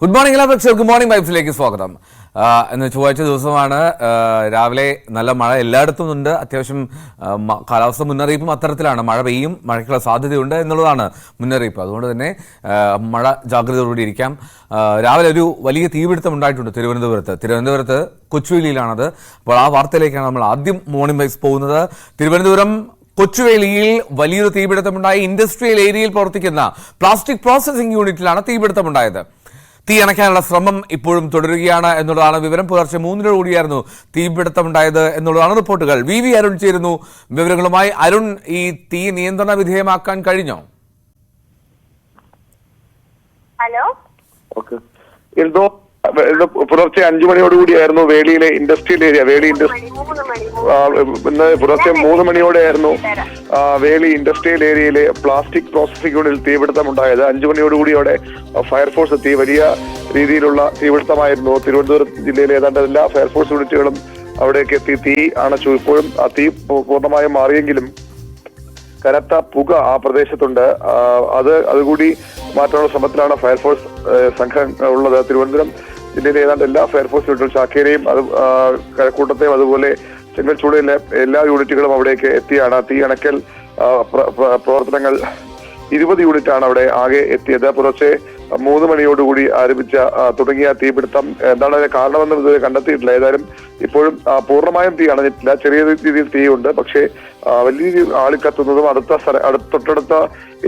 Good morning എല്ലാ പ്രേക്ഷകർക്കും good morning വൈബ്സിലേക്ക് സ്വാഗതം. ഇന്ന് ചൊവ്വാഴ്ച ദിവസമാണ്. രാവിലെ നല്ല മഴ എല്ലായിടത്തും ഉണ്ട്. അത്യാവശ്യം കാലാവസ്ഥ മുന്നറിയിപ്പും അത്തരത്തിലാണ്. മഴ പെയ്യും, മഴയ്ക്കുള്ള സാധ്യതയുണ്ട് എന്നുള്ളതാണ് മുന്നറിയിപ്പ്. അതുകൊണ്ട് തന്നെ മഴ ജാഗ്രതയോടുകൂടി ഇരിക്കാം. രാവിലെ ഒരു വലിയ തീപിടുത്തം ഉണ്ടായിട്ടുണ്ട് തിരുവനന്തപുരത്ത് കൊച്ചുവേലിയിലാണത്. അപ്പോൾ ആ വാർത്തയിലേക്കാണ് നമ്മൾ ആദ്യം മോർണിംഗ് വൈബ്സ് പോകുന്നത്. തിരുവനന്തപുരം കൊച്ചുവേലിയിൽ വലിയൊരു തീപിടുത്തമുണ്ടായി. ഇൻഡസ്ട്രിയൽ ഏരിയയിൽ പ്രവർത്തിക്കുന്ന പ്ലാസ്റ്റിക് പ്രോസസിംഗ് യൂണിറ്റിലാണ് തീപിടുത്തമുണ്ടായത്. തീ അണയ്ക്കാനുള്ള ശ്രമം ഇപ്പോഴും തുടരുകയാണ് എന്നുള്ളതാണ് വിവരം. പുലർച്ചെ 3:00 തീപിടുത്തമുണ്ടായത് എന്നുള്ളതാണ് റിപ്പോർട്ടുകൾ. വി അരുൺ ചേരുന്നു വിവരങ്ങളുമായി. അരുൺ, ഈ തീ നിയന്ത്രണ വിധേയമാക്കാൻ കഴിഞ്ഞോ? ഹലോ, പുലർച്ചെ 5 മണിയോടുകൂടിയായിരുന്നു വേളിയിലെ ഇൻഡസ്ട്രിയൽ ഏരിയ ഇന്ന് പുലർച്ചെ 3 മണിയോടെയായിരുന്നു വേളി ഇൻഡസ്ട്രിയൽ ഏരിയയിലെ പ്ലാസ്റ്റിക് പ്രോസസിംഗ് യൂണിറ്റിൽ തീപിടുത്തമുണ്ടായത്. 5 മണിയോടുകൂടിയോടെ ഫയർഫോഴ്സ് എത്തി. വലിയ രീതിയിലുള്ള തീപിടുത്തമായിരുന്നു. തിരുവനന്തപുരം ജില്ലയിലെ ഏതാണ്ട് എല്ലാ ഫയർഫോഴ്സ് യൂണിറ്റുകളും അവിടേക്ക് എത്തി തീ അണച്ചു. ഇപ്പോഴും ആ തീ പൂർണ്ണമായും മാറിയെങ്കിലും കനത്ത പുക ആ പ്രദേശത്തുണ്ട്. അതുകൂടി മാറ്റാനുള്ള ശ്രമത്തിലാണ് ഫയർഫോഴ്സ് സംഘം ഉള്ളത്. തിരുവനന്തപുരം ജില്ലയിലെ ഏതാണ്ട് എല്ലാ ഫയർഫോഴ്സ് യൂണിറ്റുകളും ചാക്കേരയും കഴക്കൂട്ടത്തെയും അതുപോലെ ചെങ്ങൽച്ചൂടിലെ എല്ലാ യൂണിറ്റുകളും അവിടേക്ക് എത്തിയാണ്. തീ അണക്കൽ പ്രവർത്തനങ്ങൾ 20 യൂണിറ്റാണ് അവിടെ ആകെ എത്തിയത്. പുലർച്ചെ 3 മണിയോടുകൂടി ആരംഭിച്ച തുടങ്ങിയ തീപിടുത്തം എന്താണ് അതിന് കാരണമെന്ന് ഇതുവരെ കണ്ടെത്തിയിട്ടില്ല. ഏതായാലും ഇപ്പോഴും പൂർണ്ണമായും തീ അണഞ്ഞിട്ടില്ല. ചെറിയ രീതിയിൽ തീയുണ്ട്. പക്ഷേ വലിയ രീതിയിൽ ആളിക്കത്തുന്നതും തൊട്ടടുത്ത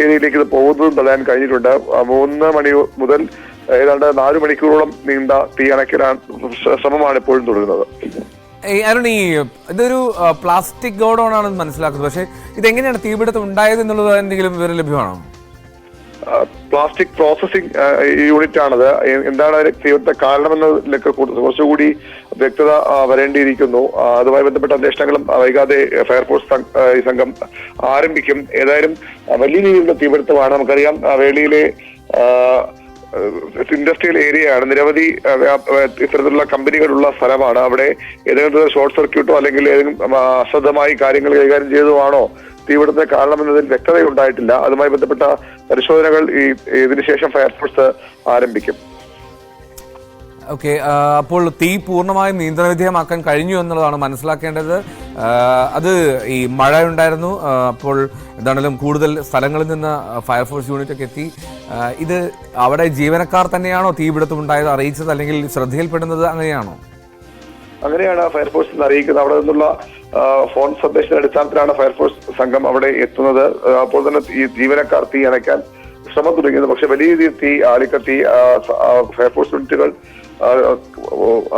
ഏരിയയിലേക്ക് ഇത് പോകുന്നതും തടയാൻ കഴിഞ്ഞിട്ടുണ്ട്. 3 മണി മുതൽ ഏതാണ്ട് 4 മണിക്കൂറോളം നീണ്ട തീ അണയ്ക്കാൻ ശ്രമമാണ് ഇപ്പോഴും തുടരുന്നത്. അരുൺ, ഇതൊരു പ്ലാസ്റ്റിക് ഗോഡൌൺ ആണെന്ന് മനസ്സിലാക്കുന്നത്. പക്ഷേ ഇതെങ്ങനെയാണ് തീപിടുത്തം ഉണ്ടായത് എന്നുള്ളത് എന്തെങ്കിലും വിവരം ലഭ്യമാണോ? പ്ലാസ്റ്റിക് പ്രോസസിംഗ് യൂണിറ്റ് ആണത്. എന്താണ് അതിന് തീപിടുത്ത കാരണമെന്നതിലൊക്കെ കുറച്ചുകൂടി വ്യക്തത വരേണ്ടിയിരിക്കുന്നു. അതുമായി ബന്ധപ്പെട്ട അന്വേഷണങ്ങളും വൈകാതെ ഫയർഫോഴ്സ് സംഘം ആരംഭിക്കും. ഏതായാലും വലിയ രീതിയിലുള്ള തീപിടുത്തമാണ്. നമുക്കറിയാം, വേളിയിലെ ഇൻഡസ്ട്രിയൽ ഏരിയയാണ്. നിരവധി ഇത്തരത്തിലുള്ള കമ്പനികളുള്ള സ്ഥലമാണ്. അവിടെ ഏതെങ്കിലും ഷോർട്ട് സർക്യൂട്ടോ അല്ലെങ്കിൽ ഏതെങ്കിലും അശ്രദ്ധമായി കാര്യങ്ങൾ കൈകാര്യം ചെയ്തതുമാണോ തീപിടുത്തത്തിന് കാരണമെന്നതിൽ വ്യക്തതയുണ്ടായിട്ടില്ല. അതുമായി ബന്ധപ്പെട്ട പരിശോധനകൾ ഇതിനുശേഷം ഫയർഫോഴ്സ് ആരംഭിക്കും. ഓക്കെ, അപ്പോൾ തീ പൂർണ്ണമായും നിയന്ത്രണ വിധേയമാക്കാൻ കഴിഞ്ഞു എന്നുള്ളതാണ് മനസ്സിലാക്കേണ്ടത്. അത് ഈ മഴ ഉണ്ടായിരുന്നു. അപ്പോൾ എന്താണെങ്കിലും കൂടുതൽ സ്ഥലങ്ങളിൽ നിന്ന് ഫയർഫോഴ്സ് യൂണിറ്റൊക്കെ എത്തി. ഇത് അവിടെ ജീവനക്കാർ തന്നെയാണോ തീപിടുത്തം ഉണ്ടായത് അറിയിച്ചത്, അല്ലെങ്കിൽ ശ്രദ്ധയിൽപ്പെടുന്നത് അങ്ങനെയാണോ? അങ്ങനെയാണ് ഫയർഫോഴ്സിൽ അറിയിക്കുന്നത്. അവിടെ നിന്നുള്ള ഫോൺ സന്ദേശത്തിന്റെ അടിസ്ഥാനത്തിലാണ് ഫയർഫോഴ്സ് സംഘം അവിടെ എത്തുന്നത്. അപ്പോൾ തന്നെ ഈ ജീവനക്കാർ തീ അണയ്ക്കാൻ ശ്രമം തുടങ്ങിയത്. പക്ഷെ വലിയ രീതിയിൽ തീ ആളിക്കത്തി. ഫയർഫോഴ്സ് യൂണിറ്റുകൾ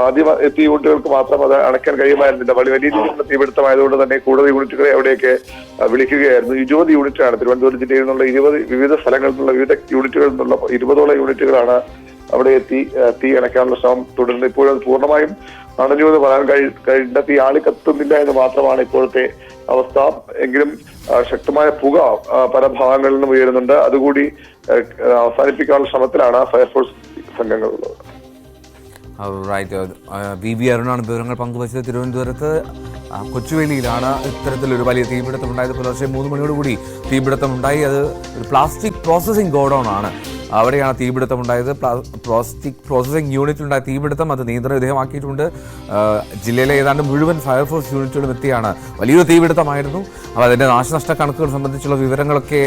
ആദ്യം എത്തിയ യൂണിറ്റുകൾക്ക് മാത്രം അത് അണയ്ക്കാൻ കഴിയുമായിരുന്നില്ല. വലിയ രീതിയിലുള്ള തീപിടുത്തമായതുകൊണ്ട് തന്നെ കൂടുതൽ യൂണിറ്റുകളെ അവിടേക്ക് വിളിക്കുകയായിരുന്നു. 20 യൂണിറ്റാണ് തിരുവനന്തപുരം ജില്ലയിൽ നിന്നുള്ള 20 വിവിധ സ്ഥലങ്ങളിൽ നിന്നുള്ള വിവിധ യൂണിറ്റുകളിൽ നിന്നുള്ള 20ഓളം യൂണിറ്റുകളാണ് അവിടെ എത്തി തീ അണയ്ക്കാനുള്ള ശ്രമം തുടരുന്നത്. ഇപ്പോഴും പൂർണ്ണമായും അണഞ്ഞു എന്ന് പറയാൻ കഴിഞ്ഞ തീ ആളിക്കത്തുന്നില്ല എന്ന് മാത്രമാണ് ഇപ്പോഴത്തെ അവസ്ഥ. എങ്കിലും ശക്തമായ പുക പല ഭാഗങ്ങളിൽ നിന്നും ഉയരുന്നുണ്ട്. അതുകൂടി അവസാനിപ്പിക്കാനുള്ള ശ്രമത്തിലാണ് ഫയർഫോഴ്സ് സംഘങ്ങളുള്ളത്. വി അരുണാണ് വിവരങ്ങൾ പങ്കുവച്ചത്. തിരുവനന്തപുരത്ത് കൊച്ചുവേലിയിലാണ് ഇത്തരത്തിലൊരു വലിയ തീപിടുത്തം ഉണ്ടായത്. പുലർച്ചെ 3 മണിയോടുകൂടി തീപിടുത്തമുണ്ടായി. അത് ഒരു പ്ലാസ്റ്റിക് പ്രോസസിംഗ് ഗോഡൌൺ ആണ്. അവിടെയാണ് തീപിടുത്തം ഉണ്ടായത്. പ്ലാസ്റ്റിക് പ്രോസസിംഗ് യൂണിറ്റിലുണ്ടായ തീപിടുത്തം അത് നിയന്ത്രണ വിധേയമാക്കിയിട്ടുണ്ട്. ജില്ലയിലെ ഏതാണ്ട് മുഴുവൻ ഫയർഫോഴ്സ് യൂണിറ്റുകളും എത്തിയാണ്. വലിയൊരു തീപിടുത്തമായിരുന്നു. അപ്പോൾ അതിൻ്റെ നാശനഷ്ട കണക്കുകൾ സംബന്ധിച്ചുള്ള വിവരങ്ങളൊക്കെ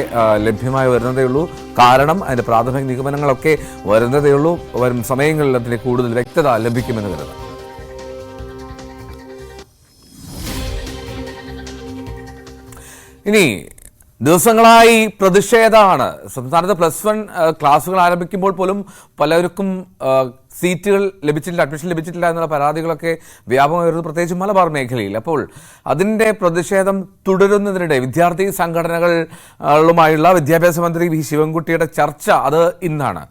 ലഭ്യമായി വരുന്നതേ ഉള്ളൂ. കാരണം അതിൻ്റെ പ്രാഥമിക നിഗമനങ്ങളൊക്കെ വരുന്നതേ ഉള്ളൂ. വരും സമയങ്ങളിൽ അതിന് കൂടുതൽ വ്യക്തത ലഭിക്കുമെന്ന് കരുതാം. ഇനി ദിവസങ്ങളായി പ്രതിഷേധമാണ്. സംസ്ഥാനത്ത് +1 ക്ലാസുകൾ ആരംഭിക്കുമ്പോൾ പോലും പലർക്കും സീറ്റുകൾ ലഭിച്ചിട്ടില്ല, അഡ്മിഷൻ ലഭിച്ചിട്ടില്ല എന്നുള്ള പരാതികളൊക്കെ വ്യാപകമായി വരുന്നു, പ്രത്യേകിച്ച് മലബാർ മേഖലയിൽ. അപ്പോൾ അതിൻ്റെ പ്രതിഷേധം തുടരുന്നതിനിടെ വിദ്യാർത്ഥി സംഘടനകളുമായുള്ള വിദ്യാഭ്യാസ മന്ത്രി വി ശിവൻകുട്ടിയുടെ ചർച്ച അത് ഇന്നാണ്.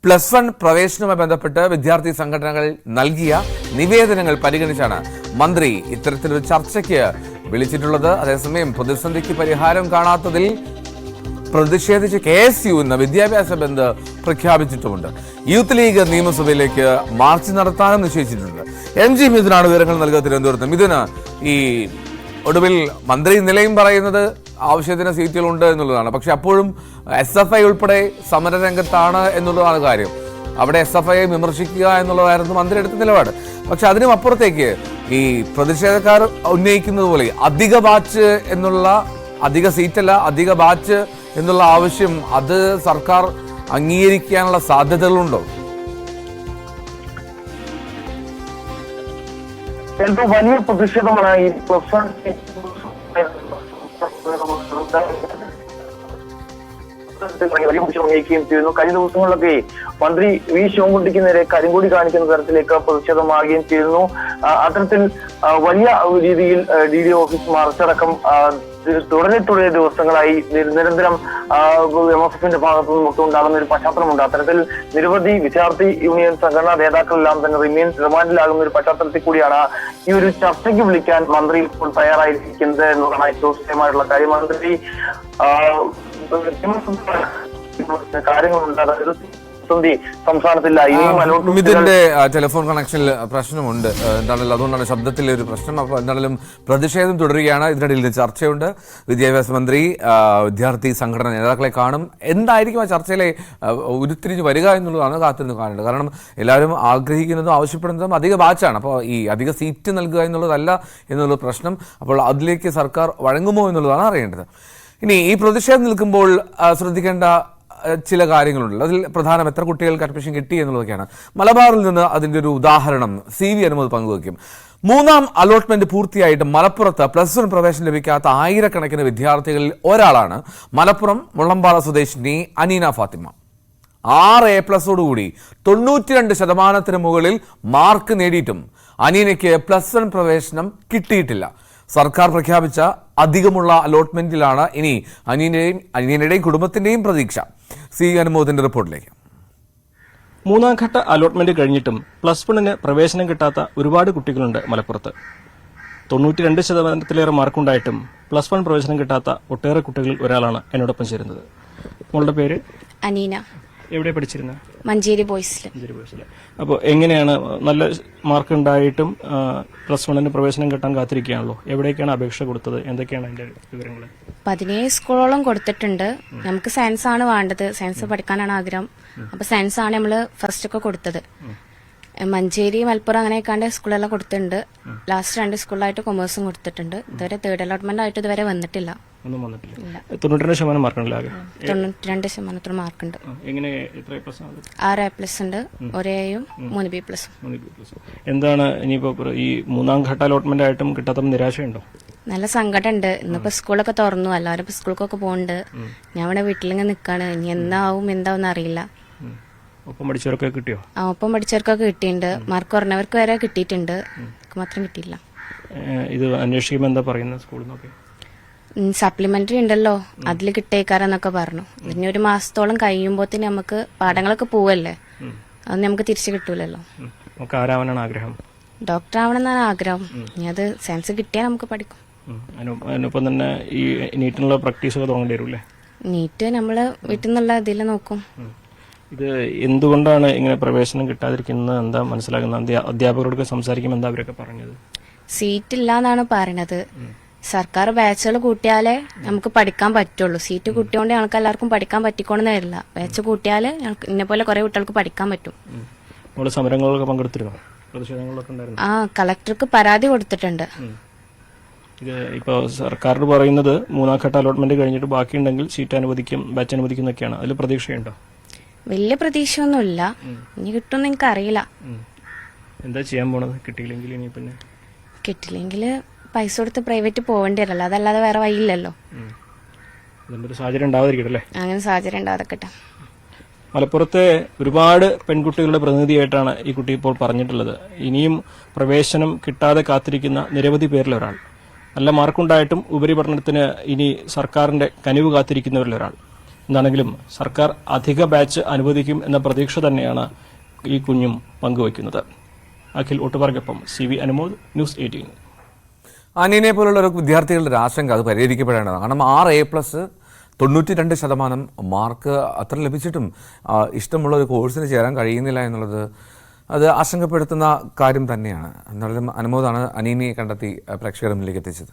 +1 പ്രവേശനവുമായി ബന്ധപ്പെട്ട് വിദ്യാർത്ഥി സംഘടനകൾ നൽകിയ നിവേദനങ്ങൾ പരിഗണിച്ചാണ് മന്ത്രി ഇത്തരത്തിലൊരു ചർച്ചയ്ക്ക് വിളിച്ചിട്ടുള്ളത്. അതേസമയം പ്രതിസന്ധിക്ക് പരിഹാരം കാണാത്തതിൽ പ്രതിഷേധിച്ച് KSU ഇന്ന് വിദ്യാഭ്യാസ ബന്ദ് പ്രഖ്യാപിച്ചിട്ടുമുണ്ട്. യൂത്ത് ലീഗ് നിയമസഭയിലേക്ക് മാർച്ച് നടത്താനും നിശ്ചയിച്ചിട്ടുണ്ട്. MG മിഥുനാണ് വിവരങ്ങൾ നൽകുക തിരുവനന്തപുരത്ത്. മിഥുന്, ഈ ഒടുവിൽ മന്ത്രി നിലയും പറയുന്നത് ആവശ്യത്തിന് സീറ്റുകളുണ്ട് എന്നുള്ളതാണ്. പക്ഷെ അപ്പോഴും SFI ഉൾപ്പെടെ സമരരംഗത്താണ് എന്നുള്ളതാണ് കാര്യം. അവിടെ SFI വിമർശിക്കുക എന്നുള്ളതായിരുന്നു മന്ത്രി എടുത്ത നിലപാട്. പക്ഷെ അതിനും അപ്പുറത്തേക്ക് ഈ പ്രതിഷേധക്കാർ ഉന്നയിക്കുന്നത് പോലെ അധിക ബാച്ച് എന്നുള്ള, അധിക സീറ്റല്ല അധിക ബാച്ച് എന്നുള്ള ആവശ്യം അത് സർക്കാർ അംഗീകരിക്കാനുള്ള സാധ്യതകളുണ്ടോ? എന്തോ വലിയ പ്രതിഷേധമാണ് ഈ വലിയ ഉന്നയിക്കുകയും ചെയ്യുന്നു. കഴിഞ്ഞ ദിവസങ്ങളിലൊക്കെ മന്ത്രി വി ശിവൻകുട്ടിക്ക് നേരെ കരിങ്കൊടി കാണിക്കുന്ന തരത്തിലേക്ക് പ്രതിഷേധമാകുകയും ചെയ്യുന്നു. അത്തരത്തിൽ വലിയ രീതിയിൽ DDO ഓഫീസ് മാർച്ചടക്കം തുടരെ ദിവസങ്ങളായി നിരന്തരം MSFന്റെ ഭാഗത്തു നിന്നൊക്കെ ഉണ്ടാകുന്ന ഒരു പശ്ചാത്തലമുണ്ട്. അത്തരത്തിൽ നിരവധി വിദ്യാർത്ഥി യൂണിയൻ സംഘടനാ നേതാക്കളെല്ലാം തന്നെ റിമാൻഡിലാകുന്ന ഒരു പശ്ചാത്തലത്തിൽ കൂടിയാണ് ഈ ഒരു ചർച്ചയ്ക്ക് വിളിക്കാൻ മന്ത്രി ഇപ്പോൾ തയ്യാറായിരിക്കുന്നത് എന്നുള്ളതാണ് ഏറ്റവും ശ്രദ്ധേയമായിട്ടുള്ള കാര്യം. മന്ത്രി കാര്യങ്ങളുണ്ട്, അതായത് സംസ്ഥാനത്തില്ല. ഇതിന്റെ ടെലിഫോൺ കണക്ഷനിൽ പ്രശ്നമുണ്ട് എന്താണല്ലോ, അതുകൊണ്ടാണ് ശബ്ദത്തിലെ ഒരു പ്രശ്നം. അപ്പോൾ എന്താണെങ്കിലും പ്രതിഷേധം തുടരുകയാണ്. ഇതിനിടയിൽ ചർച്ചയുണ്ട്. വിദ്യാഭ്യാസ മന്ത്രി വിദ്യാർത്ഥി സംഘടന നേതാക്കളെ കാണും. എന്തായിരിക്കും ആ ചർച്ചയിലെ ഉരുത്തിരിഞ്ഞ് വരിക എന്നുള്ളതാണ് കാത്തിരുന്ന് കാണേണ്ടത്. കാരണം എല്ലാവരും ആഗ്രഹിക്കുന്നതും ആവശ്യപ്പെടുന്നതും അധിക ബാച്ചാണ്. അപ്പോൾ ഈ അധിക സീറ്റ് നൽകുക എന്നുള്ളതല്ല എന്നുള്ള പ്രശ്നം. അപ്പോൾ അതിലേക്ക് സർക്കാർ വഴങ്ങുമോ എന്നുള്ളതാണ് അറിയേണ്ടത്. ഇനി ഈ പ്രതിഷേധം നിൽക്കുമ്പോൾ ശ്രദ്ധിക്കേണ്ട ചില കാര്യങ്ങളുണ്ട്. അതിൽ പ്രധാനം എത്ര കുട്ടികൾക്ക് അഡ്മിഷൻ കിട്ടി എന്നുള്ളതൊക്കെയാണ്. മലബാറിൽ നിന്ന് അതിൻ്റെ ഒരു ഉദാഹരണം CV അനുമോദ് പങ്കുവയ്ക്കും. 3ാം അലോട്ട്മെന്റ് പൂർത്തിയായിട്ട് മലപ്പുറത്ത് +1 പ്രവേശനം ലഭിക്കാത്ത ആയിരക്കണക്കിന് വിദ്യാർത്ഥികളിൽ ഒരാളാണ് മലപ്പുറം മുള്ളമ്പാറ സ്വദേശിനി അനീന ഫാത്തിമ. 6A+ഓടുകൂടി 92% മുകളിൽ മാർക്ക് നേടിയിട്ടും അനീനയ്ക്ക് +1 പ്രവേശനം കിട്ടിയിട്ടില്ല. സർക്കാർ പ്രഖ്യാപിച്ച അധികമുള്ള അലോട്ട്മെന്റിലാണ് ഇനി അനീനയുടെയും കുടുംബത്തിന്റെയും പ്രതീക്ഷ. CV അനുമോദിന്റെ റിപ്പോർട്ടിലേക്ക്. 3ാം ഘട്ട അലോട്ട്മെന്റ് കഴിഞ്ഞിട്ടും +1 പ്രവേശനം കിട്ടാത്ത ഒരുപാട് കുട്ടികളുണ്ട് മലപ്പുറത്ത്. 92% മാർക്കുണ്ടായിട്ടും +1 പ്രവേശനം കിട്ടാത്ത ഒട്ടേറെ കുട്ടികളിൽ ഒരാളാണ് എന്നോടൊപ്പം ചേരുന്നത്. മോളുടെ പേര്? അനീന. എവിടെ പഠിച്ചിരുന്നത്? മഞ്ചേരി ബോയ്സിൽ. അപ്പോൾ എങ്ങനെയാണ്, നല്ല മാർക്ക് ഉണ്ടായിട്ടും +1 പ്രവേശനം കിട്ടാൻ കാത്തിരിക്കുകയാണല്ലോ, എവിടേക്കാണ് അപേക്ഷ കൊടുത്തത്, എന്തൊക്കെയാണ് അതിന്റെ വിവരങ്ങൾ? 17 സ്കൂളോളം കൊടുത്തിട്ടുണ്ട്. നമുക്ക് സയൻസ് ആണ് വേണ്ടത്, സയൻസ് പഠിക്കാനാണ് ആഗ്രഹം. അപ്പൊ സയൻസ് ആണ് നമ്മള് ഫസ്റ്റ് ഒക്കെ കൊടുത്തത്. മഞ്ചേരി, മലപ്പുറം അങ്ങനെയൊക്കെ സ്കൂളെല്ലാം കൊടുത്തിട്ടുണ്ട്. ലാസ്റ്റ് 2 സ്കൂളിലായിട്ട് കൊമേഴ്സും കൊടുത്തിട്ടുണ്ട്. ഇതുവരെ 3rd അലോട്ട്മെന്റ് ആയിട്ട് ഇതുവരെ വന്നിട്ടില്ല. ഒന്നും വന്നിട്ടില്ല. 92% മാർക്കാണല്ലോ ആകെ. 92% മാർക്കുണ്ട്. എങ്ങനെ, എത്ര A+? 6A+ ഉണ്ട്, 1Aയും 3B+. എന്താണ് ഇനിയിപ്പോ ഈ 3ാം ഘട്ട അലോട്ട്മെന്റ് ആയിട്ടും കിട്ടാത്ത നിരാശയുണ്ടോ? നല്ല സങ്കടമുണ്ട്. ഇന്നിപ്പോ സ്കൂളൊക്കെ തുറന്നു, എല്ലാവരും ഇപ്പൊ സ്കൂൾക്കൊക്കെ പോകുന്നുണ്ട്. ഞാൻ ഇവിടെ വീട്ടിലിങ്ങനെ നിക്കാണ്. ഇനി എന്താവും അറിയില്ല. ഒപ്പം പഠിച്ചവർക്കൊക്കെ കിട്ടിയോ? ഒപ്പം പഠിച്ചവർക്കൊക്കെ കിട്ടിയിട്ടുണ്ട്. മാർക്ക് കുറഞ്ഞവർക്ക് വരെ കിട്ടിയിട്ടുണ്ട്, മാത്രം കിട്ടിയില്ല. ഇത് അന്വേഷിക്കുമ്പോൾ എന്താ പറയുന്നത് സ്കൂളിൽ നിന്നൊക്കെ? സപ്ലിമെന്ററി ഉണ്ടല്ലോ, അതിൽ കിട്ടേക്കാരെന്നൊക്കെ പറഞ്ഞു. ഇനി 1 മാസത്തോളം കഴിയുമ്പോത്തിന് നമുക്ക് പാഠങ്ങളൊക്കെ പോവല്ലേ, അത് നമുക്ക് തിരിച്ചു കിട്ടൂലല്ലോ. നമുക്ക് ആരാവാനാണ് ആഗ്രഹം? ഡോക്ടർ ആവണമെന്നാണ് ആഗ്രഹം. ഇനി അത് സയൻസ് കിട്ടിയാൽ നമുക്ക് പഠിക്കും. അതിനൊപ്പം തന്നെ ഈ നീറ്റിനുള്ള പ്രാക്ടീസ് ഒക്കെ തുടങ്ങേണ്ടി വരും അല്ലേ? നീറ്റ് നമ്മള് വീട്ടിൽ നിന്നുള്ള ഇതിൽ നോക്കും. ഇത് എന്തുകൊണ്ടാണ് ഇങ്ങനെ പ്രവേശനം കിട്ടാതിരിക്കുന്നത്, എന്താ മനസ്സിലാക്കുന്നത്? അധ്യാപകരോടൊക്കെ സംസാരിക്കുമ്പോൾ എന്താ അവരൊക്കെ പറഞ്ഞത്? സീറ്റ് ഇല്ലാന്നാണ് പറയണത്. സർക്കാർ ബാച്ചുകൾ കൂട്ടിയാലേ നമുക്ക് പഠിക്കാൻ പറ്റുള്ളൂ. സീറ്റ് കൂട്ടിയോണ്ട് ഞങ്ങൾക്ക് എല്ലാവർക്കും പഠിക്കാൻ പറ്റിക്കോണെന്ന് വരില്ല. ബാച്ച് കൂട്ടിയാല് ഇന്നെ പോലെ കുറെ കുട്ടികൾക്ക് പഠിക്കാൻ പറ്റും. സമരങ്ങളിലൊക്കെ പങ്കെടുത്തിരുന്നോ? പ്രതിഷേധങ്ങളിലൊക്കെ ഉണ്ടായിരുന്നു? കളക്ടർക്ക് പരാതി കൊടുത്തിട്ടുണ്ട്. ഇത് ഇപ്പൊ സർക്കാർ പറയുന്നത് 3ാം ഘട്ട അലോട്ട്മെന്റ് കഴിഞ്ഞിട്ട് ബാക്കിയുണ്ടെങ്കിൽ സീറ്റ് അനുവദിക്കും, ബാച്ച് അനുവദിക്കും എന്നൊക്കെയാണ്. അതിൽ പ്രതീക്ഷയുണ്ടോ? വലിയ പ്രതീക്ഷയൊന്നുമില്ല. ഇനി കിട്ടുമെന്ന് എനിക്ക് അറിയില്ല. എന്താ ചെയ്യാൻ പോണത് കിട്ടിയില്ലെങ്കിൽ? ഇനി പിന്നെ കിട്ടില്ലെങ്കിൽ പൈസ കൊടുത്ത് പ്രൈവറ്റ് പോവേണ്ടി വരല്ലോ, അതല്ലാതെ വേറെ വഴിയില്ലല്ലോ. സാഹചര്യം ഉണ്ടാവാതിരിക്കട്ടെ. അങ്ങനെ സാഹചര്യം ഉണ്ടാവാതിരിക്കട്ടെ. മലപ്പുറത്തെ ഒരുപാട് പെൺകുട്ടികളുടെ പ്രതിനിധിയായിട്ടാണ് ഈ കുട്ടി ഇപ്പോൾ പറഞ്ഞിട്ടുള്ളത്. ഇനിയും പ്രവേശനം കിട്ടാതെ കാത്തിരിക്കുന്ന നിരവധി പേരിൽ ഒരാൾ, നല്ല മാർക്കുണ്ടായിട്ടും ഉപരിപഠനത്തിന് ഇനി സർക്കാരിന്റെ കനിവ് കാത്തിരിക്കുന്നവരിലൊരാൾ. എന്താണെങ്കിലും സർക്കാർ അധിക ബാച്ച് അനുവദിക്കും എന്ന പ്രതീക്ഷ തന്നെയാണ് ഈ കുഞ്ഞും പങ്കുവയ്ക്കുന്നത്. അഖിൽ ഒട്ടുപാറയ്ക്കൊപ്പം CV അനുമോദ്, ന്യൂസ് 18. അനീനെ പോലുള്ള ഒരു വിദ്യാർത്ഥികളുടെ ഒരു ആശങ്ക അത് പരിഹരിക്കപ്പെടേണ്ടതാണ്. കാരണം 6A+, 92% മാർക്ക് അത്ര ലഭിച്ചിട്ടും ഇഷ്ടമുള്ള ഒരു കോഴ്സിന് ചേരാൻ കഴിയുന്നില്ല എന്നുള്ളത് അത് ആശങ്കപ്പെടുത്തുന്ന കാര്യം തന്നെയാണ്. എന്നാലും അനുമോദാണ് അനീനയെ കണ്ടെത്തി പ്രേക്ഷകരുടെ മുന്നിലേക്ക് എത്തിച്ചത്.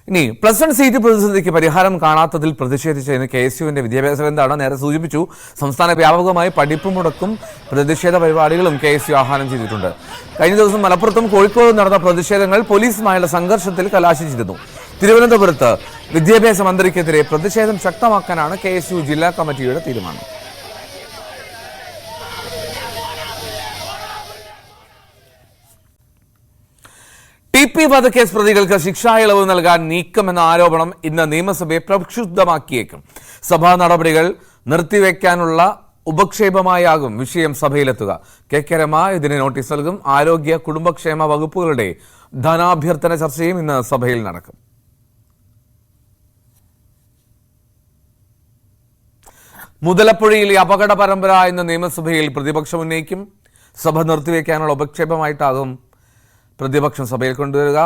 ഇനി +1 സീറ്റ് പ്രതിസന്ധിക്ക് പരിഹാരം കാണാത്തതിൽ പ്രതിഷേധിച്ചതിന് KSUവിന്റെ വിദ്യാഭ്യാസ ബന്ധാണ് നേരെ സൂചിപ്പിച്ചു. സംസ്ഥാന വ്യാപകമായി പഠിപ്പ് മുടക്കും പ്രതിഷേധ പരിപാടികളും KSU ആഹ്വാനം ചെയ്തിട്ടുണ്ട്. കഴിഞ്ഞ ദിവസം മലപ്പുറത്തും കോഴിക്കോടും നടന്ന പ്രതിഷേധങ്ങൾ പോലീസുമായുള്ള സംഘർഷത്തിൽ കലാശിച്ചിരുന്നു. തിരുവനന്തപുരത്ത് വിദ്യാഭ്യാസ മന്ത്രിക്കെതിരെ പ്രതിഷേധം ശക്തമാക്കാനാണ് KSU ജില്ലാ കമ്മിറ്റിയുടെ തീരുമാനം. TP വധക്കേസ് പ്രതികൾക്ക് ശിക്ഷാ ഇളവ് നൽകാൻ നീക്കമെന്ന ആരോപണം ഇന്ന് നിയമസഭയെ പ്രക്ഷുബ്ധമാക്കിയേക്കും. സഭാ നടപടികൾ നിർത്തിവെക്കാനുള്ള ഉപക്ഷേപമായാകും വിഷയം സഭയിലെത്തുക. KK രമ ഇതിന് നോട്ടീസ് നൽകും. ആരോഗ്യ കുടുംബക്ഷേമ വകുപ്പുകളുടെ ധനാഭ്യർത്ഥന ചർച്ചയും ഇന്ന് സഭയിൽ നടക്കും. മുതലപ്പുഴയിലെ അപകട പരമ്പര ഇന്ന് നിയമസഭയിൽ പ്രതിപക്ഷം ഉന്നയിക്കും. സഭ നിർത്തിവെക്കാനുള്ള ഉപക്ഷേപമായിട്ടാകും പ്രതിപക്ഷം സഭയിൽ കൊണ്ടുവരിക.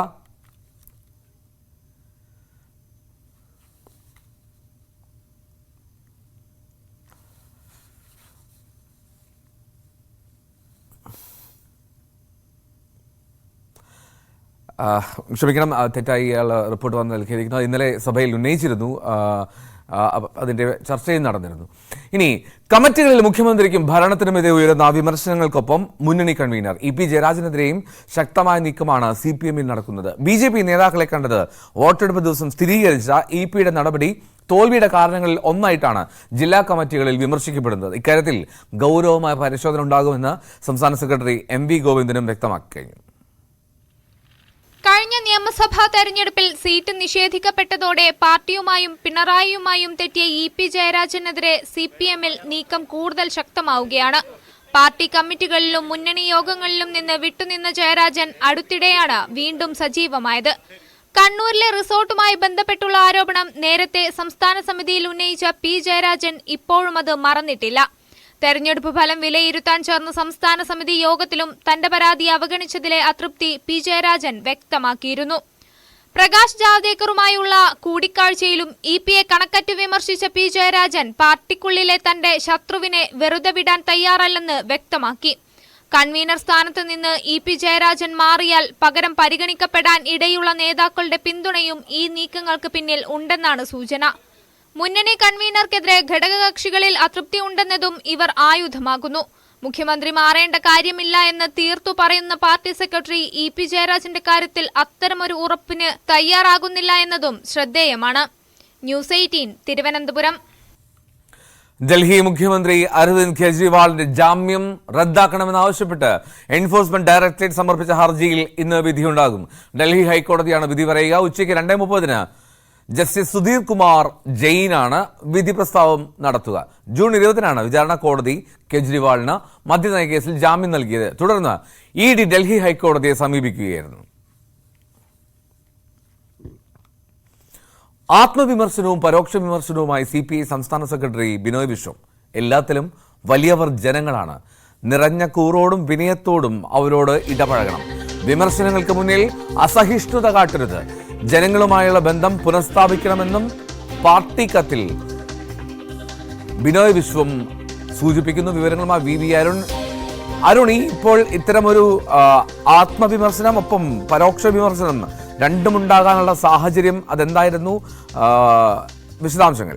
ക്ഷമിക്കണം, തെറ്റായി ഇയാൾ റിപ്പോർട്ട് വന്ന് നൽകിയിരിക്കുന്നത്. ഇന്നലെ സഭയിൽ ഉന്നയിച്ചിരുന്നു, അതിന്റെ ചർച്ചയും നടന്നിരുന്നു. ഇനി കമ്മിറ്റികളിൽ മുഖ്യമന്ത്രിക്കും ഭരണത്തിനുമെതിരെ ഉയരുന്ന വിമർശനങ്ങൾക്കൊപ്പം മുന്നണി കൺവീനർ EP ജയരാജനെതിരെയും ശക്തമായ നീക്കമാണ് CPM-ൽ നടക്കുന്നത്. BJP നേതാക്കളെ കണ്ടത് വോട്ടെടുപ്പ് ദിവസം സ്ഥിരീകരിച്ച EP-യുടെ നടപടി തോൽവിയുടെ കാരണങ്ങളിൽ ഒന്നായിട്ടാണ് ജില്ലാ കമ്മിറ്റികളിൽ വിമർശിക്കപ്പെടുന്നത്. ഇക്കാര്യത്തിൽ ഗൗരവമായ പരിശോധന ഉണ്ടാകുമെന്ന് സംസ്ഥാന സെക്രട്ടറി MV ഗോവിന്ദനും വ്യക്തമാക്കി കഴിഞ്ഞു. കഴിഞ്ഞ നിയമസഭാ തെരഞ്ഞെടുപ്പിൽ സീറ്റ് നിഷേധിക്കപ്പെട്ടതോടെ പാർട്ടിയുമായും പിണറായിയുമായും തെറ്റിയ EP ജയരാജനെതിരെ CPM-ൽ നീക്കം കൂടുതൽ ശക്തമാവുകയാണ്. പാർട്ടി കമ്മിറ്റികളിലും മുന്നണി യോഗങ്ങളിലും നിന്ന് വിട്ടുനിന്ന ജയരാജൻ അടുത്തിടെയാണ് വീണ്ടും സജീവമായത്. കണ്ണൂരിലെ റിസോർട്ടുമായി ബന്ധപ്പെട്ടുള്ള ആരോപണം നേരത്തെ സംസ്ഥാന സമിതിയിൽ ഉന്നയിച്ച P ജയരാജൻ ഇപ്പോഴും അത് മറന്നിട്ടില്ല. തെരഞ്ഞെടുപ്പ് ഫലം വിലയിരുത്താൻ ചേർന്ന സംസ്ഥാന സമിതി യോഗത്തിലും തന്റെ പരാതി അവഗണിച്ചതിലെ അതൃപ്തി P ജയരാജൻ വ്യക്തമാക്കിയിരുന്നു. പ്രകാശ് ജാവ്ദേക്കറുമായുള്ള കൂടിക്കാഴ്ചയിലും EP-യെ കണക്കറ്റ് വിമർശിച്ച P ജയരാജൻ പാർട്ടിക്കുള്ളിലെ തന്റെ ശത്രുവിനെ വെറുതെ വിടാൻ തയ്യാറല്ലെന്ന് വ്യക്തമാക്കി. കൺവീനർ സ്ഥാനത്ത് നിന്ന് EP ജയരാജൻ മാറിയാൽ പകരം പരിഗണിക്കപ്പെടാൻ ഇടയുള്ള നേതാക്കളുടെ പിന്തുണയും ഈ നീക്കങ്ങൾക്ക് പിന്നിൽ ഉണ്ടെന്നാണ് സൂചന. മുന്നണി കൺവീനർക്കെതിരെ ഘടകകക്ഷികളിൽ അതൃപ്തി ഉണ്ടെന്നതും ഇവർ ആയുധമാകുന്നു. മുഖ്യമന്ത്രി മാറേണ്ട കാര്യമില്ല എന്ന് തീർത്തു പറയുന്ന പാർട്ടി സെക്രട്ടറി EP ജയരാജന്റെ കാര്യത്തിൽ അത്തരമൊരു ഉറപ്പിന് തയ്യാറാകുന്നില്ല എന്നതും ശ്രദ്ധേയമാണ്. ന്യൂസ് 18 തിരുവനന്തപുരം. ഡൽഹി മുഖ്യമന്ത്രി അരവിന്ദ് കെജ്രിവാളിന്റെ ജാമ്യം റദ്ദാക്കണമെന്നാവശ്യപ്പെട്ട് എൻഫോഴ്സ്മെന്റ് ഡയറക്ടറേറ്റ് സമർപ്പിച്ച ഹർജിയിൽ ഇന്ന് വിധിയുണ്ടാകും. ഡൽഹി ഹൈക്കോടതിയാണ് വിധി പറയുക. ഉച്ചയ്ക്ക് 2:30 ജസ്റ്റിസ് സുധീർ കുമാർ ജെയിനാണ് വിധി പ്രസ്താവം നടത്തുക. ജൂൺ 20 വിചാരണ കോടതി കെജ്രിവാളിന് മദ്യനയ കേസിൽ ജാമ്യം നൽകിയത്. തുടർന്ന് ED ഡൽഹി ഹൈക്കോടതിയെ സമീപിക്കുകയായിരുന്നു. ആത്മവിമർശനവും പരോക്ഷ വിമർശനവുമായി CPI സംസ്ഥാന സെക്രട്ടറി ബിനോയ് വിശ്വം. എല്ലാത്തിലും വലിയവർ ജനങ്ങളാണ്. നിറഞ്ഞ കൂറോടും വിനയത്തോടും അവരോട് ഇടപഴകണം. വിമർശനങ്ങൾക്ക് മുന്നിൽ അസഹിഷ്ണുത കാട്ടരുത്. ജനങ്ങളുമായുള്ള ബന്ധം പുനഃസ്ഥാപിക്കണമെന്നും പാർട്ടി കത്തിൽ ബിനോയ് വിശ്വം സൂചിപ്പിക്കുന്നു. വിവരങ്ങളുമായി VV അരുൺ, ഇപ്പോൾ ഇത്തരമൊരു ആത്മവിമർശനം ഒപ്പം പരോക്ഷ വിമർശനം രണ്ടുമുണ്ടാകാനുള്ള സാഹചര്യം അതെന്തായിരുന്നു? വിശദാംശങ്ങൾ.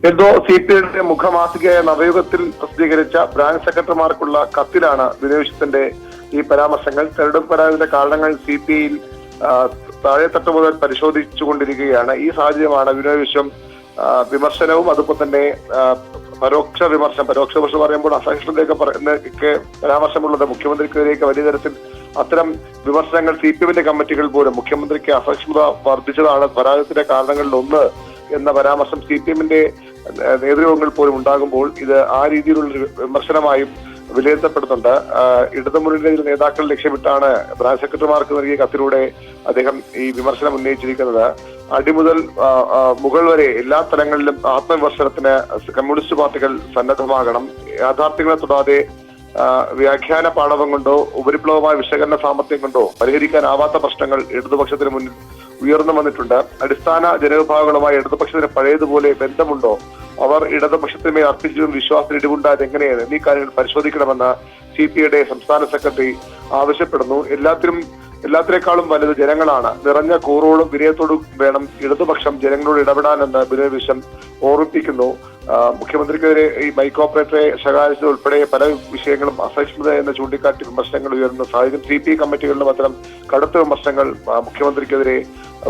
എന്തോ CPIയുടെ മുഖമാസികയായ നവയുഗത്തിൽ പ്രസിദ്ധീകരിച്ച ബ്രാഞ്ച് സെക്രട്ടറിമാർക്കുള്ള കത്തിലാണ് ബിനോയ് വിശ്വത്തിന്റെ ഈ പരാമർശങ്ങൾ. തെരഞ്ഞെടുപ്പ് പരാതിയുടെ കാരണങ്ങൾ CPIയിൽ താഴെത്തട്ട് മുതൽ പരിശോധിച്ചുകൊണ്ടിരിക്കുകയാണ്. ഈ സാഹചര്യമാണ് ബിനോയ് വിശ്വം വിമർശനവും അതുപോലെ തന്നെ പരോക്ഷ വിമർശനം പറയുമ്പോൾ അസഹിഷ്ണുതയൊക്കെ പരാമർശമുള്ളത് മുഖ്യമന്ത്രിക്കെതിരെയൊക്കെ വലിയ തരത്തിൽ അത്തരം വിമർശനങ്ങൾ CPIന്റെ കമ്മിറ്റികൾ പോലും മുഖ്യമന്ത്രിക്ക് അസഹിഷ്ണുത വർദ്ധിച്ചതാണ് പരാജയത്തിന്റെ കാരണങ്ങളിൽ ഒന്ന് എന്ന പരാമർശം CPIന്റെ നേതൃയോഗങ്ങൾ പോലും ഉണ്ടാകുമ്പോൾ ഇത് ആ രീതിയിലുള്ള വിമർശനമായും വിലയിരുത്തപ്പെടുന്നുണ്ട്. ഇടതുമുന്നണിയിലെ നേതാക്കൾ ലക്ഷ്യമിട്ടാണ് ബ്രാഞ്ച് സെക്രട്ടറിമാർക്ക് നൽകിയ കത്തിലൂടെ അദ്ദേഹം ഈ വിമർശനം ഉന്നയിച്ചിരിക്കുന്നത്. അടിമുതൽ മുകൾ വരെ എല്ലാ തലങ്ങളിലും ആത്മവിമർശനത്തിന് കമ്മ്യൂണിസ്റ്റ് പാർട്ടികൾ സന്നദ്ധമാകണം. യാഥാർത്ഥ്യങ്ങളെ തൊടാതെ വ്യാഖ്യാന പാടവം കൊണ്ടോ ഉപരിപ്ലവമായ വിശകലന സാമർത്ഥ്യം കൊണ്ടോ പരിഹരിക്കാനാവാത്ത പ്രശ്നങ്ങൾ ഇടതുപക്ഷത്തിന് മുന്നിൽ ഉയർന്നു വന്നിട്ടുണ്ട്. അടിസ്ഥാന ജനവിഭാഗങ്ങളുമായി ഇടതുപക്ഷത്തിന് പഴയതുപോലെ ബന്ധമുണ്ടോ? അവർ ഇടതുപക്ഷത്തിന്മേൽ അർപ്പിച്ചതും വിശ്വാസത്തിന് ഇടിവുണ്ടായത് എങ്ങനെയാണ് എന്നീ കാര്യങ്ങൾ പരിശോധിക്കണമെന്ന് CPIയുടെ സംസ്ഥാന സെക്രട്ടറി ആവശ്യപ്പെടുന്നു. എല്ലാത്തിനും എല്ലാത്തിനേക്കാളും വലുത് ജനങ്ങളാണ്. നിറഞ്ഞ കൂറോടും വിനയത്തോടും വേണം ഇടതുപക്ഷം ജനങ്ങളോട് ഇടപെടാനെന്ന് ബിനോയ് വിശ്വം ഓർമ്മിപ്പിക്കുന്നു. മുഖ്യമന്ത്രിക്കെതിരെ ഈ ബൈക്ക് ഓപ്പറേറ്ററെ ശകാരിച്ചത് ഉൾപ്പെടെ പല വിഷയങ്ങളും അസഹിഷ്ണുത എന്ന് ചൂണ്ടിക്കാട്ടി വിമർശനങ്ങൾ ഉയർന്ന സാഹചര്യം CPI കമ്മിറ്റികളിലും അത്തരം കടുത്ത വിമർശനങ്ങൾ മുഖ്യമന്ത്രിക്കെതിരെ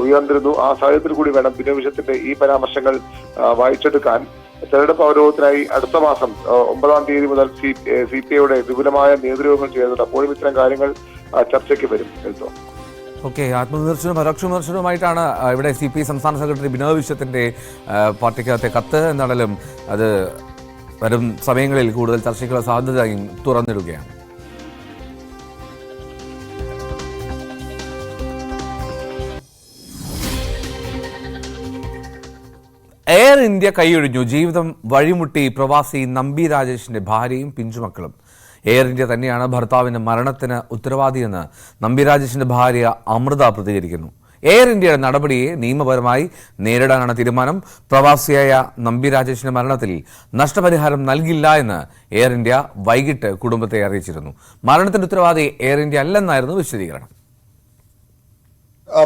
ഉയർന്നിരുന്നു. ആ സാഹചര്യത്തിൽ കൂടി വേണം ബിനോയ് വിശ്വത്തിന്റെ ഈ പരാമർശങ്ങൾ വായിച്ചെടുക്കാൻ. തെരഞ്ഞെടുപ്പ് അവരോധത്തിനായി അടുത്ത മാസം 9-ാം തീയതി മുതൽ CPIയുടെ വിപുലമായ നേതൃയോഗങ്ങൾ ചെയ്യുന്നുണ്ട്. അപ്പോഴും ഇത്തരം കാര്യങ്ങൾ ചർച്ചയ്ക്ക് വരും. ഓക്കെ, ആത്മവിമർശനവും പരോക്ഷ വിമർശനവുമായിട്ടാണ് ഇവിടെ CPI സംസ്ഥാന സെക്രട്ടറി ബിനോയ് വിശ്വത്തിന്റെ പാർട്ടിക്കകത്തെ കത്ത് എന്നാണെങ്കിലും അത് വരും സമയങ്ങളിൽ കൂടുതൽ ചർച്ചയ്ക്കുള്ള സാധ്യതയും തുറന്നിടുകയാണ്. Air India കൈയൊഴിഞ്ഞു. ജീവിതം വഴിമുട്ടി പ്രവാസി നമ്പി രാജേഷിന്റെ ഭാര്യയും പിഞ്ചുമക്കളും. എയർ ഇന്ത്യ തന്നെയാണ് ഭർത്താവിന്റെ മരണത്തിന് ഉത്തരവാദിയെന്ന് നമ്പി രാജേഷിന്റെ ഭാര്യ അമൃത പ്രതികരിക്കുന്നു. എയർ ഇന്ത്യയുടെ നടപടിയെ നിയമപരമായി നേരിടാനാണ് തീരുമാനം. പ്രവാസിയായ നമ്പി രാജേഷിന്റെ മരണത്തിൽ നഷ്ടപരിഹാരം നൽകില്ല എന്ന് എയർ ഇന്ത്യ വൈകിട്ട് കുടുംബത്തെ അറിയിച്ചിരുന്നു. മരണത്തിന്റെ ഉത്തരവാദി എയർ ഇന്ത്യ അല്ലെന്നായിരുന്നു വിശദീകരണം.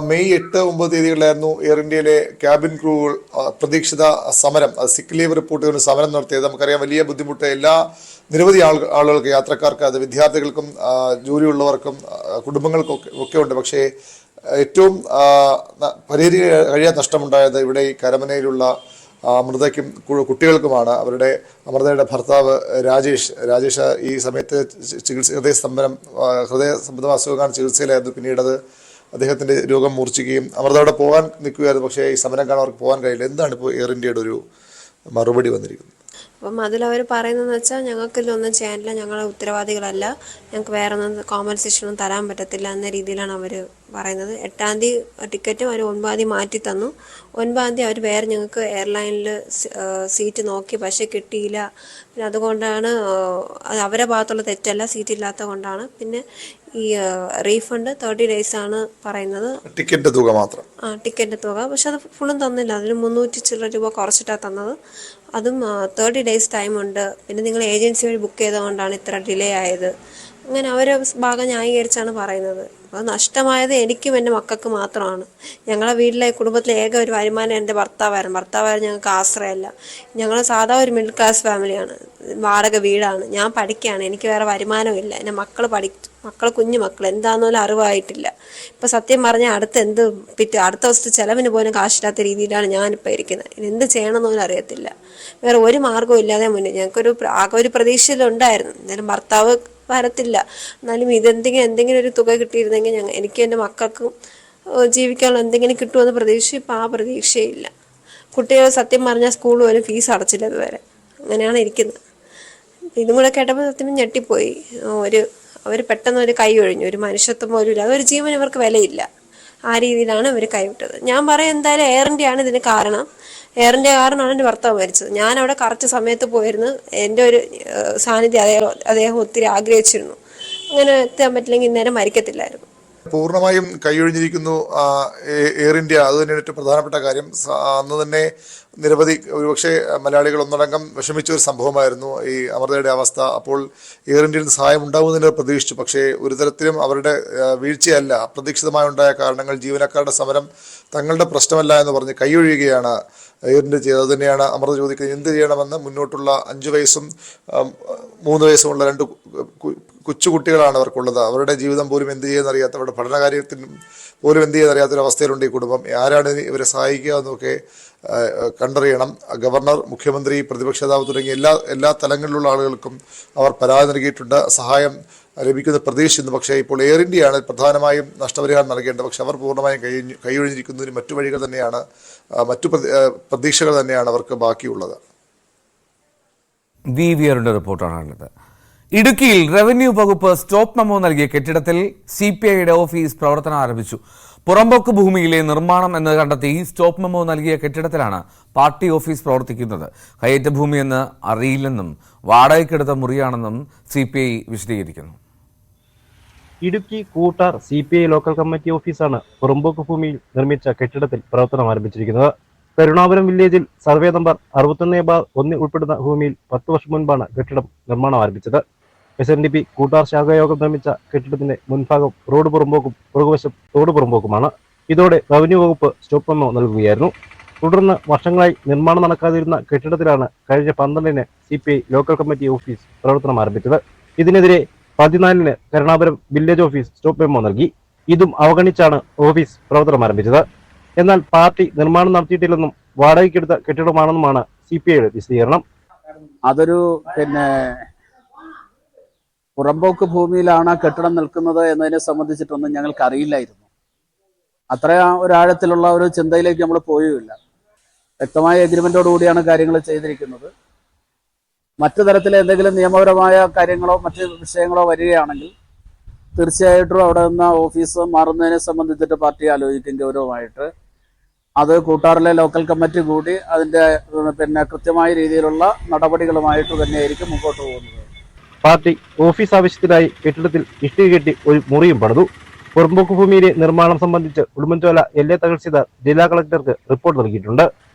മെയ് 8-9 തീയതികളിലായിരുന്നു എയർ ഇന്ത്യയിലെ ക്യാബിൻ ക്രൂകൾ പ്രതീക്ഷിത സമരം, സിക്ക് ലീവ് റിപ്പോർട്ട് സമരം നടത്തിയത്. നമുക്കറിയാം, വലിയ ബുദ്ധിമുട്ട് നിരവധി ആളുകൾക്ക്, യാത്രക്കാർക്ക്, അത് വിദ്യാർത്ഥികൾക്കും ജോലിയുള്ളവർക്കും കുടുംബങ്ങൾക്കും ഒക്കെ ഉണ്ട്. പക്ഷേ ഏറ്റവും പരിഹരിക്കാൻ കഴിയാത്ത നഷ്ടമുണ്ടായത് ഇവിടെ ഈ കരമനയിലുള്ള അമൃതയ്ക്കും കുട്ടികൾക്കുമാണ്. അവരുടെ അമൃതയുടെ ഭർത്താവ് രാജേഷ് ഈ സമയത്ത് ഹൃദയ സംബന്ധ അസുഖമാണ് ചികിത്സയിലായിരുന്നു. പിന്നീട് അദ്ദേഹത്തിന്റെ രോഗം മൂർച്ഛിക്കുകയും അമൃതയോടെ പോകാൻ നിൽക്കുകയായിരുന്നു. പക്ഷേ ഈ സമരം കാണാൻ അവർക്ക് പോകാൻ കഴിയില്ല. എന്താണ് ഇപ്പോൾ എയർ ഇന്ത്യയുടെ ഒരു മറുപടി വന്നിരിക്കുന്നത്? അപ്പം അതിലവർ പറയുന്നതെന്ന് വെച്ചാൽ ഞങ്ങൾക്കിതൊന്നും ചെയ്യാനില്ല, ഞങ്ങൾ ഉത്തരവാദികളല്ല, ഞങ്ങൾക്ക് വേറെ ഒന്നും കോമ്പൻസേഷനൊന്നും തരാൻ പറ്റത്തില്ല എന്ന രീതിയിലാണ് അവർ പറയുന്നത്. 8-ാം തീയതി ടിക്കറ്റും അവർ 9-ാം തീയതി മാറ്റി തന്നു. 9-ാം തീയതി അവർ വേറെ ഞങ്ങൾക്ക് എയർലൈനിൽ സീറ്റ് നോക്കി, പക്ഷേ കിട്ടിയില്ല. പിന്നെ അതുകൊണ്ടാണ് അവരുടെ ഭാഗത്തുള്ള തെറ്റല്ല, സീറ്റ് ഇല്ലാത്തത് കൊണ്ടാണ്. പിന്നെ ഈ റീഫണ്ട് 30 days ആണ് പറയുന്നത്. ടിക്കറ്റ് തുക മാത്രം. ടിക്കറ്റിൻ്റെ തുക, പക്ഷെ അത് ഫുള്ളും തന്നില്ല. അതിൽ 300 ചില്ലറ രൂപ കുറച്ചിട്ടാണ് തന്നത്. അതും 30 days ടൈമുണ്ട്. പിന്നെ നിങ്ങൾ ഏജൻസി വഴി ബുക്ക് ചെയ്തുകൊണ്ടാണ് ഇത്ര ഡിലേ ആയത്. അങ്ങനെ അവരെ ഭാഗം ന്യായീകരിച്ചാണ് പറയുന്നത്. അപ്പോൾ നഷ്ടമായത് എനിക്കും എൻ്റെ മക്കൾക്ക് മാത്രമാണ്. ഞങ്ങളെ വീട്ടിലെ കുടുംബത്തിലെ ഏക ഒരു വരുമാനം എൻ്റെ ഭർത്താവായിരുന്നു. ഞങ്ങൾക്ക് ആശ്രയമല്ല. ഞങ്ങൾ സാധാ ഒരു മിഡിൽ ക്ലാസ് ഫാമിലിയാണ്, വാടക വീടാണ്. ഞാൻ പഠിക്കുകയാണ്, എനിക്ക് വേറെ വരുമാനമില്ല. എൻ്റെ മക്കൾ കുഞ്ഞു മക്കൾ എന്താണെന്നോലും അറിവായിട്ടില്ല. ഇപ്പം സത്യം പറഞ്ഞാൽ അടുത്ത ദിവസത്തെ ചിലവിന് പോലും കാശില്ലാത്ത രീതിയിലാണ് ഞാനിപ്പോൾ ഇരിക്കുന്നത്. ഇനി എന്ത് ചെയ്യണമെന്നോലും അറിയത്തില്ല. വേറെ ഒരു മാർഗ്ഗവും ഇല്ലാതെ മുന്നേ ഞങ്ങൾക്കൊരു ആകെ ഒരു പ്രതീക്ഷയിലുണ്ടായിരുന്നു, എന്തായാലും ഭർത്താവ് വരത്തില്ല, എന്നാലും എന്തെങ്കിലും ഒരു തുക കിട്ടിയിരുന്നെങ്കിൽ എനിക്കും എൻ്റെ മക്കൾക്കും ജീവിക്കാനുള്ള എന്തെങ്കിലും കിട്ടുമെന്ന് പ്രതീക്ഷ. ഇപ്പം ആ പ്രതീക്ഷയില്ല. കുട്ടികൾ സത്യം പറഞ്ഞാൽ സ്കൂൾ പോലും ഫീസ് അടച്ചില്ല ഇതുവരെ. അങ്ങനെയാണ് ഇരിക്കുന്നത്. ഇതും കൂടെ കേട്ടപ്പോൾ സത്യം ഞെട്ടിപ്പോയി. അവർ പെട്ടെന്ന് ഒരു കൈ ഒഴിഞ്ഞു, ഒരു മനുഷ്യത്വം പോലും ഇല്ല, അതൊരു ജീവൻ ഇവർക്ക് വിലയില്ല. ആ രീതിയിലാണ് ഇവർ കൈവിട്ടത്. ഞാൻ പറയാം, എന്തായാലും എയർ ഇന്ത്യയാണ് ഇതിന് കാരണം. എയർ ഇന്ത്യ കാരണമാണ് എൻ്റെ ഭർത്താവ് മരിച്ചത്. ഞാൻ അവിടെ കറക്റ്റ് സമയത്ത് പോയിരുന്നു. എൻ്റെ ഒരു സാന്നിധ്യം അദ്ദേഹം ഒത്തിരി ആഗ്രഹിച്ചിരുന്നു. അങ്ങനെ എത്താൻ പറ്റില്ലെങ്കിൽ ഇന്നേരം മരിക്കത്തില്ലായിരുന്നു. പൂർണ്ണമായും കൈയൊഴിഞ്ഞിരിക്കുന്നു എയർ ഇന്ത്യ. അത് തന്നെയാണ് ഏറ്റവും പ്രധാനപ്പെട്ട കാര്യം. അന്ന് തന്നെ നിരവധി, ഒരുപക്ഷെ മലയാളികൾ ഒന്നടങ്കം വിഷമിച്ച ഒരു സംഭവമായിരുന്നു ഈ അമൃതയുടെ അവസ്ഥ. അപ്പോൾ എയർ ഇന്ത്യയിൽ നിന്ന് സഹായം ഉണ്ടാകുന്നതിന് പ്രതീക്ഷിച്ചു. പക്ഷേ ഒരു തരത്തിലും അവരുടെ വീഴ്ചയല്ല, അപ്രതീക്ഷിതമായി ഉണ്ടായ കാരണങ്ങൾ, ജീവനക്കാരുടെ സമരം തങ്ങളുടെ പ്രശ്നമല്ല എന്ന് പറഞ്ഞ് കൈയൊഴിയുകയാണ് എയർ ഇന്ത്യ ചെയ്തത്. അത് തന്നെയാണ് അമൃത ചോദിക്കുന്നത്, എന്ത് ചെയ്യണമെന്ന്. മുന്നോട്ടുള്ള 5 വയസ്സും 3 വയസ്സുമുള്ള 2 കൊച്ചുകുട്ടികളാണ് അവർക്കുള്ളത്. അവരുടെ ജീവിതം പോലും എന്ത് ചെയ്യുന്നറിയാത്ത, അവരുടെ പഠനകാര്യത്തിനും പോലും എന്ത് ചെയ്യുന്നറിയാത്തൊരവസ്ഥയിലുണ്ട് ഈ കുടുംബം. ആരാണ് ഇവരെ സഹായിക്കുക എന്നൊക്കെ കണ്ടറിയണം. ഗവർണർ, മുഖ്യമന്ത്രി, പ്രതിപക്ഷ നേതാവ് തുടങ്ങിയ എല്ലാ തലങ്ങളിലുള്ള ആളുകൾക്കും അവർ പരാതി നൽകിയിട്ടുണ്ട്. സഹായം ലഭിക്കുന്ന പ്രതീക്ഷിക്കുന്നു. പക്ഷേ ഇപ്പോൾ എയർ ഇന്ത്യയാണ് പ്രധാനമായും നഷ്ടപരിഹാരം നൽകേണ്ടത്. പക്ഷെ അവർ പൂർണ്ണമായും കൈയൊഴിഞ്ഞിരിക്കുന്നതിന് മറ്റു വഴികൾ തന്നെയാണ്, മറ്റു പ്രതീക്ഷകൾ തന്നെയാണ് അവർക്ക് ബാക്കിയുള്ളത്. വിവിയറിന്റെ റിപ്പോർട്ടാണുള്ളത്. ഇടുക്കിയിൽ റവന്യൂ വകുപ്പ് സ്റ്റോപ്പ് മെമ്മോ നൽകിയ കെട്ടിടത്തിൽ CPIയുടെ ഓഫീസ് പ്രവർത്തനം ആരംഭിച്ചു. പുറമ്പോക്ക് ഭൂമിയിലെ നിർമ്മാണം എന്ന് കണ്ടെത്തി സ്റ്റോപ്പ് മെമ്മോ നൽകിയ കെട്ടിടത്തിലാണ് പാർട്ടി ഓഫീസ് പ്രവർത്തിക്കുന്നത്. കയ്യേറ്റ ഭൂമിയെന്ന് അറിയില്ലെന്നും വാടകയ്ക്കെടുത്ത മുറിയാണെന്നും CPI വിശദീകരിക്കുന്നു. Idukki Koottar CPI local committee ഓഫീസാണ് പുറമ്പോക്ക് ഭൂമിയിൽ നിർമ്മിച്ച കെട്ടിടത്തിൽ പ്രവർത്തനം ആരംഭിച്ചിരിക്കുന്നത്. കരുണാപുരം വില്ലേജിൽ സർവേ നമ്പർ 61/1 ഉൾപ്പെടുന്ന ഭൂമിയിൽ 10 വർഷം മുൻപാണ് കെട്ടിടം നിർമ്മാണം ആരംഭിച്ചത്. SNDP കൂട്ടാർ ശാഖായോഗം നിർമ്മിച്ച കെട്ടിടത്തിന്റെ മുൻഭാഗം റോഡ് പുറമ്പോക്കും പുറകുവശം തോട് പുറമ്പോക്കുമാണ്. ഇതോടെ റവന്യൂ വകുപ്പ് സ്റ്റോപ്പ് മെമ്മോ നൽകുകയായിരുന്നു. തുടർന്ന് വർഷങ്ങളായി നിർമ്മാണം നടക്കാതിരുന്ന കെട്ടിടത്തിലാണ് കഴിഞ്ഞ 12-ന് CPI ലോക്കൽ കമ്മിറ്റി ഓഫീസ് പ്രവർത്തനം ആരംഭിച്ചത്. ഇതിനെതിരെ 14-ന് Karunapuram village office stop memo നൽകി. ഇതും അവഗണിച്ചാണ് ഓഫീസ് പ്രവർത്തനം ആരംഭിച്ചത്. എന്നാൽ പാർട്ടി നിർമ്മാണം നടത്തിയിട്ടില്ലെന്നും വാടകയ്ക്കെടുത്ത കെട്ടിടമാണെന്നുമാണ് CPIയുടെ വിശദീകരണം. അതൊരു പുറമ്പോക്ക് ഭൂമിയിലാണ് ആ കെട്ടിടം നിൽക്കുന്നത് എന്നതിനെ സംബന്ധിച്ചിട്ടൊന്നും ഞങ്ങൾക്ക് അറിയില്ലായിരുന്നു. അത്ര ഒരാഴത്തിലുള്ള ഒരു ചിന്തയിലേക്ക് നമ്മൾ പോയുമില്ല. വ്യക്തമായ എഗ്രിമെന്റോട് കൂടിയാണ് കാര്യങ്ങൾ ചെയ്തിരിക്കുന്നത്. മറ്റു തരത്തിലെ എന്തെങ്കിലും നിയമപരമായ കാര്യങ്ങളോ മറ്റ് വിഷയങ്ങളോ വരികയാണെങ്കിൽ തീർച്ചയായിട്ടും അവിടെ നിന്ന് ഓഫീസ് മാറുന്നതിനെ സംബന്ധിച്ചിട്ട് പാർട്ടി ആലോചിക്കും ഗൗരവമായിട്ട്. അത് കൂട്ടാറിലെ ലോക്കൽ കമ്മിറ്റി കൂടി അതിന്റെ കൃത്യമായ രീതിയിലുള്ള നടപടികളുമായിട്ട് തന്നെയായിരിക്കും മുമ്പോട്ട് പോകുന്നത്. പാർട്ടി ഓഫീസ് ആവശ്യത്തിനായി കെട്ടിടത്തിൽ ഇഷ്ടിക കെട്ടി ഒരു മുറിയും പണിതു. പുറമ്പോക്ക് ഭൂമിയിലെ നിർമ്മാണം സംബന്ധിച്ച് ഉടുമ്പൻചോല LA തഹസിൽദാർ ജില്ലാ കളക്ടർക്ക് റിപ്പോർട്ട് നൽകിയിട്ടുണ്ട്.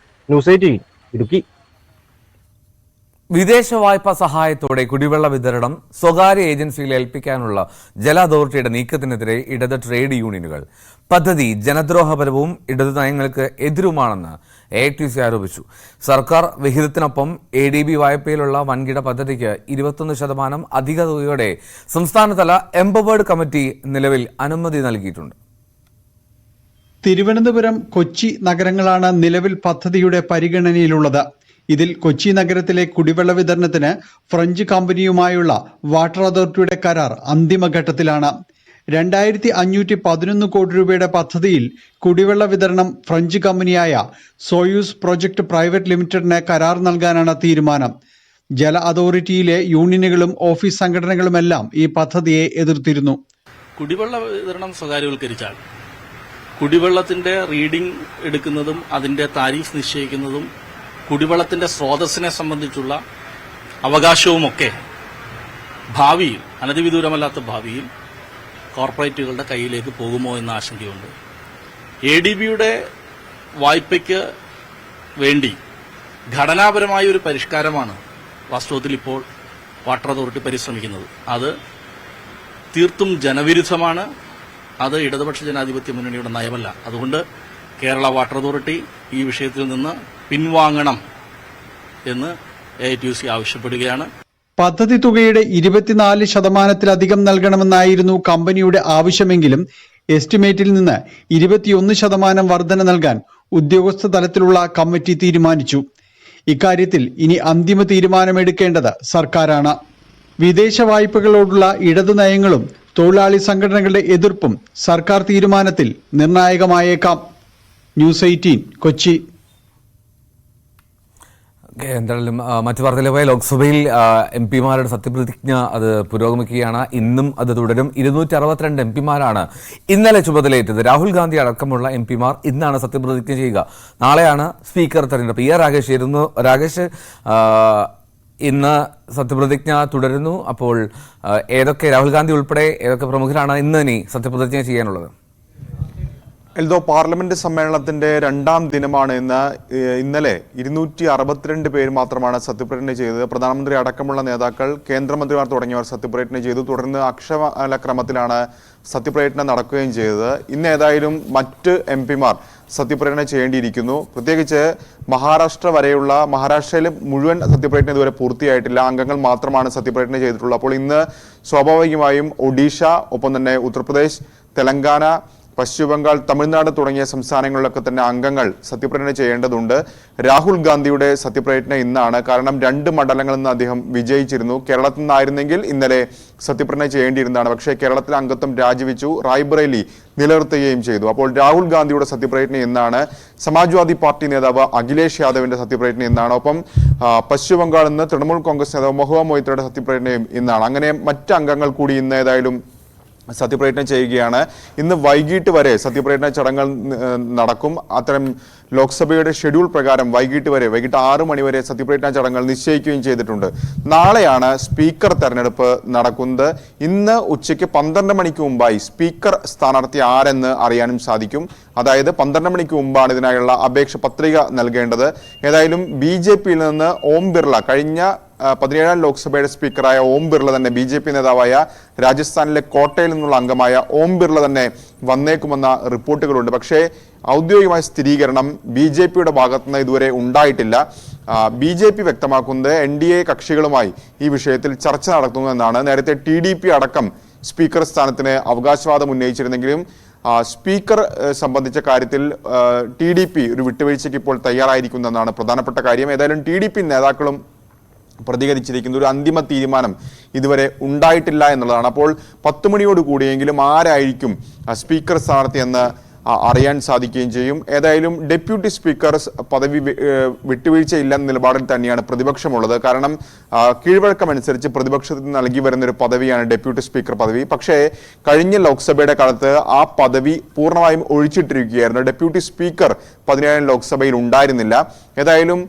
ന്യൂസ് 18 ഇടുക്കി. വിദേശ വായ്പാ സഹായത്തോടെ കുടിവെള്ള വിതരണം സ്വകാര്യ ഏജൻസികളെ ഏൽപ്പിക്കാനുള്ള ജല അതോറിറ്റിയുടെ നീക്കത്തിനെതിരെ ഇടത് ട്രേഡ് യൂണിയനുകൾ. പദ്ധതി ജനദ്രോഹപരവും ഇടതു നയങ്ങൾക്ക് എതിരുമാണെന്ന് AITC ആരോപിച്ചു. സർക്കാർ വിഹിതത്തിനൊപ്പം ADB വായ്പയിലുള്ള വൻകിട പദ്ധതിക്ക് 21% അധിക തുകയോടെ സംസ്ഥാനതല എംപവേർഡ് കമ്മിറ്റി നിലവിൽ അനുമതി നൽകിയിട്ടുണ്ട്. തിരുവനന്തപുരം, കൊച്ചി നഗരങ്ങളാണ് നിലവിൽ പദ്ധതിയുടെ പരിഗണനയിലുള്ളത്. ഇതിൽ കൊച്ചി നഗരത്തിലെ കുടിവെള്ള വിതരണത്തിന് ഫ്രഞ്ച് കമ്പനിയുമായുള്ള വാട്ടർ അതോറിറ്റിയുടെ കരാർ അന്തിമഘട്ടത്തിലാണ്. 2511 കോടി രൂപയുടെ പദ്ധതിയിൽ കുടിവെള്ള വിതരണം ഫ്രഞ്ച് കമ്പനിയായ സോയൂസ് പ്രൊജക്ട് പ്രൈവറ്റ് ലിമിറ്റഡിന് കരാർ നൽകാനാണ് തീരുമാനം. ജല അതോറിറ്റിയിലെ യൂണിയനുകളും ഓഫീസ് സംഘടനകളുമെല്ലാം ഈ പദ്ധതിയെ എതിർത്തിരുന്നു. കുടിവെള്ള വിതരണം സ്വകാര്യവൽക്കരിച്ചാൽ കുടിവെള്ളത്തിന്റെ റീഡിംഗ് എടുക്കുന്നതും അതിന്റെ താരീഫ് നിശ്ചയിക്കുന്നതും കുടിവെള്ളത്തിന്റെ സ്രോതസ്സിനെ സംബന്ധിച്ചുള്ള അവകാശവുമൊക്കെ ഭാവിയിൽ, അനധിവിദൂരമല്ലാത്ത ഭാവിയിൽ കോർപ്പറേറ്റുകളുടെ കയ്യിലേക്ക് പോകുമോ എന്ന ആശങ്കയുണ്ട്. ADBയുടെ വായ്പയ്ക്ക് വേണ്ടി ഘടനാപരമായ ഒരു പരിഷ്കാരമാണ് വാസ്തവത്തിൽ ഇപ്പോൾ വാട്ടർ അതോറിറ്റി പരിശ്രമിക്കുന്നത്. അത് തീർത്തും ജനവിരുദ്ധമാണ്. അത് ഇടതുപക്ഷ ജനാധിപത്യ മുന്നണിയുടെ നയമല്ല. അതുകൊണ്ട് കേരള വാട്ടർ അതോറിറ്റി ഈ വിഷയത്തിൽ നിന്ന് പിൻവാങ്ങണം എന്ന് AITC ആവശ്യപ്പെടുകയാണ്. പദ്ധതി തുകയുടെ 24% നൽകണമെന്നായിരുന്നു കമ്പനിയുടെ ആവശ്യമെങ്കിലും എസ്റ്റിമേറ്റിൽ നിന്ന് 21% വർധന നൽകാൻ ഉദ്യോഗസ്ഥ തലത്തിലുള്ള കമ്മിറ്റി തീരുമാനിച്ചു. ഇക്കാര്യത്തിൽ ഇനി അന്തിമ തീരുമാനമെടുക്കേണ്ടത് സർക്കാരാണ്. വിദേശ വായ്പകളോടുള്ള ഇടതു നയങ്ങളും തൊഴിലാളി സംഘടനകളുടെ എതിർപ്പും സർക്കാർ തീരുമാനത്തിൽ നിർണായകമായേക്കാം. ന്യൂസ് 18 കൊച്ചി. എന്തായാലും മറ്റു വാർത്തയിലെ ലോക്സഭയിൽ MP-മാരുടെ സത്യപ്രതിജ്ഞ അത് പുരോഗമിക്കുകയാണ്. ഇന്നും അത് തുടരും. 262 MP-മാരാണ് ഇന്നലെ ചുമതലയേറ്റത്. രാഹുൽ ഗാന്ധി അടക്കമുള്ള MP-മാർ ഇന്നാണ് സത്യപ്രതിജ്ഞ ചെയ്യുക. നാളെയാണ് സ്പീക്കർ തെരഞ്ഞെടുപ്പ്. രാകേഷ് ചേരുന്നു. രാകേഷ്, ഇന്ന് സത്യപ്രതിജ്ഞ തുടരുന്നു. അപ്പോൾ ഏതൊക്കെ, രാഹുൽ ഗാന്ധി ഉൾപ്പെടെ ഏതൊക്കെ പ്രമുഖരാണ് ഇനി സത്യപ്രതിജ്ഞ ചെയ്യാനുള്ളത്? എൽദോ, പാർലമെന്റ് സമ്മേളനത്തിന്റെ 2ാം ദിനമാണ് ഇന്നലെ 262 പേര് മാത്രമാണ് സത്യപ്രതിജ്ഞ ചെയ്തത്. പ്രധാനമന്ത്രി അടക്കമുള്ള നേതാക്കൾ, കേന്ദ്രമന്ത്രിമാർ തുടങ്ങിയവർ സത്യപ്രതിജ്ഞ ചെയ്തു. തുടർന്ന് അക്ഷരക്രമത്തിലാണ് സത്യപ്രതിജ്ഞ നടക്കുകയും ചെയ്തത്. ഇന്ന് ഏതായാലും മറ്റ് MP-മാർ സത്യപ്രതിജ്ഞ ചെയ്യേണ്ടിയിരിക്കുന്നു. പ്രത്യേകിച്ച് മഹാരാഷ്ട്രയിലെ മുഴുവൻ സത്യപ്രതിജ്ഞ ഇതുവരെ പൂർത്തിയായിട്ടില്ല. അംഗങ്ങൾ മാത്രമാണ് സത്യപ്രതിജ്ഞ ചെയ്തിട്ടുള്ളത്. അപ്പോൾ ഇന്ന് സ്വാഭാവികമായും ഒഡീഷ, ഒപ്പം തന്നെ ഉത്തർപ്രദേശ്, തെലങ്കാന, പശ്ചിമ ബംഗാൾ, തമിഴ്നാട് തുടങ്ങിയ സംസ്ഥാനങ്ങളിലൊക്കെ തന്നെ അംഗങ്ങൾ സത്യപ്രതിജ്ഞ ചെയ്യേണ്ടതുണ്ട്. രാഹുൽ ഗാന്ധിയുടെ സത്യപ്രതിജ്ഞ ഇന്നാണ്. കാരണം 2 മണ്ഡലങ്ങളിൽ നിന്ന് അദ്ദേഹം വിജയിച്ചിരുന്നു. കേരളത്തിൽ നിന്നായിരുന്നെങ്കിൽ ഇന്നലെ സത്യപ്രതിജ്ഞ ചെയ്യേണ്ടിയിരുന്നതാണ്. പക്ഷേ കേരളത്തിലെ അംഗത്വം രാജിവെച്ചു, റായ്ബറേലി നിലനിർത്തുകയും ചെയ്തു. അപ്പോൾ രാഹുൽ ഗാന്ധിയുടെ സത്യപ്രതിജ്ഞ ഇന്നാണ്. സമാജ്വാദി പാർട്ടി നേതാവ് അഖിലേഷ് യാദവിന്റെ സത്യപ്രതിജ്ഞ ഇന്നാണ്. ഒപ്പം പശ്ചിമ ബംഗാളിൽ നിന്ന് തൃണമൂൽ കോൺഗ്രസ് നേതാവ് മഹുവ മൊയ്ത്രയുടെ സത്യപ്രതിജ്ഞയും ഇന്നാണ്. അങ്ങനെ മറ്റ് അംഗങ്ങൾ കൂടി ഇന്ന് ഏതായാലും സത്യപ്രതിജ്ഞ ചെയ്യുകയാണ്. ഇന്ന് വൈകിട്ട് വരെ സത്യപ്രതിജ്ഞ ചടങ്ങുകൾ നടക്കും. അത്തരം ലോക്സഭയുടെ ഷെഡ്യൂൾ പ്രകാരം വൈകിട്ട് 6 മണി വരെ സത്യപ്രതിജ്ഞ ചടങ്ങുകൾ നിശ്ചയിക്കുകയും ചെയ്തിട്ടുണ്ട്. നാളെയാണ് സ്പീക്കർ തെരഞ്ഞെടുപ്പ് നടക്കുന്നത്. ഇന്ന് ഉച്ചയ്ക്ക് 12 മണിക്ക് മുമ്പായി സ്പീക്കർ സ്ഥാനാർത്ഥി ആരെന്ന് അറിയാനും സാധിക്കും. അതായത് 12 മണിക്ക് മുമ്പാണ് ഇതിനായുള്ള അപേക്ഷ പത്രിക നൽകേണ്ടത്. ഏതായാലും BJP-യിൽ നിന്ന് ഓം ബിർള കഴിഞ്ഞ 17ാം ലോക്സഭയുടെ സ്പീക്കറായ ഓം ബിർള തന്നെ BJP നേതാവായ രാജസ്ഥാനിലെ കോട്ടയിൽ നിന്നുള്ള അംഗമായ ഓം ബിർള തന്നെ വന്നേക്കുമെന്ന റിപ്പോർട്ടുകളുണ്ട്. പക്ഷേ ഔദ്യോഗികമായ സ്ഥിരീകരണം BJPയുടെ ഭാഗത്തുനിന്ന് ഇതുവരെ ഉണ്ടായിട്ടില്ല. BJP വ്യക്തമാക്കുന്നത് NDA കക്ഷികളുമായി ഈ വിഷയത്തിൽ ചർച്ച നടത്തുന്നുവെന്നാണ്. നേരത്തെ TDP അടക്കം സ്പീക്കർ സ്ഥാനത്തിന് അവകാശവാദം ഉന്നയിച്ചിരുന്നെങ്കിലും സ്പീക്കർ സംബന്ധിച്ച കാര്യത്തിൽ TDP ഒരു വിട്ടുവീഴ്ചയ്ക്ക് ഇപ്പോൾ തയ്യാറായിരിക്കുന്നതെന്നാണ് പ്രധാനപ്പെട്ട കാര്യം. ഏതായാലും TDP നേതാക്കളും പ്രതികരിച്ചിരിക്കുന്ന ഒരു അന്തിമ തീരുമാനം ഇതുവരെ ഉണ്ടായിട്ടില്ല എന്നുള്ളതാണ്. അപ്പോൾ 10 മണിയോട് കൂടിയെങ്കിലും ആരായിരിക്കും സ്പീക്കർ സ്ഥാനാർത്ഥി എന്ന് അറിയാൻ സാധിക്കുകയും ചെയ്യും. ഏതായാലും ഡെപ്യൂട്ടി സ്പീക്കർ പദവി വിട്ടുവീഴ്ചയില്ലെന്ന നിലപാടിൽ തന്നെയാണ് പ്രതിപക്ഷമുള്ളത്. കാരണം കീഴ്വഴക്കമനുസരിച്ച് പ്രതിപക്ഷത്തിന് നൽകി വരുന്നൊരു പദവിയാണ് ഡെപ്യൂട്ടി സ്പീക്കർ പദവി. പക്ഷേ കഴിഞ്ഞ ലോക്സഭയുടെ കാലത്ത് ആ പദവി പൂർണ്ണമായും ഒഴിച്ചിട്ടിരിക്കുകയായിരുന്നു. ഡെപ്യൂട്ടി സ്പീക്കർ 17ാം ലോക്സഭയിൽ ഉണ്ടായിരുന്നില്ല. ഏതായാലും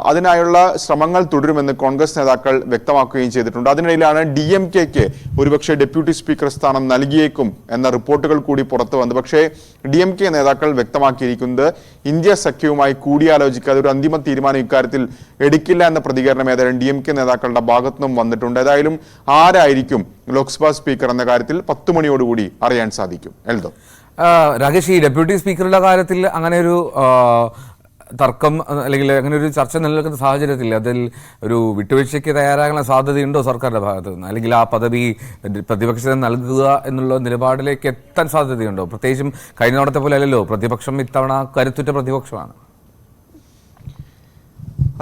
അതിനായുള്ള ശ്രമങ്ങൾ തുടരുമെന്ന് കോൺഗ്രസ് നേതാക്കൾ വ്യക്തമാക്കുകയും ചെയ്തിട്ടുണ്ട്. അതിനിടയിലാണ് DMKക്ക് ഒരുപക്ഷെ ഡെപ്യൂട്ടി സ്പീക്കർ സ്ഥാനം നൽകിയേക്കും എന്ന റിപ്പോർട്ടുകൾ കൂടി പുറത്തു വന്നു. പക്ഷേ DMK നേതാക്കൾ വ്യക്തമാക്കിയിരിക്കുന്നത് ഇന്ത്യ സഖ്യവുമായി കൂടിയാലോചിക്കാതെ ഒരു അന്തിമ തീരുമാനം ഇക്കാര്യത്തിൽ എടുക്കില്ല എന്ന പ്രതികരണം ഏതായാലും DMK നേതാക്കളുടെ ഭാഗത്തുനിന്നും വന്നിട്ടുണ്ട്. ഏതായാലും ആരായിരിക്കും ലോക്സഭാ സ്പീക്കർ എന്ന കാര്യത്തിൽ 10 മണിയോടുകൂടി അറിയാൻ സാധിക്കും. എൽദോ രാകേഷ്, ഈ ഡെപ്യൂട്ടി സ്പീക്കറുടെ കാര്യത്തിൽ അങ്ങനെ ഒരു തർക്കം അല്ലെങ്കിൽ അങ്ങനെ ഒരു ചർച്ച നിലനിൽക്കുന്ന സാഹചര്യത്തിൽ അതിൽ ഒരു വിട്ടുവീഴ്ചയ്ക്ക് തയ്യാറാകാനുള്ള സാധ്യതയുണ്ടോ സർക്കാരിന്റെ ഭാഗത്ത് നിന്ന്? അല്ലെങ്കിൽ ആ പദവി പ്രതിപക്ഷത്തിന് നൽകുക എന്നുള്ള നിലപാടിലേക്ക് എത്താൻ സാധ്യതയുണ്ടോ? പ്രത്യേകിച്ചും കഴിഞ്ഞ തവണത്തെ പോലെ അല്ലല്ലോ, പ്രതിപക്ഷം ഇത്തവണ കരുത്തുറ്റ പ്രതിപക്ഷമാണ്.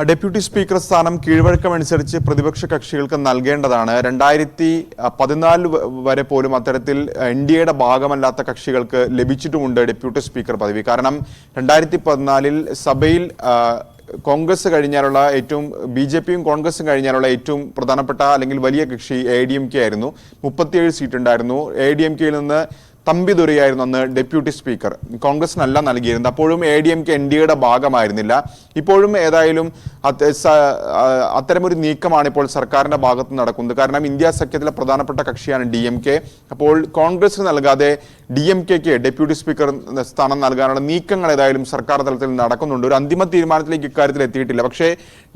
ഡെപ്യൂട്ടി സ്പീക്കർ സ്ഥാനം കീഴ്വഴക്കമനുസരിച്ച് പ്രതിപക്ഷ കക്ഷികൾക്ക് നൽകേണ്ടതാണ്. 2014 വരെ പോലും അത്തരത്തിൽ NDAയുടെ ഭാഗമല്ലാത്ത കക്ഷികൾക്ക് ലഭിച്ചിട്ടുമുണ്ട് ഡെപ്യൂട്ടി സ്പീക്കർ പദവി. കാരണം 2014 സഭയിൽ കോൺഗ്രസ് കഴിഞ്ഞാലുള്ള ഏറ്റവും BJPയും കോൺഗ്രസും കഴിഞ്ഞാലുള്ള ഏറ്റവും പ്രധാനപ്പെട്ട അല്ലെങ്കിൽ വലിയ കക്ഷി ADMK ആയിരുന്നു. 37 സീറ്റ് ഉണ്ടായിരുന്നു. ADMKയിൽ നിന്ന് തമ്പിദുരയായിരുന്നു അന്ന് ഡെപ്യൂട്ടി സ്പീക്കർ. കോൺഗ്രസിനല്ല നൽകിയിരുന്നത്. അപ്പോഴും ADMK NDAയുടെ ഭാഗമായിരുന്നില്ല. ഇപ്പോഴും ഏതായാലും അത്തരമൊരു നീക്കമാണ് ഇപ്പോൾ സർക്കാരിന്റെ ഭാഗത്ത് നടക്കുന്നത്. കാരണം ഇന്ത്യ സഖ്യത്തിലെ പ്രധാനപ്പെട്ട കക്ഷിയാണ് DMK. അപ്പോൾ കോൺഗ്രസിന് നൽകാതെ DMKക്ക് ഡെപ്യൂട്ടി സ്പീക്കർ സ്ഥാനം നൽകാനുള്ള നീക്കങ്ങൾ ഏതായാലും സർക്കാർ തലത്തിൽ നടക്കുന്നുണ്ട്. ഒരു അന്തിമ തീരുമാനത്തിലേക്ക് ഇക്കാര്യത്തിൽ എത്തിയിട്ടില്ല. പക്ഷേ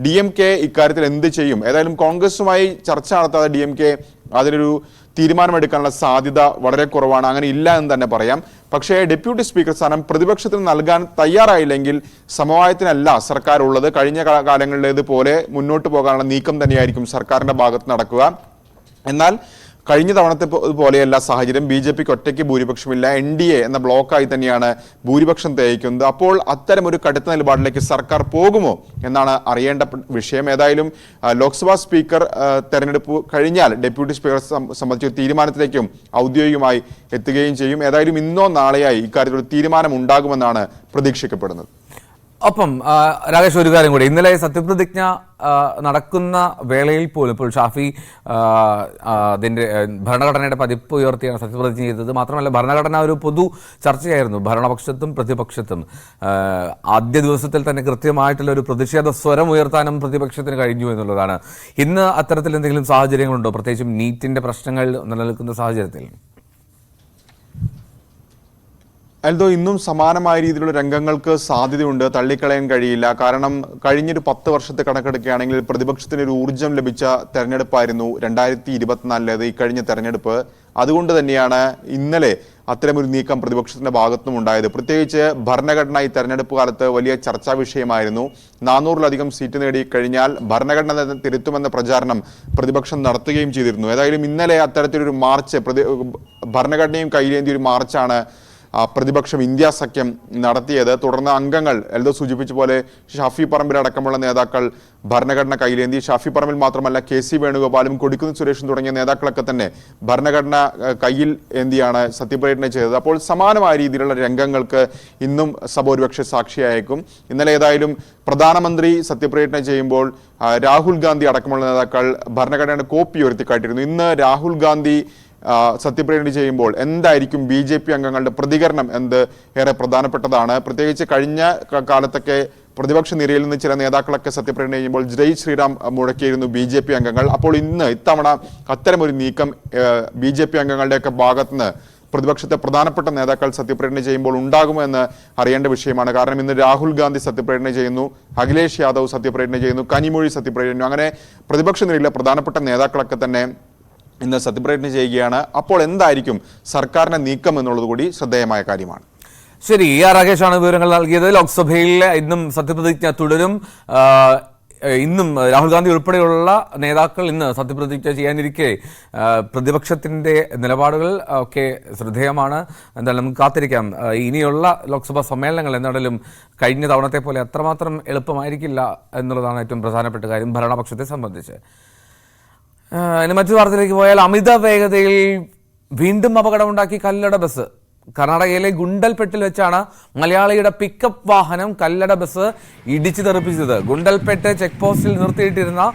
DMK ഇക്കാര്യത്തിൽ എന്ത് ചെയ്യും? ഏതായാലും കോൺഗ്രസുമായി ചർച്ച നടത്താതെ DMK അതിലൊരു തീരുമാനമെടുക്കാനുള്ള സാധ്യത വളരെ കുറവാണ്. അങ്ങനെ ഇല്ല എന്ന് തന്നെ പറയാം. പക്ഷേ ഡെപ്യൂട്ടി സ്പീക്കർ സ്ഥാനം പ്രതിപക്ഷത്തിന് നൽകാൻ തയ്യാറായില്ലെങ്കിൽ സമവായത്തിനല്ല സർക്കാർ ഉള്ളത്. കഴിഞ്ഞ കാലങ്ങളിലേതുപോലെ മുന്നോട്ട് പോകാനുള്ള നീക്കം തന്നെയായിരിക്കും സർക്കാരിന്റെ ഭാഗത്ത് നടക്കുക. എന്നാൽ കഴിഞ്ഞ തവണത്തെ പോലെയല്ല സാഹചര്യം. BJPക്ക് ഒറ്റയ്ക്ക് ഭൂരിപക്ഷമില്ല. NDA എന്ന ബ്ലോക്കായി തന്നെയാണ് ഭൂരിപക്ഷം തേക്കുന്നത്. അപ്പോൾ അത്തരമൊരു കടുത്ത നിലപാടിലേക്ക് സർക്കാർ പോകുമോ എന്നാണ് അറിയേണ്ട വിഷയം. ഏതായാലും ലോക്സഭാ സ്പീക്കർ തെരഞ്ഞെടുപ്പ് കഴിഞ്ഞാൽ ഡെപ്യൂട്ടി സ്പീക്കർ സംബന്ധിച്ച തീരുമാനത്തിലേക്കും ഔദ്യോഗികമായി എത്തുകയും ചെയ്യും. ഏതായാലും ഇന്നോ നാളെയായി ഇക്കാര്യത്തിൽ ഒരു തീരുമാനം ഉണ്ടാകുമെന്നാണ് പ്രതീക്ഷിക്കപ്പെടുന്നത്. ഒപ്പം രാകേഷ്, ഒരു കാര്യം കൂടി, ഇന്നലെ സത്യപ്രതിജ്ഞ നടക്കുന്ന വേളയിൽ പോലും ഇപ്പോൾ ഷാഫി അതിൻ്റെ ഭരണഘടനയുടെ പതിപ്പ് ഉയർത്തിയാണ് സത്യപ്രതിജ്ഞ ചെയ്തത്. മാത്രമല്ല ഭരണഘടന ഒരു പൊതു ചർച്ചയായിരുന്നു ഭരണപക്ഷത്തും പ്രതിപക്ഷത്തും. ആദ്യ ദിവസത്തിൽ തന്നെ കൃത്യമായിട്ടുള്ള ഒരു പ്രതിഷേധ സ്വരം ഉയർത്താനും പ്രതിപക്ഷത്തിന് കഴിഞ്ഞു എന്നുള്ളതാണ്. ഇന്ന് അത്തരത്തിൽ എന്തെങ്കിലും സാഹചര്യങ്ങളുണ്ടോ, പ്രത്യേകിച്ചും നീറ്റിന്റെ പ്രശ്നങ്ങൾ നിലനിൽക്കുന്ന സാഹചര്യത്തിൽ? എൽദോ, ഇന്നും സമാനമായ രീതിയിലുള്ള രംഗങ്ങൾക്ക് സാധ്യതയുണ്ട്, തള്ളിക്കളയാൻ കഴിയില്ല. കാരണം കഴിഞ്ഞൊരു 10 വർഷത്തെ കണക്കെടുക്കുകയാണെങ്കിൽ പ്രതിപക്ഷത്തിന് ഒരു ഊർജ്ജം ലഭിച്ച തെരഞ്ഞെടുപ്പായിരുന്നു 2024 ഈ കഴിഞ്ഞ തെരഞ്ഞെടുപ്പ്. അതുകൊണ്ട് തന്നെയാണ് ഇന്നലെ അത്തരമൊരു നീക്കം പ്രതിപക്ഷത്തിന്റെ ഭാഗത്തുനിന്നും ഉണ്ടായത്. പ്രത്യേകിച്ച് ഭരണഘടന ഈ തെരഞ്ഞെടുപ്പ് കാലത്ത് വലിയ ചർച്ചാ വിഷയമായിരുന്നു. 400-ലധികം സീറ്റ് നേടിക്കഴിഞ്ഞാൽ ഭരണഘടന തിരുത്തുമെന്ന പ്രചാരണം പ്രതിപക്ഷം നടത്തുകയും ചെയ്തിരുന്നു. ഏതായാലും ഇന്നലെ അത്തരത്തിലൊരു മാർച്ച്, ഭരണഘടനയും കയ്യിലേന്തിയ ഒരു മാർച്ചാണ് പ്രതിപക്ഷം ഇന്ത്യ സഖ്യം നടത്തിയത്. തുടർന്ന് അംഗങ്ങൾ എൽദോ സൂചിപ്പിച്ച പോലെ ഷാഫി പറമ്പിൽ അടക്കമുള്ള നേതാക്കൾ ഭരണഘടന കയ്യിലേന്തി. ഷാഫി പറമ്പിൽ മാത്രമല്ല KC വേണുഗോപാലും കൊടിക്കുന്നിൽ സുരേഷും തുടങ്ങിയ നേതാക്കളൊക്കെ തന്നെ ഭരണഘടന കയ്യിൽ ഏന്തിയാണ് സത്യപ്രതിജ്ഞ ചെയ്തത്. അപ്പോൾ സമാനമായ രീതിയിലുള്ള രംഗങ്ങൾക്ക് ഇന്നും സഭ ഒരുപക്ഷെ സാക്ഷിയായേക്കും. ഇന്നലെ ഏതായാലും പ്രധാനമന്ത്രി സത്യപ്രതിജ്ഞ ചെയ്യുമ്പോൾ രാഹുൽ ഗാന്ധി അടക്കമുള്ള നേതാക്കൾ ഭരണഘടനയുടെ കോപ്പി ഉയർത്തിക്കാട്ടിയിരുന്നു. ഇന്ന് രാഹുൽ ഗാന്ധി സത്യപ്രതിജ്ഞ ചെയ്യുമ്പോൾ എന്തായിരിക്കും BJP അംഗങ്ങളുടെ പ്രതികരണം എന്ത് ഏറെ പ്രധാനപ്പെട്ടതാണ്. പ്രത്യേകിച്ച് കഴിഞ്ഞ കാലത്തൊക്കെ പ്രതിപക്ഷ നിരയിൽ നിന്ന് ചില നേതാക്കളൊക്കെ സത്യപ്രതിജ്ഞ ചെയ്യുമ്പോൾ ജയ് ശ്രീറാം മുഴക്കിയിരുന്നു BJP അംഗങ്ങൾ. അപ്പോൾ ഇത്തവണ അത്തരമൊരു നീക്കം BJP അംഗങ്ങളുടെയൊക്കെ ഭാഗത്തുനിന്ന് പ്രതിപക്ഷത്തെ പ്രധാനപ്പെട്ട നേതാക്കൾ സത്യപ്രതിജ്ഞ ചെയ്യുമ്പോൾ ഉണ്ടാകുമോ എന്ന് അറിയേണ്ട വിഷയമാണ്. കാരണം ഇന്ന് രാഹുൽ ഗാന്ധി സത്യപ്രതിജ്ഞ ചെയ്യുന്നു, അഖിലേഷ് യാദവ് സത്യപ്രതിജ്ഞ ചെയ്യുന്നു, കനിമൊഴി സത്യപ്രതിജ്ഞ ചെയ്യുന്നു. അങ്ങനെ പ്രതിപക്ഷ നിരയിലെ പ്രധാനപ്പെട്ട നേതാക്കളൊക്കെ തന്നെ ഇന്ന് സത്യപ്രതിജ്ഞ ചെയ്യുകയാണ്. അപ്പോൾ എന്തായിരിക്കും സർക്കാരിന്റെ നീക്കം എന്നുള്ളത് കൂടി ശ്രദ്ധേയമായ കാര്യമാണ്. ശരി, രാകേഷാണ് വിവരങ്ങൾ നൽകിയത്. ലോക്സഭയിൽ ഇന്നും സത്യപ്രതിജ്ഞ തുടരും. ഇന്നും രാഹുൽ ഗാന്ധി ഉൾപ്പെടെയുള്ള നേതാക്കൾ ഇന്ന് സത്യപ്രതിജ്ഞ ചെയ്യാനിരിക്കെ പ്രതിപക്ഷത്തിന്റെ നിലപാടുകൾ ഒക്കെ ശ്രദ്ധേയമാണ്. എന്തായാലും നമുക്ക് കാത്തിരിക്കാം. ഇനിയുള്ള ലോക്സഭാ സമ്മേളനങ്ങൾ എന്തായാലും കഴിഞ്ഞ തവണത്തെ പോലെ അത്രമാത്രം എളുപ്പമായിരിക്കില്ല എന്നുള്ളതാണ് ഏറ്റവും പ്രധാനപ്പെട്ട കാര്യം ഭരണപക്ഷത്തെ സംബന്ധിച്ച്. ഇനി മറ്റു വാർത്തയിലേക്ക് പോയാൽ അമിത വേഗതയിൽ വീണ്ടും അപകടമുണ്ടാക്കി കല്ലട ബസ്. കർണാടകയിലെ ഗുണ്ടൽപെട്ടിൽ വെച്ചാണ് മലയാളിയുടെ പിക്കപ്പ് വാഹനം കല്ലട ബസ് ഇടിച്ചു തെറിപ്പിച്ചത്. ഗുണ്ടൽപെട്ട് ചെക്ക് പോസ്റ്റിൽ നിർത്തിയിട്ടിരുന്ന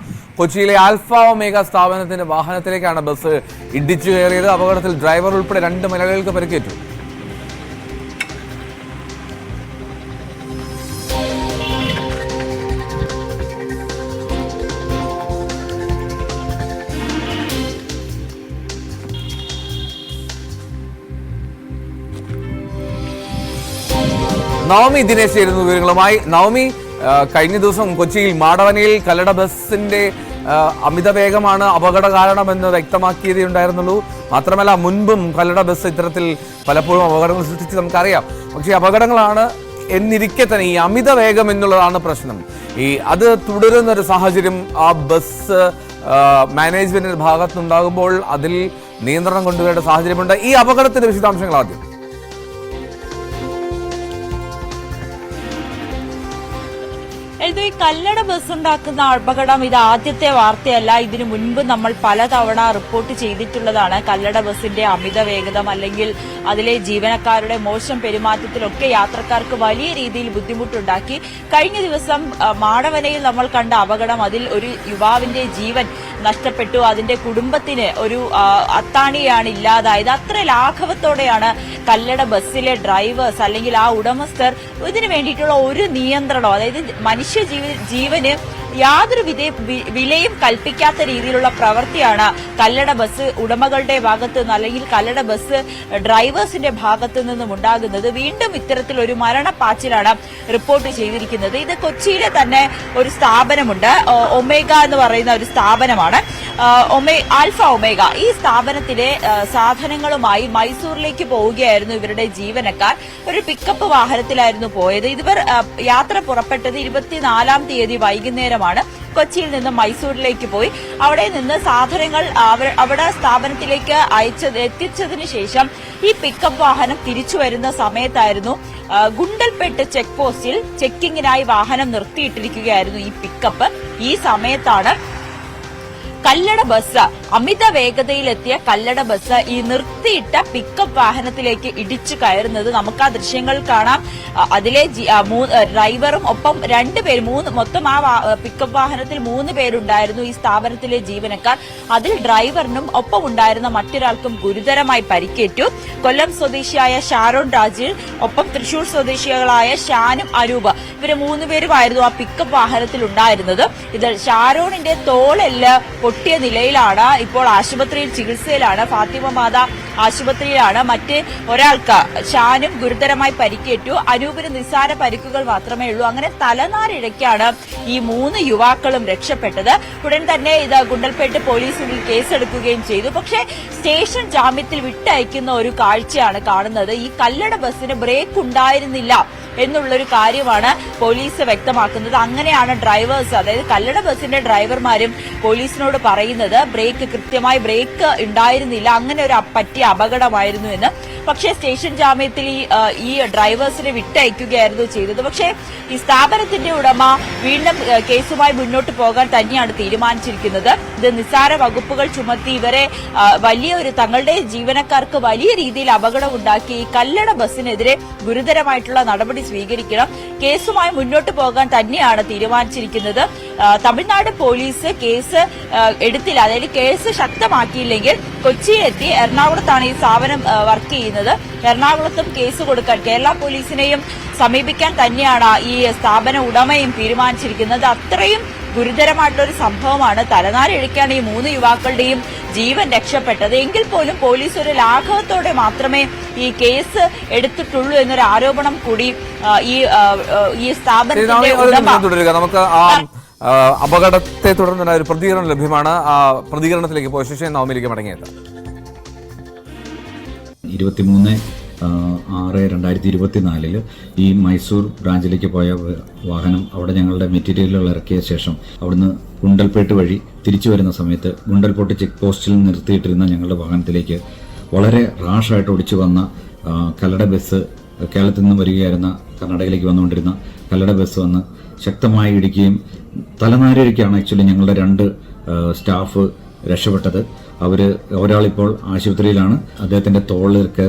കൊച്ചിയിലെ ആൽഫ ഒമേഗ സ്ഥാപനത്തിന്റെ വാഹനത്തിലേക്കാണ് ബസ് ഇടിച്ചു കയറിയത്. അപകടത്തിൽ ഡ്രൈവർ ഉൾപ്പെടെ 2 മലയാളികൾക്ക് പരിക്കേറ്റു. നവമി ദിനേശ് ചേരുന്നു വിവരങ്ങളുമായി. നവമി, കഴിഞ്ഞ ദിവസം കൊച്ചിയിൽ മാടവനയിൽ കല്ലട ബസിന്റെ അമിത വേഗമാണ് അപകട കാരണമെന്ന് വ്യക്തമാക്കിയതേ ഉണ്ടായിരുന്നുള്ളൂ. മാത്രമല്ല മുൻപും കല്ലട ബസ് ഇത്തരത്തിൽ പലപ്പോഴും അപകടങ്ങൾ സൃഷ്ടിച്ച് നമുക്കറിയാം. പക്ഷേ അപകടങ്ങളാണ് എന്നിരിക്കെ തന്നെ ഈ അമിത വേഗം എന്നുള്ളതാണ് പ്രശ്നം. അത് തുടരുന്നൊരു സാഹചര്യം ആ ബസ് മാനേജ്മെന്റിന്റെ ഭാഗത്തുനിന്നുണ്ടാകുമ്പോൾ അതിൽ നിയന്ത്രണം കൊണ്ടുവരേണ്ട സാഹചര്യമുണ്ട്. ഈ അപകടത്തിന്റെ വിശദാംശങ്ങൾ ആദ്യം. ഈ കല്ലട ബസ് ഉണ്ടാക്കുന്ന അപകടം ഇത് ആദ്യത്തെ വാർത്തയല്ല. ഇതിനു മുൻപ് നമ്മൾ പലതവണ റിപ്പോർട്ട് ചെയ്തിട്ടുള്ളതാണ്. കല്ലട ബസിന്റെ അമിത വേഗത അല്ലെങ്കിൽ അതിലെ ജീവനക്കാരുടെ മോശം പെരുമാറ്റത്തിലൊക്കെ യാത്രക്കാർക്ക് വലിയ രീതിയിൽ ബുദ്ധിമുട്ടുണ്ടാക്കി. കഴിഞ്ഞ ദിവസം മാടവനയിൽ നമ്മൾ കണ്ട അപകടം, അതിൽ ഒരു യുവാവിന്റെ ജീവൻ നഷ്ടപ്പെട്ടു. അതിന്റെ കുടുംബത്തിന് ഒരു അത്താണിയാണ് ഇല്ലാതായത്. അത്ര ലാഘവത്തോടെയാണ് കല്ലട ബസ്സിലെ ഡ്രൈവേഴ്സ് അല്ലെങ്കിൽ ആ ഉടമസ്ഥർ ഇതിനു വേണ്ടിയിട്ടുള്ള ഒരു നിയന്ത്രണം, അതായത് മനുഷ്യ ജീവന് യാതൊരു വിലയും കൽപ്പിക്കാത്ത രീതിയിലുള്ള പ്രവൃത്തിയാണ് കല്ലട ബസ് ഉടമകളുടെ ഭാഗത്തു നിന്ന് അല്ലെങ്കിൽ കല്ലട ബസ് ഡ്രൈവേഴ്സിന്റെ ഭാഗത്തു നിന്നും ഉണ്ടാകുന്നത്. വീണ്ടും ഇത്തരത്തിലൊരു മരണപ്പാച്ചിലാണ് റിപ്പോർട്ട് ചെയ്തിരിക്കുന്നത്. ഇത് കൊച്ചിയിലെ തന്നെ ഒരു സ്ഥാപനമുണ്ട്, ഒമേഗ എന്ന് പറയുന്ന ഒരു സ്ഥാപനമാണ്, ആൽഫ ഒമേഗ. ഈ സ്ഥാപനത്തിലെ സാധനങ്ങളുമായി മൈസൂരിലേക്ക് പോവുകയായിരുന്നു ഇവരുടെ ജീവനക്കാർ. ഒരു പിക്കപ്പ് വാഹനത്തിലായിരുന്നു പോയത്. ഇവർ യാത്ര പുറപ്പെട്ടത് 24-ാം തീയതി വൈകുന്നേരമാണ്. കൊച്ചിയിൽ നിന്ന് മൈസൂരിലേക്ക് പോയി അവിടെ നിന്ന് സാധനങ്ങൾ അവിടെ സ്ഥാപനത്തിലേക്ക് എത്തിച്ചതിന് ശേഷം ഈ പിക്കപ്പ് വാഹനം തിരിച്ചു വരുന്ന സമയത്തായിരുന്നു ഗുണ്ടൽപെട്ട് ചെക്ക് പോസ്റ്റിൽ ചെക്കിങ്ങിനായി വാഹനം നിർത്തിയിട്ടിരിക്കുകയായിരുന്നു ഈ പിക്കപ്പ്. ഈ സമയത്താണ് കല്ലട ബസ്, അമിത വേഗതയിലെത്തിയ കല്ലട ബസ് ഈ നിർത്തിയിട്ട പിക്കപ്പ് വാഹനത്തിലേക്ക് ഇടിച്ചു കയറുന്നത്. നമുക്ക് ആ ദൃശ്യങ്ങൾ കാണാം. അതിലെ ഡ്രൈവറും ഒപ്പം 2 പേര്, മൊത്തം ആ പിക്കപ്പ് വാഹനത്തിൽ 3 പേരുണ്ടായിരുന്നു ഈ സ്ഥാപനത്തിലെ ജീവനക്കാർ. അതിൽ ഡ്രൈവറിനും ഒപ്പം ഉണ്ടായിരുന്ന മറ്റൊരാൾക്കും ഗുരുതരമായി പരിക്കേറ്റു. കൊല്ലം സ്വദേശിയായ ഷാരോൺ രാജിൽ ഒപ്പം തൃശൂർ സ്വദേശികളായ ഷാനും അനൂപ്, ഇവര് 3 പേരുമായിരുന്നു ആ പിക്കപ്പ് വാഹനത്തിൽ ഉണ്ടായിരുന്നത്. ഇത് ഷാരോണിന്റെ തോളെല്ല് പൊട്ടിയ നിലയിലാണ്, ഇപ്പോൾ ആശുപത്രിയിൽ ചികിത്സയിലാണ്, ഫാത്തിമ മാത ആശുപത്രിയിലാണ്. മറ്റ് ഒരാൾക്ക് ഷാനും ഗുരുതരമായി പരിക്കേറ്റു. അനൂപിന് നിസ്സാര പരിക്കുകൾ മാത്രമേ ഉള്ളൂ. അങ്ങനെ തലനാരിഴയ്ക്കാണ് ഈ 3 യുവാക്കളും രക്ഷപ്പെട്ടത്. ഉടൻ തന്നെ ഇത് ഗുണ്ടൽപേട്ട് പോലീസിൽ കേസെടുക്കുകയും ചെയ്തു. പക്ഷേ സ്റ്റേഷൻ ജാമ്യത്തിൽ വിട്ടയക്കുന്ന ഒരു കാഴ്ചയാണ് കാണുന്നത്. ഈ കല്ലട ബസ്സിന് ബ്രേക്ക് ഉണ്ടായിരുന്നില്ല എന്നുള്ളൊരു കാര്യമാണ് പോലീസ് വ്യക്തമാക്കുന്നത്. അങ്ങനെയാണ് ഡ്രൈവേഴ്സ്, അതായത് കല്ലട ബസിന്റെ ഡ്രൈവർമാരും പോലീസിനോട് പറയുന്നത് കൃത്യമായി ബ്രേക്ക് ഉണ്ടായിരുന്നില്ല, അങ്ങനെ ഒരു പറ്റിയ അപകടമായിരുന്നു എന്ന്. പക്ഷേ സ്റ്റേഷൻ ജാമ്യത്തിൽ ഈ ഡ്രൈവേഴ്സിനെ വിട്ടയക്കുകയായിരുന്നു ചെയ്തത്. പക്ഷേ ഈ സ്ഥാപനത്തിന്റെ ഉടമ വീണ്ടും കേസുമായി മുന്നോട്ട് പോകാൻ തന്നെയാണ് തീരുമാനിച്ചിരിക്കുന്നത്. ഇത് നിസ്സാര വകുപ്പുകൾ ചുമത്തി ഇവരെ തങ്ങളുടെ ജീവനക്കാർക്ക് വലിയ രീതിയിൽ അപകടം ഉണ്ടാക്കി ഈ കല്ലട ബസ്സിനെതിരെ ഗുരുതരമായിട്ടുള്ള നടപടി സ്വീകരിക്കണം, കേസുമായി മുന്നോട്ട് പോകാൻ തന്നെയാണ് തീരുമാനിച്ചിരിക്കുന്നത്. തമിഴ്നാട് പോലീസ് കേസ് എടുത്തില്ല, അതായത് കേസ് ശക്തമാക്കിയില്ലെങ്കിൽ കൊച്ചിയിലെത്തി എറണാകുളത്താണ് ഈ സ്ഥാപനം വർക്ക് ചെയ്യുന്നത്, എറണാകുളത്തും കേസ് കൊടുക്കാൻ കേരള പോലീസിനെയും സമീപിക്കാൻ തന്നെയാണ് ഈ സ്ഥാപന ഉടമയും തീരുമാനിച്ചിരിക്കുന്നത്. അത്രയും ഗുരുതരമായിട്ടുള്ള ഒരു സംഭവമാണ്. തലനാരിഴയ്ക്കാണ് ഈ 3 യുവാക്കളുടെയും ജീവൻ രക്ഷപ്പെട്ടത്. എങ്കിൽ പോലും പോലീസ് ഒരു ലാഘവത്തോടെ മാത്രമേ ഈ കേസ് എടുത്തിട്ടുള്ളൂ എന്നൊരു ആരോപണം കൂടി ഈ സ്ഥാപനത്തിന്റെ ഉടമ. തുടരുക. നമുക്ക് ആ അപകടത്തെ തുടർന്ന് ഒരു പ്രതികരണം ലഭ്യമാണ്. ആ പ്രതികരണത്തിലേക്ക് പോയ ശേഷം നവമിയിലേക്ക് മടങ്ങിയത്. 23/6/2024 ഈ മൈസൂർ ബ്രാഞ്ചിലേക്ക് പോയ വാഹനം അവിടെ ഞങ്ങളുടെ മെറ്റീരിയലുകൾ ഇറക്കിയ ശേഷം അവിടുന്ന് ഗുണ്ടൽപേട്ട് വഴി തിരിച്ചു വരുന്ന സമയത്ത് ഗുണ്ടൽപേട്ട് ചെക്ക് പോസ്റ്റിൽ നിർത്തിയിട്ടിരുന്ന ഞങ്ങളുടെ വാഹനത്തിലേക്ക് വളരെ റാഷായിട്ട് ഓടിച്ചു വന്ന കല്ലട ബസ്, കേരളത്തിൽ നിന്ന് വരികയായിരുന്ന കർണാടകയിലേക്ക് വന്നുകൊണ്ടിരുന്ന കല്ലട ബസ് വന്ന് ശക്തമായി ഇടിക്കുകയും തലനാരിഴയ്ക്കാണ് ആക്ച്വലി ഞങ്ങളുടെ 2 സ്റ്റാഫ് രക്ഷപ്പെട്ടത്. ഒരാളിപ്പോൾ ആശുപത്രിയിലാണ്. അദ്ദേഹത്തിന്റെ തോളിലൊക്കെ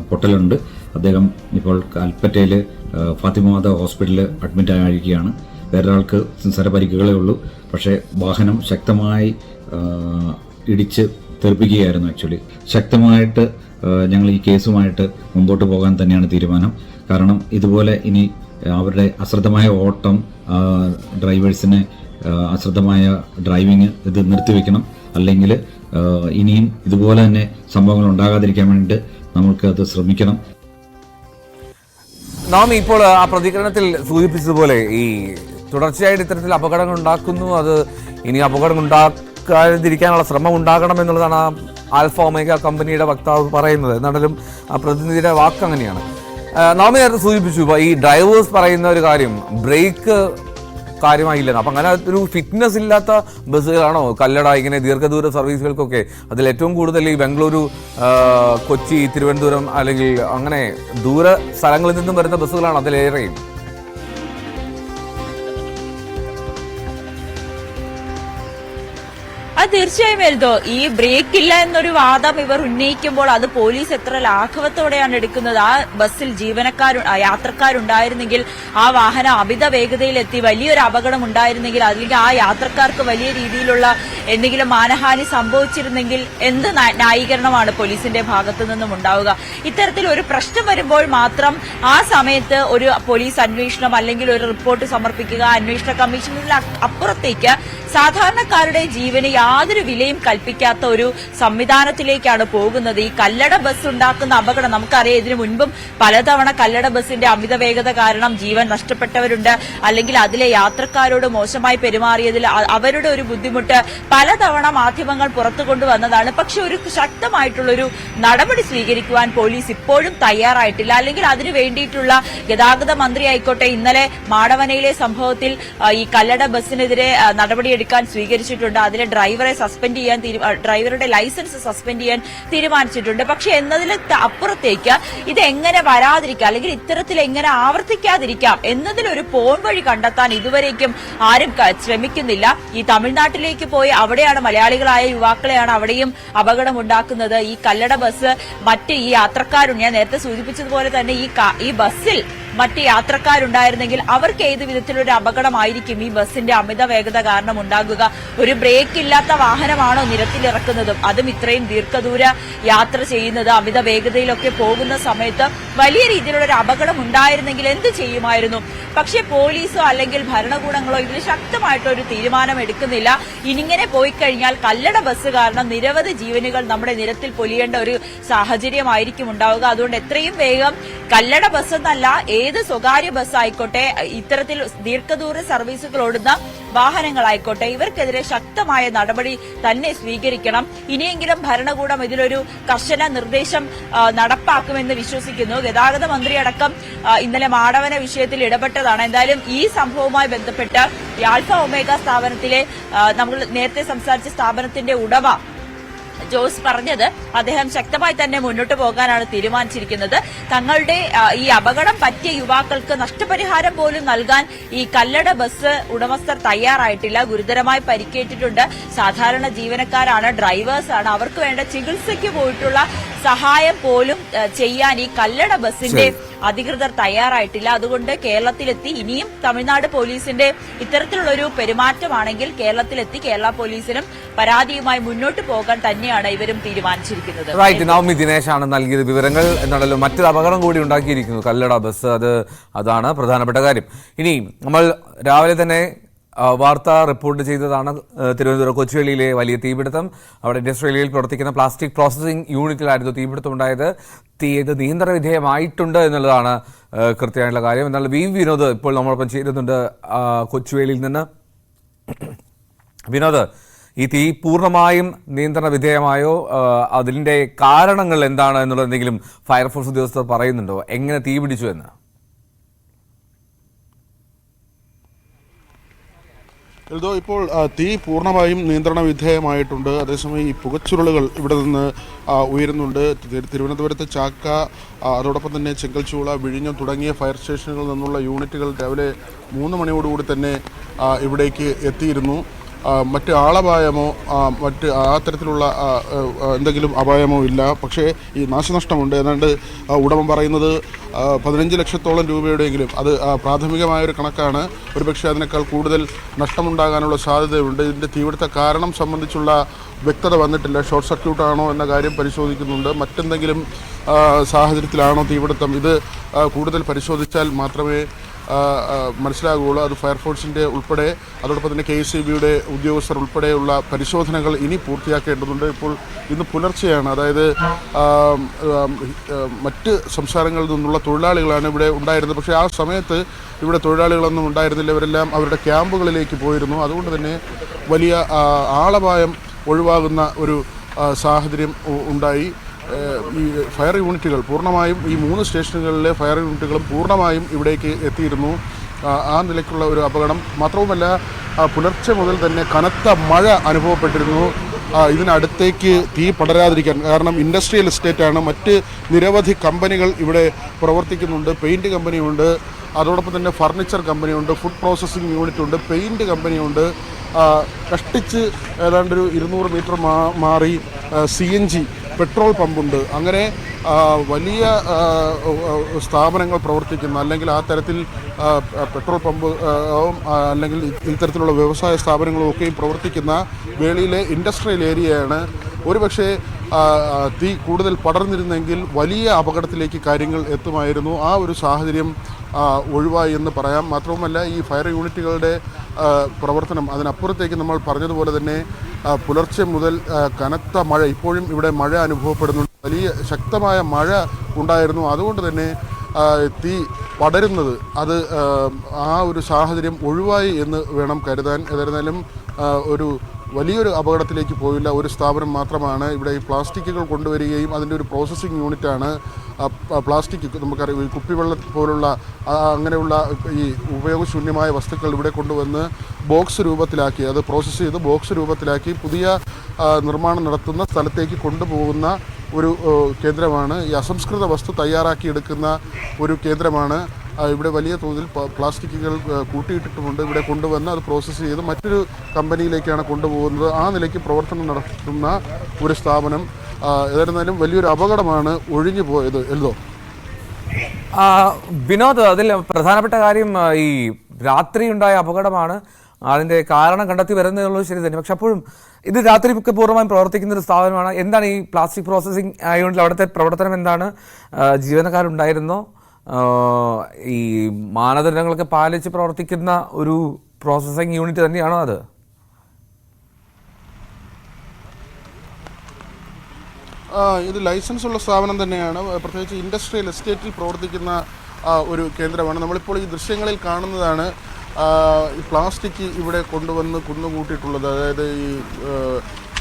പൊട്ടലുണ്ട്. അദ്ദേഹം ഇപ്പോൾ കൽപ്പറ്റയിൽ ഫാത്തിമാത ഹോസ്പിറ്റലിൽ അഡ്മിറ്റ് ആയിരിക്കുകയാണ്. വേറൊരാൾക്ക് നിസ്സാര പരിക്കുകളേ ഉള്ളൂ. പക്ഷേ വാഹനം ശക്തമായി ഇടിച്ച് തെറിപ്പിക്കുകയായിരുന്നു. ആക്ച്വലി ശക്തമായിട്ട് ഞങ്ങൾ ഈ കേസുമായിട്ട് മുമ്പോട്ട് പോകാൻ തന്നെയാണ് തീരുമാനം. കാരണം ഇതുപോലെ ഇനി അവരുടെ അശ്രദ്ധമായ ഓട്ടം, ഡ്രൈവേഴ്സിനെ അശ്രദ്ധമായ ഡ്രൈവിംഗ് ഇത് നിർത്തിവെക്കണം. അല്ലെങ്കിൽ ഇനിയും ഇതുപോലെ തന്നെ സംഭവങ്ങൾ ഉണ്ടാകാതിരിക്കാൻ വേണ്ടി നമുക്ക് അത് ശ്രമിക്കണം. നാം ഇപ്പോൾ ആ പ്രതികരണത്തിൽ സൂചിപ്പിച്ചതുപോലെ ഈ തുടർച്ചയായിട്ട് ഇത്തരത്തിൽ അപകടങ്ങൾ ഉണ്ടാക്കുന്നു, അത് ഇനി അപകടം ഉണ്ടാക്കാതിരിക്കാനുള്ള ശ്രമം ഉണ്ടാകണം എന്നുള്ളതാണ് ആ ആൽഫ ഒമേഗ കമ്പനിയുടെ വക്താവ് പറയുന്നത്. എന്നാലും ആ പ്രതിനിധിയുടെ വാക്ക് അങ്ങനെയാണ്. നാം നേരത്തെ സൂചിപ്പിച്ചു ഈ ഡ്രൈവേഴ്സ് പറയുന്ന ഒരു കാര്യം, ബ്രേക്ക് കാര്യമായില്ലെന്ന്. അപ്പം അങ്ങനെ ഒരു ഫിറ്റ്നസ് ഇല്ലാത്ത ബസ്സുകളാണോ കല്ലട ഇങ്ങനെ ദീർഘദൂര സർവീസുകൾക്കൊക്കെ? അതിൽ ഏറ്റവും കൂടുതൽ ഈ ബംഗളൂരു, കൊച്ചി, തിരുവനന്തപുരം അല്ലെങ്കിൽ അങ്ങനെ ദൂര സ്ഥലങ്ങളിൽ നിന്നും വരുന്ന ബസ്സുകളാണ് അതിലേറെയും. അത് തീർച്ചയായും എഴുതോ. ഈ ബ്രേക്ക് ഇല്ല എന്നൊരു വാദം ഇവർ ഉന്നയിക്കുമ്പോൾ അത് പോലീസ് എത്ര ലാഘവത്തോടെയാണ് എടുക്കുന്നത്. ആ ബസ്സിൽ യാത്രക്കാരുണ്ടായിരുന്നെങ്കിൽ, ആ വാഹനം അമിത വേഗതയിലെത്തി വലിയൊരു അപകടം ഉണ്ടായിരുന്നെങ്കിൽ, അല്ലെങ്കിൽ ആ യാത്രക്കാർക്ക് വലിയ രീതിയിലുള്ള എന്തെങ്കിലും മാനഹാനി സംഭവിച്ചിരുന്നെങ്കിൽ എന്ത് ന്യായീകരണമാണ് പോലീസിന്റെ ഭാഗത്തു നിന്നും ഉണ്ടാവുക? ഇത്തരത്തിൽ ഒരു പ്രശ്നം വരുമ്പോൾ മാത്രം ആ സമയത്ത് ഒരു പോലീസ് അന്വേഷണം അല്ലെങ്കിൽ ഒരു റിപ്പോർട്ട് സമർപ്പിക്കുക, അന്വേഷണ കമ്മീഷനിൽ അപ്പുറത്തേക്ക് സാധാരണക്കാരുടെ ജീവന് യാതൊരു വിലയും കൽപ്പിക്കാത്ത ഒരു സംവിധാനത്തിലേക്കാണ് പോകുന്നത്. ഈ കല്ലട ബസ് ഉണ്ടാക്കുന്ന അപകടം നമുക്കറിയാം. ഇതിനു മുൻപും പലതവണ കല്ലട ബസിന്റെ അമിത വേഗത കാരണം ജീവൻ നഷ്ടപ്പെട്ടവരുണ്ട്. അല്ലെങ്കിൽ അതിലെ യാത്രക്കാരോട് മോശമായി പെരുമാറിയതിൽ അവരുടെ ഒരു ബുദ്ധിമുട്ട് പലതവണ മാധ്യമങ്ങൾ പുറത്തു കൊണ്ടുവന്നതാണ്. പക്ഷെ ഒരു ശക്തമായിട്ടുള്ളൊരു നടപടി സ്വീകരിക്കുവാൻ പോലീസ് ഇപ്പോഴും തയ്യാറായിട്ടില്ല. അല്ലെങ്കിൽ അതിനു വേണ്ടിയിട്ടുള്ള ഗതാഗത മന്ത്രി ആയിക്കോട്ടെ ഇന്നലെ മാടവനയിലെ സംഭവത്തിൽ ഈ കല്ലട ബസ്സിനെതിരെ നടപടിയെടുക്കാൻ സ്വീകരിച്ചിട്ടുണ്ട്. അതിലെ ഡ്രൈവറുടെ ലൈസൻസ് സസ്പെൻഡ് ചെയ്യാൻ തീരുമാനിച്ചിട്ടുണ്ട്. പക്ഷെ എന്നതിൽ അപ്പുറത്തേക്ക് ഇത് എങ്ങനെ വരാതിരിക്കാം, അല്ലെങ്കിൽ ഇത്തരത്തിൽ എങ്ങനെ ആവർത്തിക്കാതിരിക്കാം എന്നതിലൊരു പോൺ വഴി കണ്ടെത്താൻ ഇതുവരേക്കും ആരും ശ്രമിക്കുന്നില്ല. ഈ തമിഴ്നാട്ടിലേക്ക് പോയി അവിടെയാണ് മലയാളികളായ യുവാക്കളെയാണ് അവിടെയും അപകടം ഉണ്ടാക്കുന്നത്. ഈ കല്ലട ബസ് മറ്റ് ഈ യാത്രക്കാരുണ്ട്. ഞാൻ നേരത്തെ സൂചിപ്പിച്ചതുപോലെ തന്നെ ഈ ബസ്സിൽ മറ്റ് യാത്രക്കാരുണ്ടായിരുന്നെങ്കിൽ അവർക്ക് ഏത് വിധത്തിലൊരു അപകടമായിരിക്കും ഈ ബസ്സിന്റെ അമിത വേഗത കാരണം ഉണ്ടാകുക? ഒരു ബ്രേക്ക് ഇല്ലാത്ത വാഹനമാണോ നിരത്തിലിറക്കുന്നതും? അതും ഇത്രയും ദീർഘദൂര യാത്ര ചെയ്യുന്നത് അമിത വേഗതയിലൊക്കെ പോകുന്ന സമയത്ത് വലിയ രീതിയിലുള്ള ഒരു അപകടം ഉണ്ടായിരുന്നെങ്കിൽ എന്ത് ചെയ്യുമായിരുന്നു? പക്ഷെ പോലീസോ അല്ലെങ്കിൽ ഭരണകൂടങ്ങളോ ഇതിൽ ശക്തമായിട്ടൊരു തീരുമാനം എടുക്കുന്നില്ല. ഇനിങ്ങനെ പോയി കഴിഞ്ഞാൽ കല്ലട ബസ് കാരണം നിരവധി ജീവനുകൾ നമ്മുടെ നിരത്തിൽ പൊലിയേണ്ട ഒരു സാഹചര്യമായിരിക്കും ഉണ്ടാവുക. അതുകൊണ്ട് എത്രയും വേഗം കല്ലട ബസ് എന്നല്ല, ഏത് സ്വകാര്യ ബസ് ആയിക്കോട്ടെ, ഇത്തരത്തിൽ ദീർഘദൂര സർവീസുകൾ ഓടുന്ന വാഹനങ്ങളായിക്കോട്ടെ, ഇവർക്കെതിരെ ശക്തമായ നടപടി തന്നെ സ്വീകരിക്കണം. ഇനിയെങ്കിലും ഭരണകൂടം ഇതിലൊരു കർശന നിർദ്ദേശം നടപ്പാക്കുമെന്ന് വിശ്വസിക്കുന്നു. ഗതാഗത മന്ത്രിയടക്കം ഇന്നലെ മാടവന വിഷയത്തിൽ ഇടപെട്ടതാണ്. എന്തായാലും ഈ സംഭവവുമായി ബന്ധപ്പെട്ട് ആൽഫ ഒമേഗ സ്ഥാപനത്തിലെ നമ്മൾ നേരത്തെ സംസാരിച്ച സ്ഥാപനത്തിന്റെ ഉടമ ജോസ് പറഞ്ഞത് അദ്ദേഹം ശക്തമായി തന്നെ മുന്നോട്ട് പോകാനാണ് തീരുമാനിച്ചിരിക്കുന്നത്. തങ്ങളുടെ ഈ അപകടം പറ്റിയ യുവാക്കൾക്ക് നഷ്ടപരിഹാരം പോലും നൽകാൻ ഈ കല്ലട ബസ് ഉടമസ്ഥർ തയ്യാറായിട്ടില്ല. ഗുരുതരമായി പരിക്കേറ്റിട്ടുണ്ട്. സാധാരണ ജീവനക്കാരാണ്, ഡ്രൈവേഴ്സാണ്. അവർക്ക് വേണ്ട ചികിത്സയ്ക്ക് പോയിട്ടുള്ള സഹായം പോലും ചെയ്യാൻ ഈ കല്ലട ബസിന്റെ അധികൃതർ തയ്യാറായിട്ടില്ല. അതുകൊണ്ട് കേരളത്തിലെത്തി ഇനിയും തമിഴ്നാട് പോലീസിന്റെ ഇത്തരത്തിലുള്ളൊരു പെരുമാറ്റമാണെങ്കിൽ കേരളത്തിലെത്തി കേരള പോലീസിനും പരാതിയുമായി മുന്നോട്ട് പോകാൻ തന്നെയാണ് ഇവരും തീരുമാനിച്ചിരിക്കുന്നത്. റൈറ്റ്, നവമി ദിനേശാണ് നൽകിയത് വിവരങ്ങൾ. എന്നാണല്ലോ മറ്റൊരു അപകടം കൂടി ഉണ്ടാക്കിയിരിക്കുന്നു കല്ലട ബസ്. അതാണ് പ്രധാനപ്പെട്ട കാര്യം. ഇനി നമ്മൾ രാവിലെ തന്നെ വാർത്ത റിപ്പോർട്ട് ചെയ്തതാണ്. തിരുവനന്തപുരം കൊച്ചുവേളിയിലെ വലിയ തീപിടുത്തം. അവിടെ ഇൻഡസ്ട്രിയൽ ഏരിയയിൽ പ്രവർത്തിക്കുന്ന പ്ലാസ്റ്റിക് പ്രോസസ്സിംഗ് യൂണിറ്റിലായിരുന്നു തീപിടുത്തം ഉണ്ടായത്. ഇത് നിയന്ത്രണ വിധേയമായിട്ടുണ്ട് എന്നുള്ളതാണ് കൃത്യമായിട്ടുള്ള കാര്യം. എന്നാൽ വിനോദ് ഇപ്പോൾ നമ്മളൊപ്പം ചേരുന്നുണ്ട് കൊച്ചുവേളിയിൽ നിന്ന്. വിനോദ്, ഈ തീ പൂർണ്ണമായും നിയന്ത്രണ വിധേയമായോ? അതിന്റെ കാരണങ്ങൾ എന്താണ് എന്നുള്ളത് എന്തെങ്കിലും ഫയർഫോഴ്സ് ഉദ്യോഗസ്ഥർ പറയുന്നുണ്ടോ? എങ്ങനെ തീ പിടിച്ചു എന്ന്? എൽദോ, ഇപ്പോൾ തീ പൂർണ്ണമായും നിയന്ത്രണ വിധേയമായിട്ടുണ്ട്. അതേസമയം ഈ പുകച്ചുരുളുകൾ ഇവിടെ നിന്ന് ഉയരുന്നുണ്ട്. തിരുവനന്തപുരത്ത് ചാക്ക, അതോടൊപ്പം തന്നെ ചെങ്കൽച്ചൂള, വിഴിഞ്ഞം തുടങ്ങിയ ഫയർ സ്റ്റേഷനുകളിൽ നിന്നുള്ള യൂണിറ്റുകൾ രാവിലെ 3 മണിയോടുകൂടി തന്നെ ഇവിടേക്ക് എത്തിയിരുന്നു. മറ്റ് ആളപായമോ മറ്റ് ആ തരത്തിലുള്ള എന്തെങ്കിലും അപായമോ ഇല്ല. പക്ഷേ ഈ നാശനഷ്ടമുണ്ട്. ഏതാണ്ട് ഉടമ പറയുന്നത് 15 ലക്ഷത്തോളം രൂപയുടെയെങ്കിലും, അത് പ്രാഥമികമായൊരു കണക്കാണ്. ഒരുപക്ഷെ അതിനേക്കാൾ കൂടുതൽ നഷ്ടമുണ്ടാകാനുള്ള സാധ്യതയുണ്ട്. ഇതിൻ്റെ തീപിടുത്ത കാരണം സംബന്ധിച്ചുള്ള വ്യക്തത വന്നിട്ടില്ല. ഷോർട്ട് സർക്യൂട്ടാണോ എന്ന കാര്യം പരിശോധിക്കുന്നുണ്ട്. മറ്റെന്തെങ്കിലും സാഹചര്യത്തിലാണോ തീപിടുത്തം, ഇത് കൂടുതൽ പരിശോധിച്ചാൽ മാത്രമേ മനസ്സിലാകുകയുള്ളൂ. അത് ഫയർഫോഴ്സിൻ്റെ ഉൾപ്പെടെ, അതോടൊപ്പം തന്നെ KSEBയുടെ ഉദ്യോഗസ്ഥർ ഉൾപ്പെടെയുള്ള പരിശോധനകൾ ഇനി പൂർത്തിയാക്കേണ്ടതുണ്ട്. ഇപ്പോൾ ഇന്ന് പുലർച്ചെയാണ്, അതായത് മറ്റ് സംസ്ഥാനങ്ങളിൽ നിന്നുള്ള തൊഴിലാളികളാണ് ഇവിടെ ഉണ്ടായിരുന്നത്. പക്ഷേ ആ സമയത്ത് ഇവിടെ തൊഴിലാളികളൊന്നും ഉണ്ടായിരുന്നില്ല. ഇവരെല്ലാം അവരുടെ ക്യാമ്പുകളിലേക്ക് പോയിരുന്നു. അതുകൊണ്ട് തന്നെ വലിയ ആളപായം ഒഴിവാകുന്ന ഒരു സാഹചര്യം ഉണ്ടായി. ഈ ഫയർ യൂണിറ്റുകൾ പൂർണ്ണമായും, ഈ 3 സ്റ്റേഷനുകളിലെ ഫയർ യൂണിറ്റുകളും പൂർണ്ണമായും ഇവിടേക്ക് എത്തിയിരുന്നു. ആ നിലയ്ക്കുള്ള ഒരു അപകടം മാത്രവുമല്ല, പുലർച്ചെ മുതൽ തന്നെ കനത്ത മഴ അനുഭവപ്പെട്ടിരുന്നു. ഇതിനടുത്തേക്ക് തീ പടരാതിരിക്കാൻ, കാരണം ഇൻഡസ്ട്രിയൽ എസ്റ്റേറ്റാണ്. മറ്റ് നിരവധി കമ്പനികൾ ഇവിടെ പ്രവർത്തിക്കുന്നുണ്ട്. പെയിൻറ്റ് കമ്പനിയുണ്ട്, അതോടൊപ്പം തന്നെ ഫർണിച്ചർ കമ്പനിയുണ്ട്, ഫുഡ് പ്രോസസ്സിംഗ് യൂണിറ്റ് ഉണ്ട്, പെയിൻറ്റ് കമ്പനിയുണ്ട്. കഷ്ടിച്ച് ഏതാണ്ടൊരു 200 മീറ്റർ മാറി CNG പെട്രോൾ പമ്പുണ്ട്. അങ്ങനെ വലിയ സ്ഥാപനങ്ങൾ പ്രവർത്തിക്കുന്ന, അല്ലെങ്കിൽ ആ തരത്തിൽ പെട്രോൾ പമ്പ് അല്ലെങ്കിൽ ഇത്തരത്തിലുള്ള വ്യവസായ സ്ഥാപനങ്ങളും ഒക്കെയും പ്രവർത്തിക്കുന്ന വേളിയിലെ ഇൻഡസ്ട്രിയൽ ഏരിയയാണ്. ഒരുപക്ഷെ തീ കൂടുതൽ പടർന്നിരുന്നെങ്കിൽ വലിയ അപകടത്തിലേക്ക് കാര്യങ്ങൾ എത്തുമായിരുന്നു. ആ ഒരു സാഹചര്യം ഒഴിവായി എന്ന് പറയാം. മാത്രവുമല്ല, ഈ ഫയർ യൂണിറ്റുകളുടെ പ്രവർത്തനം, അതിനപ്പുറത്തേക്ക് നമ്മൾ പറഞ്ഞതുപോലെ തന്നെ പുലർച്ചെ മുതൽ കനത്ത മഴ, ഇപ്പോഴും ഇവിടെ മഴ അനുഭവപ്പെടുന്നുണ്ട്. വലിയ ശക്തമായ മഴ ഉണ്ടായിരുന്നു. അതുകൊണ്ട് തന്നെ തീ പടരുന്നത്, അത് ആ ഒരു സാഹചര്യം ഒഴിവായി എന്ന് വേണം കരുതാൻ. ഏതായിരുന്നാലും ഒരു വലിയൊരു അപകടത്തിലേക്ക് പോയില്ല. ഒരു സ്ഥാപനം മാത്രമാണ് ഇവിടെ ഈ പ്ലാസ്റ്റിക്കുകൾ കൊണ്ടുവരികയും അതിൻ്റെ ഒരു പ്രോസസ്സിംഗ് യൂണിറ്റാണ്. പ്ലാസ്റ്റിക്, നമുക്കറിയാം, ഈ കുപ്പിവെള്ളം പോലുള്ള അങ്ങനെയുള്ള ഈ ഉപയോഗശൂന്യമായ വസ്തുക്കൾ ഇവിടെ കൊണ്ടുവന്ന് ബോക്സ് രൂപത്തിലാക്കി, അത് പ്രോസസ്സ് ചെയ്ത് ബോക്സ് രൂപത്തിലാക്കി പുതിയ നിർമ്മാണം നടത്തുന്ന സ്ഥലത്തേക്ക് കൊണ്ടുപോകുന്ന ഒരു കേന്ദ്രമാണ്. ഈ അസംസ്കൃത വസ്തു തയ്യാറാക്കിയെടുക്കുന്ന ഒരു കേന്ദ്രമാണ്. ഇവിടെ വലിയ തോതിൽ പ്ലാസ്റ്റിക്കുകൾ കൂട്ടിയിട്ടിട്ടുമുണ്ട്. ഇവിടെ കൊണ്ടുവന്ന് അത് പ്രോസസ്സ് ചെയ്ത് മറ്റൊരു കമ്പനിയിലേക്കാണ് കൊണ്ടുപോകുന്നത്. ആ നിലയ്ക്ക് പ്രവർത്തനം നടത്തുന്ന ഒരു സ്ഥാപനം. ഏതായിരുന്നാലും വലിയൊരു അപകടമാണ് ഒഴിഞ്ഞു പോയത്. എൽദോ, വിനോദ്, അതിൽ പ്രധാനപ്പെട്ട കാര്യം ഈ രാത്രി ഉണ്ടായ അപകടമാണ്. അതിന്റെ കാരണം കണ്ടെത്തി വരുന്നതുള്ളത് ശരി തന്നെ. പക്ഷെ അപ്പോഴും ഇത് രാത്രി പൂർണ്ണമായും പ്രവർത്തിക്കുന്ന ഒരു സ്ഥാപനമാണ്. എന്താണ് ഈ പ്ലാസ്റ്റിക് പ്രോസസ്സിംഗ് യൂണിറ്റിൽ അവിടുത്തെ പ്രവർത്തനം എന്താണ്? ജീവനക്കാരുണ്ടായിരുന്നോ? ഈ മാനദണ്ഡങ്ങളൊക്കെ പാലിച്ച് പ്രവർത്തിക്കുന്ന ഒരു പ്രോസസ്സിംഗ് യൂണിറ്റ് തന്നെയാണോ അത്? ഇത് ലൈസൻസ് ഉള്ള സ്ഥാപനം തന്നെയാണ്. പ്രത്യേകിച്ച് ഇൻഡസ്ട്രിയൽ എസ്റ്റേറ്റിൽ പ്രവർത്തിക്കുന്ന ഒരു കേന്ദ്രമാണ്. നമ്മളിപ്പോൾ ഈ ദൃശ്യങ്ങളിൽ കാണുന്നതാണ് ഈ പ്ലാസ്റ്റിക് ഇവിടെ കൊണ്ടുവന്ന് കുന്നുകൂട്ടിയിട്ടുള്ളത്. അതായത് ഈ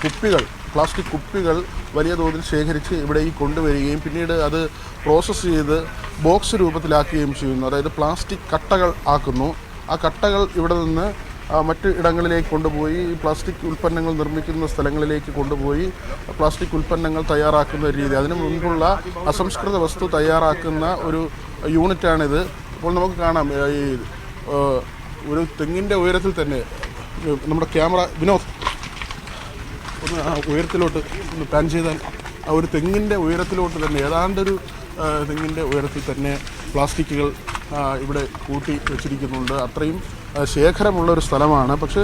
കുപ്പികൾ, പ്ലാസ്റ്റിക് കുപ്പികൾ വലിയ തോതിൽ ശേഖരിച്ച് ഇവിടെ ഈ കൊണ്ടുവരികയും പിന്നീട് അത് പ്രോസസ്സ് ചെയ്ത് ബോക്സ് രൂപത്തിലാക്കുകയും ചെയ്യുന്നു. അതായത് പ്ലാസ്റ്റിക് കട്ടകൾ ആക്കുന്നു. ആ കട്ടകൾ ഇവിടെ നിന്ന് മറ്റ് ഇടങ്ങളിലേക്ക് കൊണ്ടുപോയി ഈ പ്ലാസ്റ്റിക് ഉൽപ്പന്നങ്ങൾ നിർമ്മിക്കുന്ന സ്ഥലങ്ങളിലേക്ക് കൊണ്ടുപോയി പ്ലാസ്റ്റിക് ഉൽപ്പന്നങ്ങൾ തയ്യാറാക്കുന്ന രീതി, അതിനു മുൻപുള്ള അസംസ്കൃത വസ്തു തയ്യാറാക്കുന്ന ഒരു യൂണിറ്റാണിത്. ഇപ്പോൾ നമുക്ക് കാണാം, ഈ ഒരു തെങ്ങിൻ്റെ ഉയരത്തിൽ തന്നെ നമ്മുടെ ക്യാമറ വിനോദ് ഒന്ന് ഉയരത്തിലോട്ട് ഒന്ന് പാൻ ചെയ്താൽ, ആ ഒരു തെങ്ങിൻ്റെ ഉയരത്തിലോട്ട് തന്നെ, ഏതാണ്ടൊരു തെങ്ങിൻ്റെ ഉയരത്തിൽ തന്നെ പ്ലാസ്റ്റിക്കുകൾ ഇവിടെ കൂട്ടി വെച്ചിരിക്കുന്നുണ്ട്. അത്രയും ശേഖരമുള്ള ഒരു സ്ഥലമാണ്. പക്ഷേ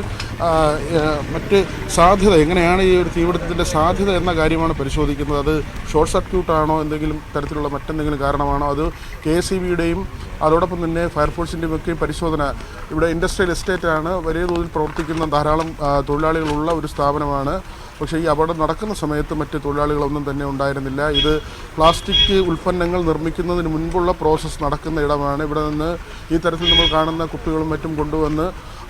മറ്റ് സാധ്യത എങ്ങനെയാണ് ഈ ഒരു തീപിടുത്തത്തിൻ്റെ സാധ്യത എന്ന കാര്യമാണ് പരിശോധിക്കുന്നത്. അത് ഷോർട്ട് സർക്യൂട്ടാണോ, എന്തെങ്കിലും തരത്തിലുള്ള മറ്റെന്തെങ്കിലും കാരണമാണോ, അത് KSEBയുടെയും അതോടൊപ്പം തന്നെ ഫയർഫോഴ്സിൻ്റെയും ഒക്കെ പരിശോധന. ഇവിടെ ഇൻഡസ്ട്രിയൽ എസ്റ്റേറ്റാണ്, വലിയ തോതിൽ പ്രവർത്തിക്കുന്ന ധാരാളം തൊഴിലാളികളുള്ള ഒരു സ്ഥാപനമാണ്. പക്ഷേ ഈ അപകടം നടക്കുന്ന സമയത്ത് മറ്റ് തൊഴിലാളികളൊന്നും തന്നെ ഉണ്ടായിരുന്നില്ല. ഇത് പ്ലാസ്റ്റിക് ഉൽപ്പന്നങ്ങൾ നിർമ്മിക്കുന്നതിന് മുൻപുള്ള പ്രോസസ്സ് നടക്കുന്ന ഇടമാണ്. ഇവിടെ നിന്ന് ഈ തരത്തിൽ നമ്മൾ കാണുന്ന കുപ്പികളും മറ്റും കൊണ്ടുവന്ന്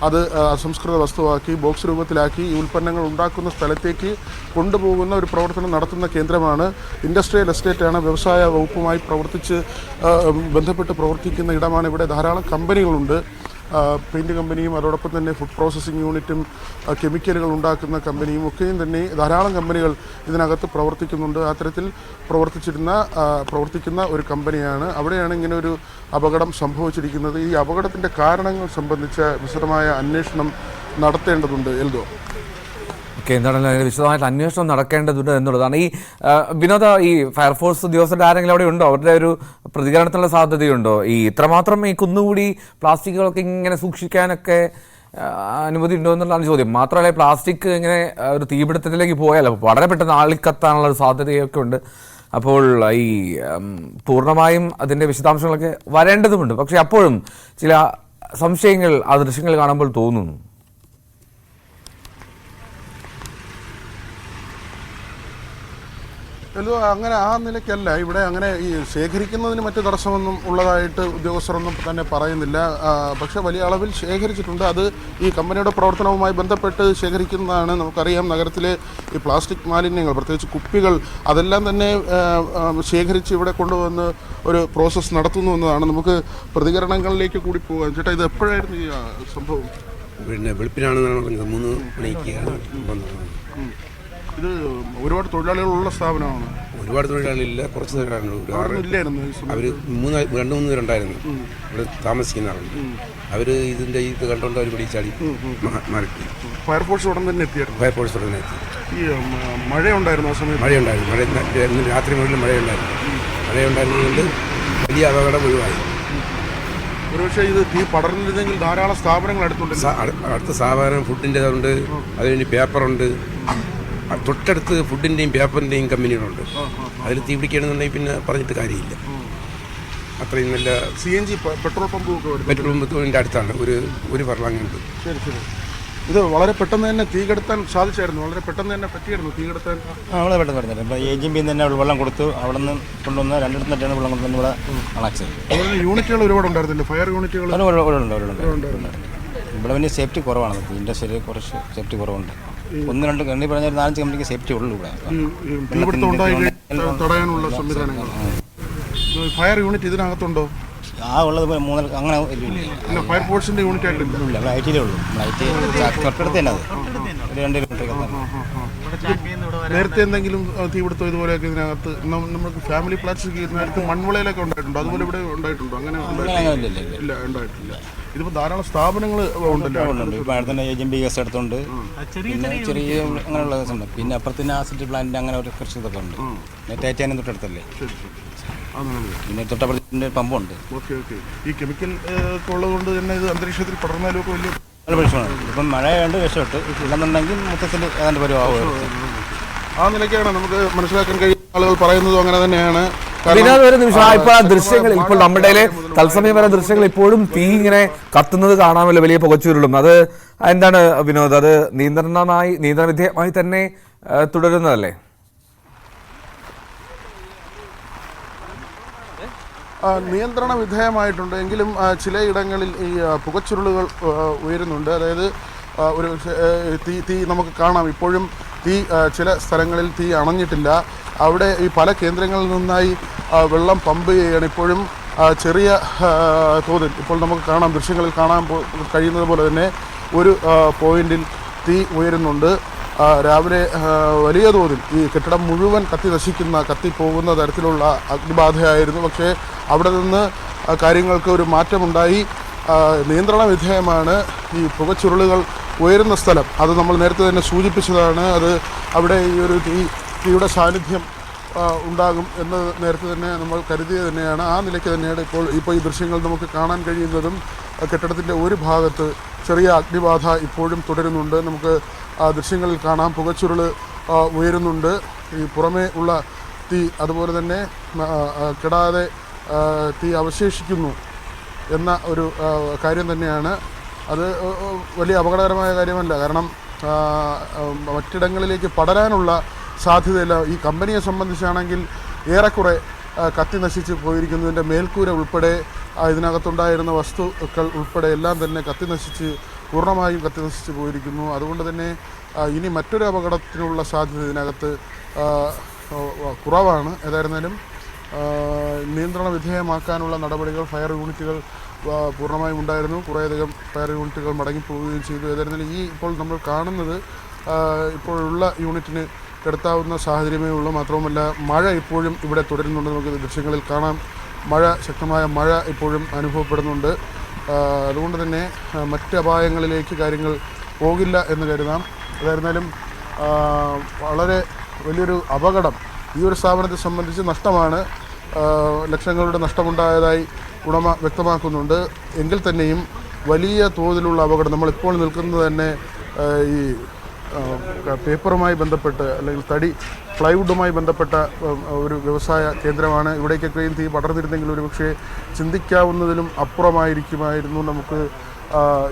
അത് അസംസ്കൃത വസ്തുവാക്കി ബോക്സ് രൂപത്തിലാക്കി ഈ ഉൽപ്പന്നങ്ങൾ ഉണ്ടാക്കുന്ന സ്ഥലത്തേക്ക് കൊണ്ടുപോകുന്ന ഒരു പ്രവർത്തനം നടത്തുന്ന കേന്ദ്രമാണ്. ഇൻഡസ്ട്രിയൽ എസ്റ്റേറ്റാണ്, വ്യവസായ വകുപ്പുമായി ബന്ധപ്പെട്ട് പ്രവർത്തിക്കുന്ന ഇടമാണ്. ഇവിടെ ധാരാളം കമ്പനികളുണ്ട്. പെയിൻറ്റ് കമ്പനിയും അതോടൊപ്പം തന്നെ ഫുഡ് പ്രോസസ്സിംഗ് യൂണിറ്റും കെമിക്കലുകൾ ഉണ്ടാക്കുന്ന കമ്പനിയും ഒക്കെയും തന്നെ ധാരാളം കമ്പനികൾ ഇതിനകത്ത് പ്രവർത്തിക്കുന്നുണ്ട്. അത്തരത്തിൽ പ്രവർത്തിക്കുന്ന ഒരു കമ്പനിയാണ്. അവിടെയാണ് ഇങ്ങനെ ഒരു അപകടം സംഭവിച്ചിരിക്കുന്നത്. ഈ അപകടത്തിൻ്റെ കാരണങ്ങൾ സംബന്ധിച്ച വിശദമായ അന്വേഷണം നടത്തേണ്ടതുണ്ട്. എൽദോ, എന്താണെങ്കിലും അതിന് വിശദമായിട്ട് അന്വേഷണം നടക്കേണ്ടതുണ്ട് എന്നുള്ളതാണ്. ഈ വിനോദ, ഈ ഫയർഫോഴ്സ് ഉദ്യോഗസ്ഥരുടെ ആരെങ്കിലും അവിടെ ഉണ്ടോ? അവരുടെ ഒരു പ്രതികരണത്തിനുള്ള സാധ്യതയുണ്ടോ? ഈ ഇത്രമാത്രം ഈ കുന്നുകൂടി പ്ലാസ്റ്റിക്കുകളൊക്കെ ഇങ്ങനെ സൂക്ഷിക്കാനൊക്കെ അനുമതി ഉണ്ടോ എന്നുള്ളതാണ് ചോദ്യം. മാത്രമല്ല, പ്ലാസ്റ്റിക് ഇങ്ങനെ ഒരു തീപിടുത്തത്തിലേക്ക് പോയാൽ വളരെ പെട്ടെന്ന് ആളിക്കത്താനുള്ള ഒരു സാധ്യതയൊക്കെ ഉണ്ട്. അപ്പോൾ ഈ പൂർണ്ണമായും അതിൻ്റെ വിശദാംശങ്ങളൊക്കെ വരേണ്ടതുമുണ്ട്. പക്ഷേ അപ്പോഴും ചില സംശയങ്ങൾ ആ ദൃശ്യങ്ങൾ കാണുമ്പോൾ തോന്നുന്നു. അങ്ങനെ ആ നിലയ്ക്കല്ല. ഇവിടെ അങ്ങനെ ഈ ശേഖരിക്കുന്നതിന് മറ്റ് തടസ്സമൊന്നും ഉള്ളതായിട്ട് ഉദ്യോഗസ്ഥരൊന്നും തന്നെ പറയുന്നില്ല. പക്ഷേ വലിയ അളവിൽ ശേഖരിച്ചിട്ടുണ്ട്. അത് ഈ കമ്പനിയുടെ പ്രവർത്തനവുമായി ബന്ധപ്പെട്ട് ശേഖരിക്കുന്നതാണ്. നമുക്കറിയാം, നഗരത്തിലെ ഈ പ്ലാസ്റ്റിക് മാലിന്യങ്ങൾ, പ്രത്യേകിച്ച് കുപ്പികൾ, അതെല്ലാം തന്നെ ശേഖരിച്ച് ഇവിടെ കൊണ്ടുവന്ന് ഒരു പ്രോസസ്സ് നടത്തുന്നു എന്നതാണ്. നമുക്ക് പ്രതികരണങ്ങളിലേക്ക് കൂടി പോകാം. ചേട്ടാ, ഇത് എപ്പോഴായിരുന്നു ഈ സംഭവം? പിന്നെ വെളുപ്പിനാണെന്നാണ് പറഞ്ഞത്, 3 മണിക്കാണ് വന്നത്. ഇത് ഒരുപാട് തൊഴിലാളികളുള്ള സ്ഥാപനമാണ്. ഒരുപാട് തൊഴിലാളികളില്ല, കുറച്ച് തൊഴിലാളികളുണ്ട്. അവർ 2-3 പേരുണ്ടായിരുന്നു ഇവിടെ താമസിക്കുന്നവരുണ്ട്. അവർ ഇതിൻ്റെ ഇത് കണ്ടുകൊണ്ട് അവർ പിടിച്ചാടി മാറ്റി. ഫയർഫോഴ്സ് ഉടൻ തന്നെ എത്തിയായിരുന്നു. ഫയർഫോഴ്സ് ഉടനെ എത്തി. ഈ മഴയുണ്ടായിരുന്നു ആ സമയത്ത്? മഴയുണ്ടായിരുന്നു. രാത്രി മുതൽ മഴയുണ്ടായിരുന്നു. മഴയുണ്ടായിരുന്നതുകൊണ്ട് വലിയ അപകടം ഒഴിവായി. ഒരുപക്ഷെ ഇത് തീ പടർന്നിരുന്നെങ്കിൽ ധാരാളം സ്ഥാപനങ്ങൾ അടുത്തുണ്ട്. അടുത്ത സ്ഥാപനം ഫുഡിൻ്റെ ഉണ്ട്, അതിന് പേപ്പറുണ്ട്. തൊട്ടടുത്ത് ഫുഡിൻ്റെയും പേപ്പറിൻ്റെയും കമ്പനികളുണ്ട്. അതിൽ തീ പിടിക്കണമെന്നുണ്ടെങ്കിൽ പിന്നെ പറഞ്ഞിട്ട് കാര്യമില്ല. അത്രയും നല്ല CNG പെട്രോൾ പമ്പിൻ്റെ അടുത്താണ് ഒരു ഫർലാങ്ങുണ്ട്. ശരി ശരി. ഇത് വളരെ പെട്ടെന്ന് തന്നെ തീ കെടുത്താൻ സാധിച്ചായിരുന്നു. വളരെ പെട്ടെന്ന് തന്നെ പറ്റിയായിരുന്നു തീ കെടുത്താൻ. വളരെ പെട്ടെന്ന് പറഞ്ഞില്ല. ഇപ്പോൾ AGMBയിൽ തന്നെ വെള്ളം കൊടുത്തു. അവിടെ നിന്ന് കൊണ്ടുവന്ന് 2 വെള്ളം കൊണ്ടുവന്ന് ഇവിടെ അണച്ചത്. അതുപോലെ യൂണിറ്റുകൾ ഒരുപാട് ഉണ്ടായിരുന്നില്ല, ഫയർ യൂണിറ്റുകൾ? ഇവിടെ പിന്നെ സേഫ്റ്റി കുറവാണ്. ഇൻഡസ്ട്രിയിൽ കുറച്ച് സേഫ്റ്റി കുറവുണ്ട്. 1-2 കണ്ണി പറഞ്ഞ 4-5 കമ്പനിക്ക് സേഫ്റ്റി ഉള്ളൂ ഇവിടെ. തടയാനുള്ള സംവിധാനങ്ങൾ ഫയർ യൂണിറ്റ് ഇതിനകത്തുണ്ടോ? ഉള്ളത് 3 അങ്ങനെ ഫയർഫോഴ്സിന്റെ യൂണിറ്റ് ആയിട്ടില്ല. ഇവിടെ IT ഉള്ളൂ. തൊട്ടടുത്ത് തന്നെ അത് 2 കിലോമീറ്റർ. നേരത്തെ എന്തെങ്കിലും തീപിടുത്തം ഇതുപോലെയൊക്കെ ഇതിനകത്ത് നമുക്ക് ഫാമിലി ഫ്ലാറ്റ്സ് നേരത്തെ മൺവിളയിലൊക്കെ ഉണ്ടായിട്ടുണ്ടോ? അതുപോലെ ഇവിടെ ഉണ്ടായിട്ടുണ്ടോ? അങ്ങനെ ഇല്ല, ഉണ്ടായിട്ടില്ല. ഇതിപ്പോൾ ധാരാളം സ്ഥാപനങ്ങൾ ഉണ്ടല്ലോ. AGMB കേസ് എടുത്തുണ്ട്. പിന്നെ ചെറിയ അങ്ങനെയുള്ള കേസുണ്ട്. പിന്നെ അപ്പുറത്തിന് ആസിഡ് പ്ലാന്റ് അങ്ങനെ ഒരു കുറച്ച് ഇതൊക്കെ ഉണ്ട്. ടൈറ്റാനിയം തൊട്ടടുത്തല്ലേ. പിന്നെ തൊട്ടപ്പുറത്തിൻ്റെ പമ്പുണ്ട്. ഈ കെമിക്കൽ ഉള്ളതുകൊണ്ട് തന്നെ ഇത് അന്തരീക്ഷത്തിൽ പടർന്നാലും ഒക്കെ വലിയ പ്രശ്നമാണ്. ഇപ്പം മഴയുണ്ട്, രക്ഷപ്പെട്ട്. ഇല്ലെന്നുണ്ടെങ്കിൽ മൊത്തത്തിൽ ഏതാണ്ട് പരിവാകും. ആ നിലയ്ക്കാണ് നമുക്ക് മനസ്സിലാക്കാൻ കഴിയുന്ന. ആളുകൾ പറയുന്നതും അങ്ങനെ തന്നെയാണ്. വിനോദ്, ഒരു നിമിഷം, ഇപ്പോൾ ആ ദൃശ്യങ്ങൾ, ഇപ്പോൾ നമ്മുടെ തത്സമയം വരെ ദൃശ്യങ്ങൾ ഇപ്പോഴും തീ ഇങ്ങനെ കത്തുന്നത് കാണാമല്ലോ, വലിയ പുകച്ചുരുളും. അത് എന്താണ് വിനോദ്? അത് നിയന്ത്രണവിധേയമായി തന്നെ തുടരുന്നതല്ലേ? നിയന്ത്രണ വിധേയമായിട്ടുണ്ട്. എങ്കിലും ചിലയിടങ്ങളിൽ ഈ പുകച്ചുരുളുകൾ ഉയരുന്നുണ്ട്. അതായത് ഒരു തീ നമുക്ക് കാണാം. ഇപ്പോഴും തീ ചില സ്ഥലങ്ങളിൽ തീ അണഞ്ഞിട്ടില്ല. അവിടെ ഈ പല കേന്ദ്രങ്ങളിൽ നിന്നായി വെള്ളം പമ്പ് ചെയ്യുകയാണ്. ഇപ്പോഴും ചെറിയ തോതിൽ ഇപ്പോൾ നമുക്ക് കാണാം, ദൃശ്യങ്ങളിൽ കാണാൻ കഴിയുന്നത് പോലെ തന്നെ ഒരു പോയിന്റിൽ തീ ഉയരുന്നുണ്ട്. രാവിലെ വലിയ തോതിൽ ഈ കെട്ടിടം മുഴുവൻ കത്തിപ്പോകുന്ന തരത്തിലുള്ള അഗ്നിബാധയായിരുന്നു. പക്ഷേ അവിടെ നിന്ന് കാര്യങ്ങൾക്ക് ഒരു മാറ്റമുണ്ടായി. നിയന്ത്രണ വിധേയമാണ്. ഈ പുകച്ചുരുളുകൾ ഉയരുന്ന സ്ഥലം അത് നമ്മൾ നേരത്തെ തന്നെ സൂചിപ്പിച്ചതാണ്. അത് അവിടെ ഈ ഒരു തീയുടെ സാന്നിധ്യം ഉണ്ടാകും എന്ന് നേരത്തെ തന്നെ നമ്മൾ കരുതിയത് തന്നെയാണ്. ആ നിലയ്ക്ക് തന്നെയാണ് ഇപ്പോൾ ഈ ദൃശ്യങ്ങൾ നമുക്ക് കാണാൻ കഴിയുന്നതും കെട്ടിടത്തിൻ്റെ ഒരു ഭാഗത്ത് ചെറിയ അഗ്നിബാധ ഇപ്പോഴും തുടരുന്നുണ്ട്. നമുക്ക് ദൃശ്യങ്ങളിൽ കാണാം, പുകച്ചുരുൾ ഉയരുന്നുണ്ട്. ഈ പുറമേ ഉള്ള തീ അതുപോലെ തന്നെ കെടാതെ തീ അവശേഷിക്കുന്നു എന്ന ഒരു കാര്യം തന്നെയാണ്. അത് വലിയ അപകടകരമായ കാര്യമല്ല, കാരണം മറ്റിടങ്ങളിലേക്ക് പടരാനുള്ള സാധ്യതയില്ല. ഈ കമ്പനിയെ സംബന്ധിച്ചാണെങ്കിൽ ഏറെക്കുറെ കത്തി നശിച്ച് പോയിരിക്കുന്നതിൻ്റെ മേൽക്കൂര ഉൾപ്പെടെ ഇതിനകത്തുണ്ടായിരുന്ന വസ്തുക്കൾ ഉൾപ്പെടെ എല്ലാം തന്നെ പൂർണ്ണമായും കത്തി നശിച്ച് പോയിരിക്കുന്നു. അതുകൊണ്ട് തന്നെ ഇനി മറ്റൊരു അപകടത്തിനുള്ള സാധ്യത ഇതിനകത്ത് കുറവാണ്. ഏതായിരുന്നാലും നിയന്ത്രണ വിധേയമാക്കാനുള്ള നടപടികൾ ഫയർ യൂണിറ്റുകൾ പൂർണ്ണമായും ഉണ്ടായിരുന്നു. കുറേയധികം ഫയർ യൂണിറ്റുകൾ മടങ്ങിപ്പോവുകയും ചെയ്തു. ഏതായിരുന്നാലും ഇപ്പോൾ നമ്മൾ കാണുന്നത് ഇപ്പോഴുള്ള യൂണിറ്റിന് കെടുത്താവുന്ന സാഹചര്യമേ ഉള്ളൂ. മാത്രവുമല്ല, മഴ ഇപ്പോഴും ഇവിടെ തുടരുന്നുണ്ട്. നമുക്ക് ദൃശ്യങ്ങളിൽ കാണാം, ശക്തമായ മഴ ഇപ്പോഴും അനുഭവപ്പെടുന്നുണ്ട്. അതുകൊണ്ട് തന്നെ മറ്റ് അപായങ്ങളിലേക്ക് കാര്യങ്ങൾ പോകില്ല എന്ന് കരുതാം. ഏതായിരുന്നാലും വളരെ വലിയൊരു അപകടം ഈ ഒരു സ്ഥാപനത്തെ സംബന്ധിച്ച് നഷ്ടമാണ്. ലക്ഷങ്ങളുടെ നഷ്ടമുണ്ടായതായി ഉടമ വ്യക്തമാക്കുന്നുണ്ട്. എങ്കിൽ തന്നെയും വലിയ തോതിലുള്ള അപകടം, നമ്മളിപ്പോൾ നിൽക്കുന്നത് തന്നെ ഈ പേപ്പറുമായി ബന്ധപ്പെട്ട് അല്ലെങ്കിൽ പ്ലൈവുഡുമായി ബന്ധപ്പെട്ട ഒരു വ്യവസായ കേന്ദ്രമാണ്. ഇവിടേക്കൊക്കെയും തീ പടർന്നിരുന്നെങ്കിൽ ഒരുപക്ഷെ ചിന്തിക്കാവുന്നതിലും അപ്പുറമായിരിക്കുമായിരുന്നു നമുക്ക്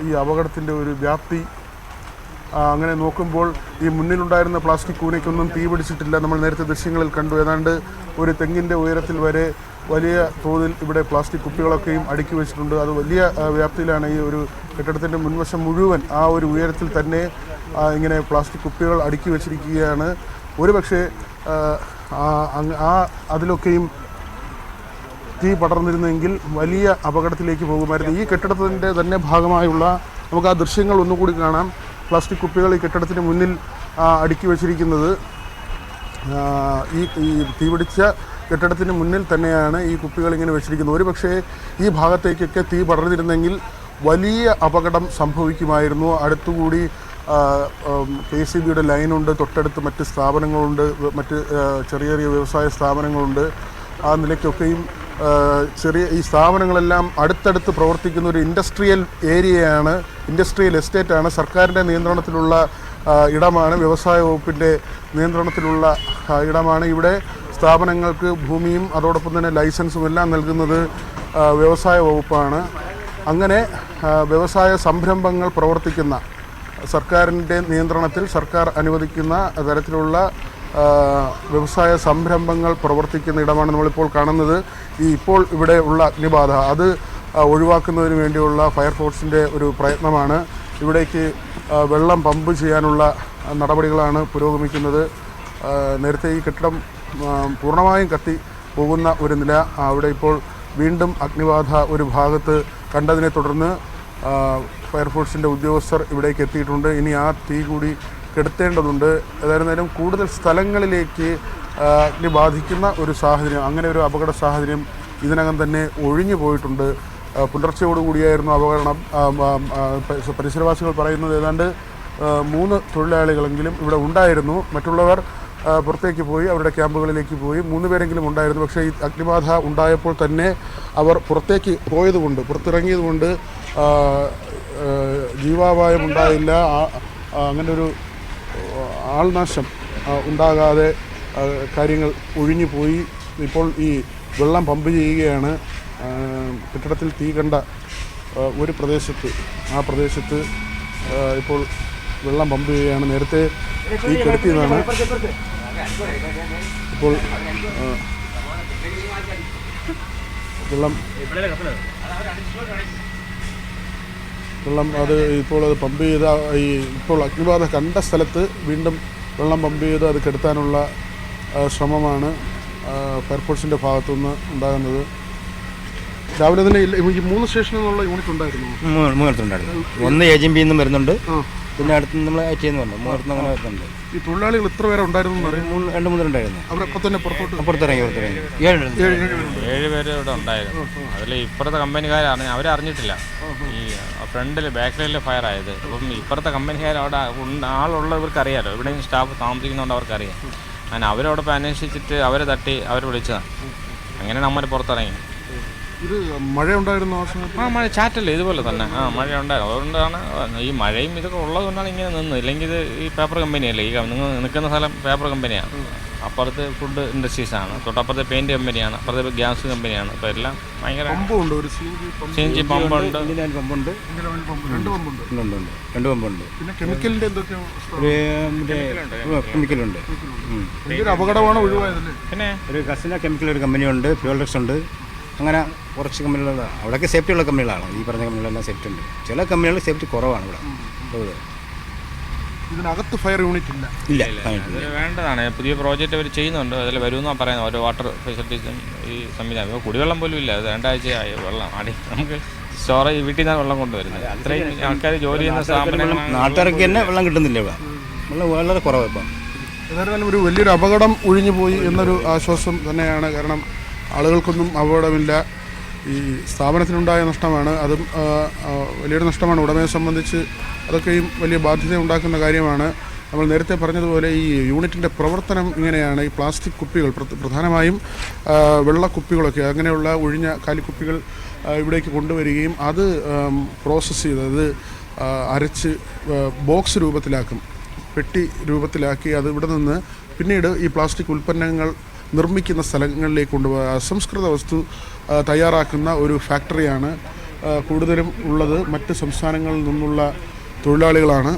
ഈ അപകടത്തിൻ്റെ ഒരു വ്യാപ്തി. അങ്ങനെ നോക്കുമ്പോൾ ഈ മുന്നിലുണ്ടായിരുന്ന പ്ലാസ്റ്റിക് കൂനയ്ക്കൊന്നും തീ പിടിച്ചിട്ടില്ല. നമ്മൾ നേരത്തെ ദൃശ്യങ്ങളിൽ കണ്ടു, ഏതാണ്ട് ഒരു തെങ്ങിൻ്റെ ഉയരത്തിൽ വരെ വലിയ തോതിൽ ഇവിടെ പ്ലാസ്റ്റിക് കുപ്പികളൊക്കെയും അടുക്കി വെച്ചിട്ടുണ്ട്. അത് വലിയ വ്യാപ്തിയിലാണ്. ഈ ഒരു കെട്ടിടത്തിൻ്റെ മുൻവശം മുഴുവൻ ആ ഒരു ഉയരത്തിൽ തന്നെ ഇങ്ങനെ പ്ലാസ്റ്റിക് കുപ്പികൾ അടുക്കി വെച്ചിരിക്കുകയാണ്. ഒരുപക്ഷെ അതിലൊക്കെയും തീ പടർന്നിരുന്നെങ്കിൽ വലിയ അപകടത്തിലേക്ക് പോകുമായിരുന്നു. ഈ കെട്ടിടത്തിൻ്റെ തന്നെ ഭാഗമായുള്ള നമുക്ക് ആ ദൃശ്യങ്ങൾ ഒന്നുകൂടി കാണാം. പ്ലാസ്റ്റിക് കുപ്പികൾ ഈ കെട്ടിടത്തിന് മുന്നിൽ അടുക്കി വച്ചിരിക്കുന്നത് ഈ തീപിടിച്ച കെട്ടിടത്തിന് മുന്നിൽ തന്നെയാണ് ഈ കുപ്പികൾ ഇങ്ങനെ വെച്ചിരിക്കുന്നത്. ഒരുപക്ഷെ ഈ ഭാഗത്തേക്കൊക്കെ തീ പടർന്നിരുന്നെങ്കിൽ വലിയ അപകടം സംഭവിക്കുമായിരുന്നു. അടുത്തുകൂടി KCBയുടെ ലൈനുണ്ട്, തൊട്ടടുത്ത് മറ്റ് സ്ഥാപനങ്ങളുണ്ട്, മറ്റ് ചെറിയ ചെറിയ വ്യവസായ സ്ഥാപനങ്ങളുണ്ട്. ആ നിലയ്ക്കൊക്കെയും ഈ സ്ഥാപനങ്ങളെല്ലാം അടുത്തടുത്ത് പ്രവർത്തിക്കുന്ന ഒരു ഇൻഡസ്ട്രിയൽ ഏരിയയാണ്, ഇൻഡസ്ട്രിയൽ എസ്റ്റേറ്റാണ്. സർക്കാരിൻ്റെ നിയന്ത്രണത്തിലുള്ള ഇടമാണ്, വ്യവസായ വകുപ്പിൻ്റെ നിയന്ത്രണത്തിലുള്ള ഇടമാണ്. ഇവിടെ സ്ഥാപനങ്ങൾക്ക് ഭൂമിയും അതോടൊപ്പം തന്നെ ലൈസൻസും എല്ലാം നൽകുന്നത് വ്യവസായ വകുപ്പാണ്. അങ്ങനെ വ്യവസായ സംരംഭങ്ങൾ പ്രവർത്തിക്കുന്ന, സർക്കാരിൻ്റെ നിയന്ത്രണത്തിൽ സർക്കാർ അനുവദിക്കുന്ന തരത്തിലുള്ള വ്യവസായ സംരംഭങ്ങൾ പ്രവർത്തിക്കുന്ന ഇടമാണ് നമ്മളിപ്പോൾ കാണുന്നത്. ഇപ്പോൾ ഇവിടെ ഉള്ള അഗ്നിബാധ അത് ഒഴിവാക്കുന്നതിന് വേണ്ടിയുള്ള ഫയർഫോഴ്സിൻ്റെ ഒരു പ്രയത്നമാണ്. ഇവിടേക്ക് വെള്ളം പമ്പ് ചെയ്യാനുള്ള നടപടികളാണ് പുരോഗമിക്കുന്നത്. നേരത്തെ ഈ കെട്ടിടം പൂർണ്ണമായും കത്തി പോകുന്ന ഒരു നില, അവിടെ ഇപ്പോൾ വീണ്ടും അഗ്നിബാധ ഒരു ഭാഗത്ത് കണ്ടതിനെ തുടർന്ന് ഫയർഫോഴ്സിൻ്റെ ഉദ്യോഗസ്ഥർ ഇവിടേക്ക് എത്തിയിട്ടുണ്ട്. ഇനി ആ തീ കൂടി കെടുത്തേണ്ടതുണ്ട്. ഏതായിരുന്നാലും കൂടുതൽ സ്ഥലങ്ങളിലേക്ക് അഗ്നി ബാധിക്കുന്ന ഒരു സാഹചര്യം, അങ്ങനെ ഒരു അപകട സാഹചര്യം ഇതിനകം തന്നെ ഒഴിഞ്ഞു പോയിട്ടുണ്ട്. പുലർച്ചയോടുകൂടിയായിരുന്നു അപകടം. പരിസരവാസികൾ പറയുന്നത് ഏതാണ്ട് 3 തൊഴിലാളികളെങ്കിലും ഇവിടെ ഉണ്ടായിരുന്നു. മറ്റുള്ളവർ പുറത്തേക്ക് പോയി, അവരുടെ ക്യാമ്പുകളിലേക്ക് പോയി. 3 പേരെങ്കിലും ഉണ്ടായിരുന്നു. പക്ഷേ ഈ അഗ്നിബാധ ഉണ്ടായപ്പോൾ തന്നെ അവർ പുറത്തിറങ്ങിയതുകൊണ്ട് ജീവാപായം ഉണ്ടായില്ല. അങ്ങനെ ഒരു ആൾനാശം ഉണ്ടാകാതെ കാര്യങ്ങൾ ഒഴിഞ്ഞു പോയി. ഇപ്പോൾ ഈ വെള്ളം പമ്പ് ചെയ്യുകയാണ്. കെട്ടിടത്തിൽ തീ കണ്ട ഒരു പ്രദേശത്ത്, ആ പ്രദേശത്ത് ഇപ്പോൾ വെള്ളം പമ്പ് ചെയ്യുകയാണ്. നേരത്തെ തീ കെടുത്തിയതാണ്. ഇപ്പോൾ വെള്ളം അത് പമ്പ് ചെയ്ത ഇപ്പോൾ അഗ്നിബാധ കണ്ട സ്ഥലത്ത് വീണ്ടും വെള്ളം പമ്പ് ചെയ്ത് അത് കെടുത്താനുള്ള ശ്രമമാണ് ഫയർഫോഴ്സിൻ്റെ ഭാഗത്തുനിന്ന് ഉണ്ടാകുന്നത്. രാവിലെ തന്നെ ഈ 3 സ്റ്റേഷനിൽ നിന്നുള്ള യൂണിറ്റ് ഉണ്ടായിരുന്നു. 3 ഒന്ന് AGMB നിന്നും വരുന്നുണ്ട്, പിന്നെ അടുത്ത് നമ്മൾ IT എന്ന് പറഞ്ഞു 3 അങ്ങനെ വരുന്നുണ്ട്. ഈ തൊഴിലാളികൾ എത്ര പേരെ ഉണ്ടായിരുന്നു? 2-3 ഉണ്ടായിരുന്നു. അവരപ്പോൾ തന്നെ പുറത്തിറങ്ങി 7 പേര് ഇവിടെ ഉണ്ടായിരുന്നു. അതിൽ ഇപ്പുറത്തെ കമ്പനിക്കാരാണ്, അവരറിഞ്ഞിട്ടില്ല ഈ ഫ്രണ്ടിൽ ബാക്കിലെ ഫയർ ആയത്. അപ്പം ഇപ്പുറത്തെ കമ്പനിക്കാർ അവിടെ ആളുള്ളവർക്ക് അറിയാമല്ലോ, ഇവിടെയും സ്റ്റാഫ് താമസിക്കുന്നതുകൊണ്ട് അവർക്കറിയാം. അങ്ങനെ അവരവിടെ അന്വേഷിച്ചിട്ട് അവരെ തട്ടി അവർ വിളിച്ചതാണ്. അങ്ങനെ നമ്മൾ പുറത്തിറങ്ങി. ഇത് മഴ ഉണ്ടായിരുന്നു ആ സമയത്ത്? മഴ ചാറ്റല്ലേ ഇതുപോലെ തന്നെ മഴ ഉണ്ടായിരുന്നു. അതുകൊണ്ടാണ് ഈ മഴയും ഇതൊക്കെ ഉള്ളതുകൊണ്ടാണ് ഇങ്ങനെ നിന്നത്. ഇല്ലെങ്കിൽ ഇത് ഈ പേപ്പർ കമ്പനിയല്ലേ, ഈ നിങ്ങൾ നിൽക്കുന്ന സ്ഥലം പേപ്പർ കമ്പനിയാണ്, അപ്പുറത്ത് ഫുഡ് ഇൻഡസ്ട്രീസാണ്, തൊട്ടപ്പുറത്തെ പെയിന്റ് കമ്പനിയാണ്, അപ്പുറത്തെ ഗ്യാസ് കമ്പനിയാണ്. അപ്പോൾ എല്ലാം ഭയങ്കര CNG പമ്പുണ്ട്. രണ്ട് പമ്പുണ്ട്. പിന്നെ കെമിക്കലിന്റെ എന്തൊക്കെയാണ്? കെമിക്കലുണ്ട്. അപകടമാണ് ഒഴിവായതല്ലേ? പിന്നെ ഒരു കസിന കെമിക്കൽ ഒരു കമ്പനിയുണ്ട്, ഫ്യൂൾഡെക്സ് ഉണ്ട്, അങ്ങനെ കുറച്ച് കമ്പനികളുള്ള അവിടെയൊക്കെ സേഫ്റ്റി ഉള്ള കമ്പനികളാണ്. ഈ പറഞ്ഞ കമ്പനികളെല്ലാം സേഫ്റ്റി ഉണ്ട്. ചില കമ്പനികൾ സേഫ്റ്റി കുറവാണ് ഇവിടെ. ഇതിനകത്ത് ഫയർ യൂണിറ്റ് ഇല്ല. അത് വേണ്ടതാണ്. പുതിയ പ്രോജക്റ്റ് അവർ ചെയ്യുന്നുണ്ട്, അതിൽ വരുമെന്നാണ് പറയുന്നത്. ഓരോ വാട്ടർ ഫെസിലിറ്റീസും ഈ സംവിധാനം. കുടിവെള്ളം പോലും ഇല്ല. അത് 2 ആഴ്ചയായി വെള്ളം നമുക്ക് സ്റ്റോറേജ് വീട്ടിൽ നിന്നാണ് വെള്ളം കൊണ്ടുവരുന്നത്. അത്രയും ആൾക്കാർ ജോലി ചെയ്യുന്ന സ്ഥാപനങ്ങൾ, നാട്ടുകാർക്ക് തന്നെ വെള്ളം കിട്ടുന്നില്ല ഇവിടെ. വെള്ളം വളരെ കുറവാണ് ഇപ്പം. ഏതായാലും ഒരു വലിയൊരു അപകടം ഒഴിഞ്ഞു പോയി എന്നൊരു ആശ്വാസം തന്നെയാണ്. കാരണം ആളുകൾക്കൊന്നും അപകടമില്ല. ഈ സ്ഥാപനത്തിനുണ്ടായ നഷ്ടമാണ്, അതും വലിയൊരു നഷ്ടമാണ്. ഉടമയെ സംബന്ധിച്ച് അതൊക്കെയും വലിയ ബാധ്യത ഉണ്ടാക്കുന്ന കാര്യമാണ്. നമ്മൾ നേരത്തെ പറഞ്ഞതുപോലെ ഈ യൂണിറ്റിൻ്റെ പ്രവർത്തനം ഇങ്ങനെയാണ്. ഈ പ്ലാസ്റ്റിക് കുപ്പികൾ, പ്രധാനമായും വെള്ളക്കുപ്പികളൊക്കെ, അങ്ങനെയുള്ള ഒഴിഞ്ഞ കാലിക്കുപ്പികൾ ഇവിടേക്ക് കൊണ്ടുവരികയും അത് പ്രോസസ്സ് ചെയ്ത് അത് അരച്ച് ബോക്സ് രൂപത്തിലാക്കും, പെട്ടി രൂപത്തിലാക്കി അത് ഇവിടെ നിന്ന് പിന്നീട് ഈ പ്ലാസ്റ്റിക് ഉൽപ്പന്നങ്ങൾ നിർമ്മിക്കുന്ന സ്ഥലങ്ങളിലേക്ക് കൊണ്ടുപോകുക. അസംസ്കൃത വസ്തു തയ്യാറാക്കുന്ന ഒരു ഫാക്ടറിയാണ് കൂടുതലും ഉള്ളത്. മറ്റ് സംസ്ഥാനങ്ങളിൽ നിന്നുള്ള തൊഴിലാളികളാണ്.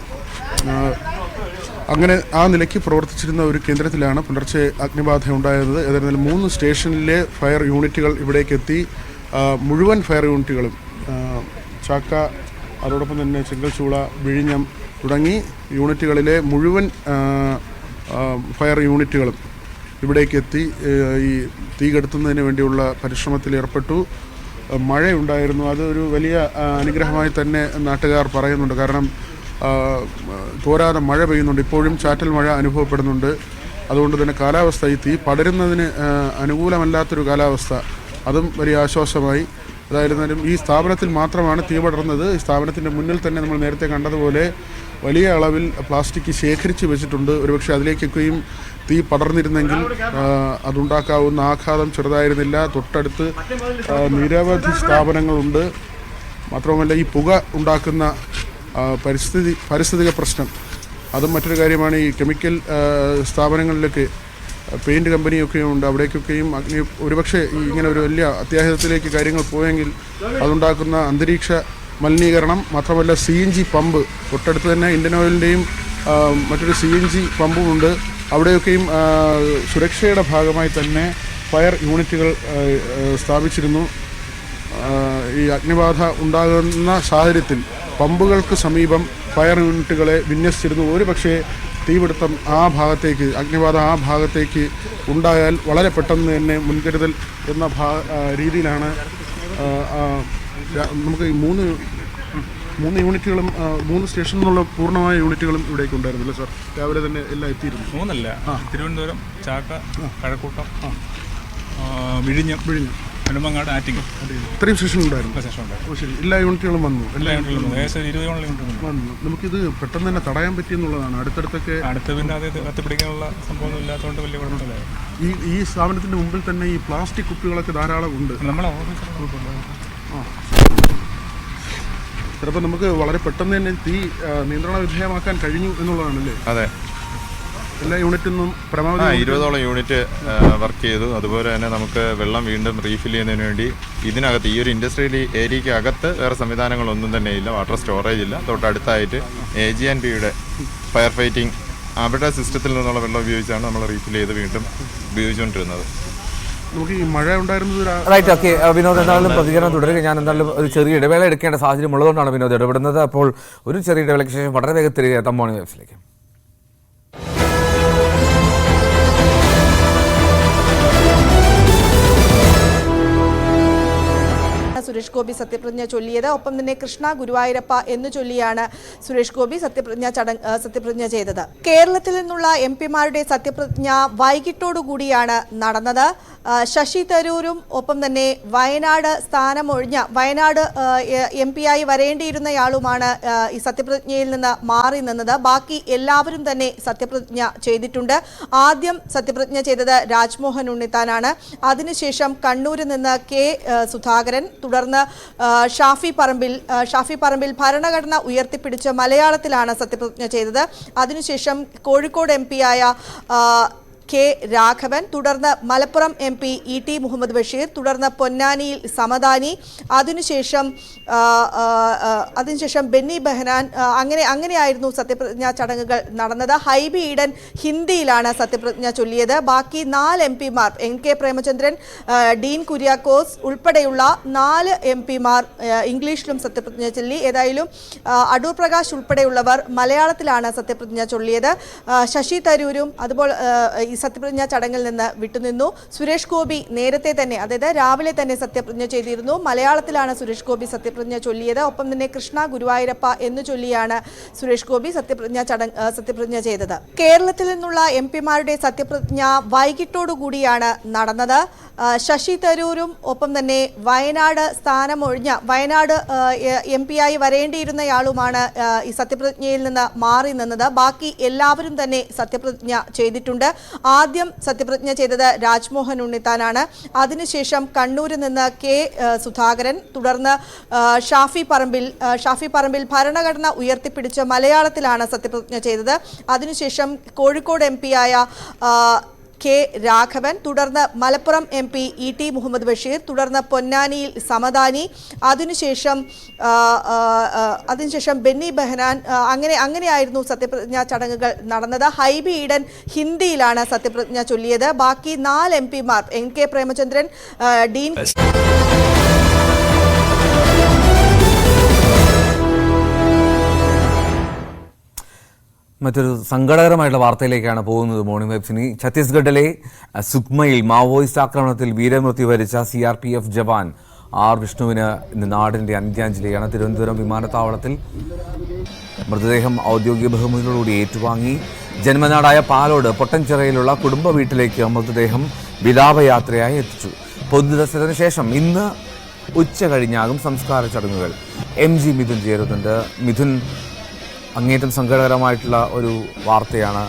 അങ്ങനെ ആ നിലയ്ക്ക് പ്രവർത്തിച്ചിരുന്ന ഒരു കേന്ദ്രത്തിലാണ് പുലർച്ചെ അഗ്നിബാധ ഉണ്ടായത്. ഏതായിരുന്നാലും 3 സ്റ്റേഷനിലെ ഫയർ യൂണിറ്റുകൾ ഇവിടേക്ക് എത്തി. മുഴുവൻ ഫയർ യൂണിറ്റുകളും ചാക്ക, അതോടൊപ്പം തന്നെ ചെങ്കൽച്ചൂള, വിഴിഞ്ഞം തുടങ്ങി യൂണിറ്റുകളിലെ മുഴുവൻ ഫയർ യൂണിറ്റുകളും ഇവിടേക്ക് എത്തി ഈ തീ കെടുത്തുന്നതിന് വേണ്ടിയുള്ള പരിശ്രമത്തിൽ ഏർപ്പെട്ടു. മഴയുണ്ടായിരുന്നു, അതൊരു വലിയ അനുഗ്രഹമായി തന്നെ നാട്ടുകാർ പറയുന്നുണ്ട്. കാരണം തോരാതെ മഴ പെയ്യുന്നുണ്ട്, ഇപ്പോഴും ചാറ്റൽ മഴ അനുഭവപ്പെടുന്നുണ്ട്. അതുകൊണ്ട് തന്നെ കാലാവസ്ഥ, ഈ തീ പടരുന്നതിന് അനുകൂലമല്ലാത്തൊരു കാലാവസ്ഥ, അതും വലിയ ആശ്വാസമായി. അതായിരുന്നാലും ഈ സ്ഥാപനത്തിൽ മാത്രമാണ് തീ പടർന്നത്. ഈ സ്ഥാപനത്തിൻ്റെ മുന്നിൽ തന്നെ നമ്മൾ നേരത്തെ കണ്ടതുപോലെ വലിയ അളവിൽ പ്ലാസ്റ്റിക് ശേഖരിച്ച് വെച്ചിട്ടുണ്ട്. ഒരുപക്ഷെ അതിലേക്കൊക്കെയും തീ പടർന്നിരുന്നെങ്കിൽ അതുണ്ടാക്കാവുന്ന ആഘാതം ചെറുതായിരുന്നില്ല. തൊട്ടടുത്ത് നിരവധി സ്ഥാപനങ്ങളുണ്ട്. മാത്രവുമല്ല ഈ പുക ഉണ്ടാക്കുന്ന പാരിസ്ഥിതിക പ്രശ്നം, അതും മറ്റൊരു കാര്യമാണ്. ഈ കെമിക്കൽ സ്ഥാപനങ്ങളിലൊക്കെ പെയിൻറ്റ് കമ്പനിയൊക്കെ ഉണ്ട്, അവിടേക്കൊക്കെയും അഗ്നി ഒരുപക്ഷെ ഇങ്ങനെ ഒരു വലിയ അത്യാഹിതത്തിലേക്ക് കാര്യങ്ങൾ പോയെങ്കിൽ അതുണ്ടാക്കുന്ന അന്തരീക്ഷ മലിനീകരണം, മാത്രമല്ല CNG പമ്പ് തൊട്ടടുത്ത് തന്നെ ഇന്ത്യൻ ഓയിലിൻ്റെയും മറ്റൊരു CNG പമ്പുമുണ്ട്. അവിടെയൊക്കെയും സുരക്ഷയുടെ ഭാഗമായി തന്നെ ഫയർ യൂണിറ്റുകൾ സ്ഥാപിച്ചിരുന്നു. ഈ അഗ്നിബാധ ഉണ്ടാകുന്ന സാഹചര്യത്തിൽ പമ്പുകൾക്ക് സമീപം ഫയർ യൂണിറ്റുകളെ വിന്യസിച്ചിരുന്നു. ഒരുപക്ഷെ തീപിടുത്തം ആ ഭാഗത്തേക്ക്, അഗ്നിബാധ ആ ഭാഗത്തേക്ക് ഉണ്ടായാൽ വളരെ പെട്ടെന്ന് തന്നെ മുൻകരുതൽ എന്ന രീതിയിലാണ് നമുക്ക് ഈ 3 യൂണിറ്റുകളും 3 സ്റ്റേഷനിൽ നിന്നുള്ള പൂർണ്ണമായ യൂണിറ്റുകളും ഇവിടേക്ക് ഉണ്ടായിരുന്നില്ല സാർ? രാവിലെ തന്നെ എല്ലാം എത്തിയിരുന്നു. 3 തിരുവനന്തപുരം, ചാക്ക, കഴക്കൂട്ടം, വിഴിഞ്ഞം, നെടുമങ്ങാട്, ആറ്റിങ്ങൽ, ഇത്രയും സ്റ്റേഷൻ ഉണ്ടായിരുന്നു. ശരി, എല്ലാ യൂണിറ്റുകളും വന്നു. ഏകദേശം 20 യൂണിറ്റ് വന്നു. നമുക്കിത് പെട്ടെന്ന് തന്നെ തടയാൻ പറ്റിയെന്നുള്ളതാണ്. അടുത്തടുത്തൊക്കെ പിന്നെ അത് കത്തിപ്പിടിക്കാനുള്ള സംഭവമൊന്നും ഇല്ലാത്തതുകൊണ്ട് വലിയ കുഴപ്പമില്ല. ഈ സ്ഥാപനത്തിന്റെ മുമ്പിൽ തന്നെ ഈ പ്ലാസ്റ്റിക് കുപ്പികളൊക്കെ ധാരാളം ഉണ്ട്. നമ്മളെ ചിലപ്പോൾ നമുക്ക് വളരെ പെട്ടെന്ന് തന്നെ തീ നിയന്ത്രണ വിധേയമാക്കാൻ കഴിഞ്ഞു എന്നുള്ളതാണല്ലേ? അതെ, എല്ലാ യൂണിറ്റിൽ നിന്നും പരമാവധി 20ഓളം യൂണിറ്റ് വർക്ക് ചെയ്തു. അതുപോലെ തന്നെ നമുക്ക് വെള്ളം വീണ്ടും റീഫിൽ ചെയ്യുന്നതിന് വേണ്ടി ഇതിനകത്ത് ഈ ഒരു ഇൻഡസ്ട്രിയൽ ഏരിയയ്ക്ക് അകത്ത് വേറെ സംവിധാനങ്ങളൊന്നും തന്നെ ഇല്ല. വാട്ടർ സ്റ്റോറേജ് ഇല്ല. തൊട്ടടുത്തായിട്ട് AG&Bയുടെ ഫയർ ഫൈറ്റിംഗ് അവരുടെ സിസ്റ്റത്തിൽ നിന്നുള്ള വെള്ളം ഉപയോഗിച്ചാണ് നമ്മൾ റീഫിൽ ചെയ്ത് വീണ്ടും ഉപയോഗിച്ചുകൊണ്ടിരുന്നത്. നമുക്ക് ഈ മഴ ഉണ്ടായിരുന്നത് റൈറ്റ്. ഓക്കെ വിനോദ്, എന്തായാലും പ്രതികരണം തുടരുക. ഞാൻ എന്തായാലും ഒരു ചെറിയ ഇടവേള എടുക്കേണ്ട സാഹചര്യം ഉള്ളതുകൊണ്ടാണ് വിനോദ് ഇടപെടുന്നത്. അപ്പോൾ ഒരു ചെറിയ ഇടവേളയ്ക്ക് ശേഷം വളരെ വേഗം തിരികെ എത്താം മോർണിംഗ് വേവ്സിലേക്ക്. സുരേഷ് ഗോപി സത്യപ്രതിജ്ഞ ചൊല്ലിയത്. ഒപ്പം തന്നെ കൃഷ്ണ ഗുരുവായൂരപ്പ എന്ന് ചൊല്ലിയാണ് സുരേഷ് ഗോപി സത്യപ്രതിജ്ഞ ചെയ്തത്. കേരളത്തിൽ നിന്നുള്ള MP-മാരുടെ സത്യപ്രതിജ്ഞ വൈകിട്ടോടുകൂടിയാണ് നടന്നത്. ശശി തരൂരും ഒപ്പം തന്നെ വയനാട് സ്ഥാനമൊഴിഞ്ഞ വയനാട് MP-ആയി വരേണ്ടിയിരുന്നയാളുമാണ് ഈ സത്യപ്രതിജ്ഞയിൽ നിന്ന് മാറി നിന്നത്. ബാക്കി എല്ലാവരും തന്നെ സത്യപ്രതിജ്ഞ ചെയ്തിട്ടുണ്ട്. ആദ്യം സത്യപ്രതിജ്ഞ ചെയ്തത് രാജ്മോഹൻ ഉണ്ണിത്താനാണ്. അതിനുശേഷം കണ്ണൂരിൽ നിന്ന് K. സുധാകരൻ, തുടർന്ന് ഷാഫി പറമ്പിൽ ഭരണഘടന ഉയർത്തിപ്പിടിച്ച് മലയാളത്തിലാണ് സത്യപ്രതിജ്ഞ ചെയ്തത്. അതിനുശേഷം കോഴിക്കോട് MP-ആയ K. രാഘവൻ, തുടർന്ന് മലപ്പുറം MP E.T. മുഹമ്മദ് ബഷീർ, തുടർന്ന് പൊന്നാനിയിൽ സമദാനി, അതിനുശേഷം ബെന്നി ബെഹനാൻ. അങ്ങനെയായിരുന്നു സത്യപ്രതിജ്ഞാ ചടങ്ങുകൾ നടന്നത്. ഹൈബി ഈഡൻ ഹിന്ദിയിലാണ് സത്യപ്രതിജ്ഞ ചൊല്ലിയത്. ബാക്കി 4 MP-മാർ NK പ്രേമചന്ദ്രൻ, ഡീൻ കുര്യാക്കോസ് ഉൾപ്പെടെയുള്ള 4 MP-മാർ ഇംഗ്ലീഷിലും സത്യപ്രതിജ്ഞ ചൊല്ലി. ഏതായാലും അടൂർ പ്രകാശ് ഉൾപ്പെടെയുള്ളവർ മലയാളത്തിലാണ് സത്യപ്രതിജ്ഞ ചൊല്ലിയത്. ശശി തരൂരും അതുപോലെ സത്യപ്രതിജ്ഞാ ചടങ്ങിൽ നിന്ന് വിട്ടുനിന്നു. സുരേഷ് ഗോപി നേരത്തെ തന്നെ, അതായത് രാവിലെ തന്നെ സത്യപ്രതിജ്ഞ ചെയ്തിരുന്നു. മലയാളത്തിലാണ് സുരേഷ് ഗോപി സത്യപ്രതിജ്ഞ ചൊല്ലിയത്. ഒപ്പം തന്നെ കൃഷ്ണ ഗുരുവായൂരപ്പ എന്ന് ചൊല്ലിയാണ് സുരേഷ് ഗോപി സത്യപ്രതിജ്ഞ ചെയ്തത്. കേരളത്തിൽ നിന്നുള്ള MP-മാരുടെ സത്യപ്രതിജ്ഞ വൈകിട്ടോടുകൂടിയാണ് നടന്നത്. ശശി തരൂരും ഒപ്പം തന്നെ വയനാട് സ്ഥാനമൊഴിഞ്ഞ വയനാട് MP-ആയി വരേണ്ടിയിരുന്നയാളുമാണ് ഈ സത്യപ്രതിജ്ഞയിൽ നിന്ന് മാറി നിന്നത്. ബാക്കി എല്ലാവരും തന്നെ സത്യപ്രതിജ്ഞ ചെയ്തിട്ടുണ്ട്. ആദ്യം സത്യപ്രതിജ്ഞ ചെയ്തത് രാജ്മോഹൻ ഉണ്ണിത്താനാണ്. അതിനുശേഷം കണ്ണൂരിൽ നിന്ന് K. സുധാകരൻ, തുടർന്ന് ഷാഫി പറമ്പിൽ ഭരണഘടന ഉയർത്തിപ്പിടിച്ച് മലയാളത്തിലാണ് സത്യപ്രതിജ്ഞ ചെയ്തത്. അതിനുശേഷം കോഴിക്കോട് MP-ആയ K. രാഘവൻ, തുടർന്ന് മലപ്പുറം MP E.T. മുഹമ്മദ് ബഷീർ, തുടർന്ന് പൊന്നാനിയിൽ സമദാനി, അതിനുശേഷം ബെന്നി ബെഹനാൻ. അങ്ങനെയായിരുന്നു സത്യപ്രതിജ്ഞാ ചടങ്ങുകൾ നടന്നത്. ഹൈബി ഈഡൻ ഹിന്ദിയിലാണ് സത്യപ്രതിജ്ഞ ചൊല്ലിയത്. ബാക്കി 4 MP-മാർ NK പ്രേമചന്ദ്രൻ, ഡീൻ മറ്റൊരു സങ്കടകരമായിട്ടുള്ള വാർത്തയിലേക്കാണ് പോകുന്നത്. മോർണിംഗ് വെബ്സിനി ഛത്തീസ്ഗഡിലെ സുക്മയിൽ മാവോയിസ്റ്റ് ആക്രമണത്തിൽ വീരമൃത്യു വരിച്ച CRPF ജവാൻ R. വിഷ്ണുവിന് ഇന്ന് നാടിന്റെ അന്ത്യാഞ്ജലിയാണ്. തിരുവനന്തപുരം വിമാനത്താവളത്തിൽ മൃതദേഹം ഔദ്യോഗിക ബഹുമതികളോടുകൂടി ഏറ്റുവാങ്ങി. ജന്മനാടായ പാലോട് പൊട്ടൻചിറയിലുള്ള കുടുംബ വീട്ടിലേക്ക് മൃതദേഹം വിലാപയാത്രയായി എത്തിച്ചു. പൊതുദർശനത്തിന് ശേഷം ഇന്ന് ഉച്ച കഴിഞ്ഞാകും സംസ്കാര ചടങ്ങുകൾ. MG മിഥുൻ ചേരുന്നുണ്ട്. മിഥുൻ, അങ്ങേറ്റം സങ്കടകരമായിട്ടുള്ള ഒരു വാർത്തയാണ്.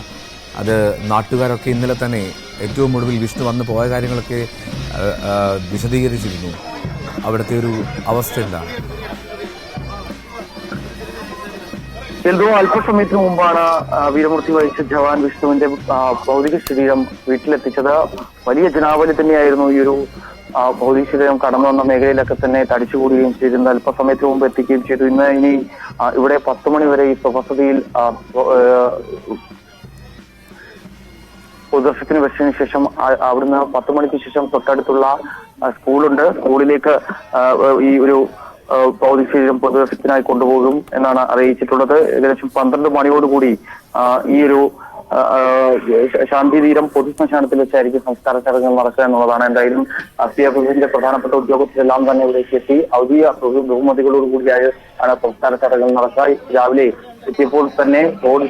അത് നാട്ടുകാരൊക്കെ ഇന്നലെ തന്നെ ഏറ്റവും ഒടുവിൽ വിഷ്ണു വന്ന് പോയ കാര്യങ്ങളൊക്കെ വിശദീകരിച്ചിരുന്നു. അവിടുത്തെ ഒരു അവസ്ഥ എന്താണ്? അല്പസമയത്തിന് മുമ്പാണ് വീരമൃത്യു വരിച്ച ജവാൻ വിഷ്ണുവിന്റെ ഭൗതിക ശരീരം വീട്ടിലെത്തിച്ചത്. വലിയ ജനാവലി തന്നെയായിരുന്നു ഈ ഒരു ഭൗതിക ശരീരം കടന്നു വന്ന മേഖലയിലൊക്കെ തന്നെ തടിച്ചുകൂടുകയും ചെയ്തിരുന്നത്. അല്പസമയത്തിന് മുമ്പ് എത്തിക്കുകയും ചെയ്തു. ഇനി ഇവിടെ 10 മണി വരെ ഈ വസതിയിൽ പൊതുദർശനത്തിന് വെച്ചതിന് ശേഷം അവിടുന്ന് 10 മണിക്ക് ശേഷം തൊട്ടടുത്തുള്ള സ്കൂളുണ്ട്, സ്കൂളിലേക്ക് ഈ ഒരു ഭൗതിക ശരീരം പൊതുദർശനത്തിനായി കൊണ്ടുപോകും എന്നാണ് അറിയിച്ചിട്ടുള്ളത്. ഏകദേശം 12 മണിയോടുകൂടി ഈ ഒരു ശാന്തിതീരം പൊതുശ്മശാനത്തിൽ വെച്ചായിരിക്കും സംസ്കാര ചടങ്ങുകൾ നടക്കുക എന്നുള്ളതാണ്. എന്തായാലും CRPFിന്റെ പ്രധാനപ്പെട്ട ഉദ്യോഗസ്ഥരെല്ലാം തന്നെ ഇവിടേക്ക് എത്തി ഔദ്യോഗിക ബഹുമതികളോടുകൂടിയാണ് സംസ്കാര ചടങ്ങുകൾ നടക്കുക. രാവിലെ എത്തിയപ്പോൾ തന്നെ റോഡ്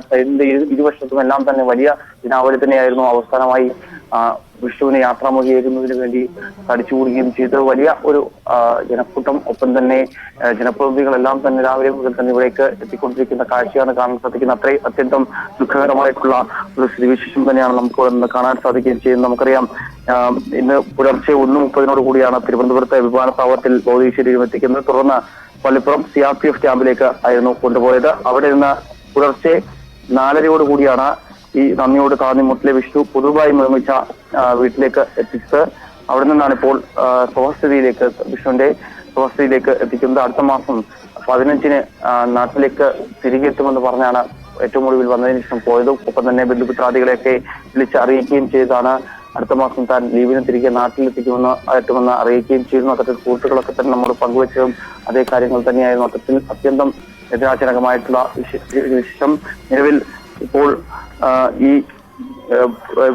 സൈഡിന്റെ ഇരുവശത്തും എല്ലാം തന്നെ വലിയ ജനാവലി തന്നെയായിരുന്നു. അവസാനമായി വിഷുവിനെ യാത്രാമൊഴിയേകുന്നതിന് വേണ്ടി തടിച്ചുകൂടുകയും ചെയ്ത് വലിയ ഒരു ജനക്കൂട്ടം, ഒപ്പം തന്നെ ജനപ്രതിനിധികളെല്ലാം തന്നെ രാവിലെ മുതൽ തന്നെ ഇവിടേക്ക് എത്തിക്കൊണ്ടിരിക്കുന്ന കാഴ്ചയാണ് കാണാൻ സാധിക്കുന്നത്. അത്രയും അത്യന്തം ദുഃഖകരമായിട്ടുള്ള ഒരു സ്ഥിതിവിശേഷം തന്നെയാണ് നമുക്ക് ഇന്ന് കാണാൻ സാധിക്കുകയും ചെയ്യുന്നത്. നമുക്കറിയാം, ഇന്ന് പുലർച്ചെ 1:30 കൂടിയാണ് തിരുവനന്തപുരത്തെ വിമാനത്താവളത്തിൽ ഭൗതിക ശരീരം എത്തിക്കുന്നത്. തുടർന്ന് മലപ്പുറം CRPF ക്യാമ്പിലേക്ക് ആയിരുന്നു കൊണ്ടുപോയത്. അവിടെ നിന്ന് പുലർച്ചെ 4:30 കൂടിയാണ് ഈ നന്ദിയോട് താന്നിമുട്ടിലെ വിഷ്ണു പുതുതായി നിർമ്മിച്ച വീട്ടിലേക്ക് എത്തിച്ചത്. അവിടെ നിന്നാണ് ഇപ്പോൾ വിഷ്ണുവിന്റെ സ്വസ്ഥയിലേക്ക് എത്തിക്കുന്നത്. അടുത്ത മാസം 15-ന് നാട്ടിലേക്ക് തിരികെ എത്തുമെന്ന് പറഞ്ഞാണ് ഏറ്റവും ഒടുവിൽ വന്നതിന് ശേഷം പോയതും. ഒപ്പം തന്നെ ബന്ധുമിത്രാദികളെയൊക്കെ വിളിച്ച് അറിയിക്കുകയും ചെയ്താണ് അടുത്ത മാസം താൻ ലീവിന് തിരികെ നാട്ടിലെത്തിക്കുമെന്ന് അറിയിക്കുകയും ചെയ്യുന്നു. അത്തരത്തിൽ സുഹൃത്തുക്കളൊക്കെ തന്നെ നമ്മൾ പങ്കുവച്ചതും അതേ കാര്യങ്ങൾ തന്നെയായിരുന്നു. അത്തരത്തിൽ അത്യന്തം വേദനാജനകമായിട്ടുള്ള വിശേഷം. നിലവിൽ ഇപ്പോൾ ഈ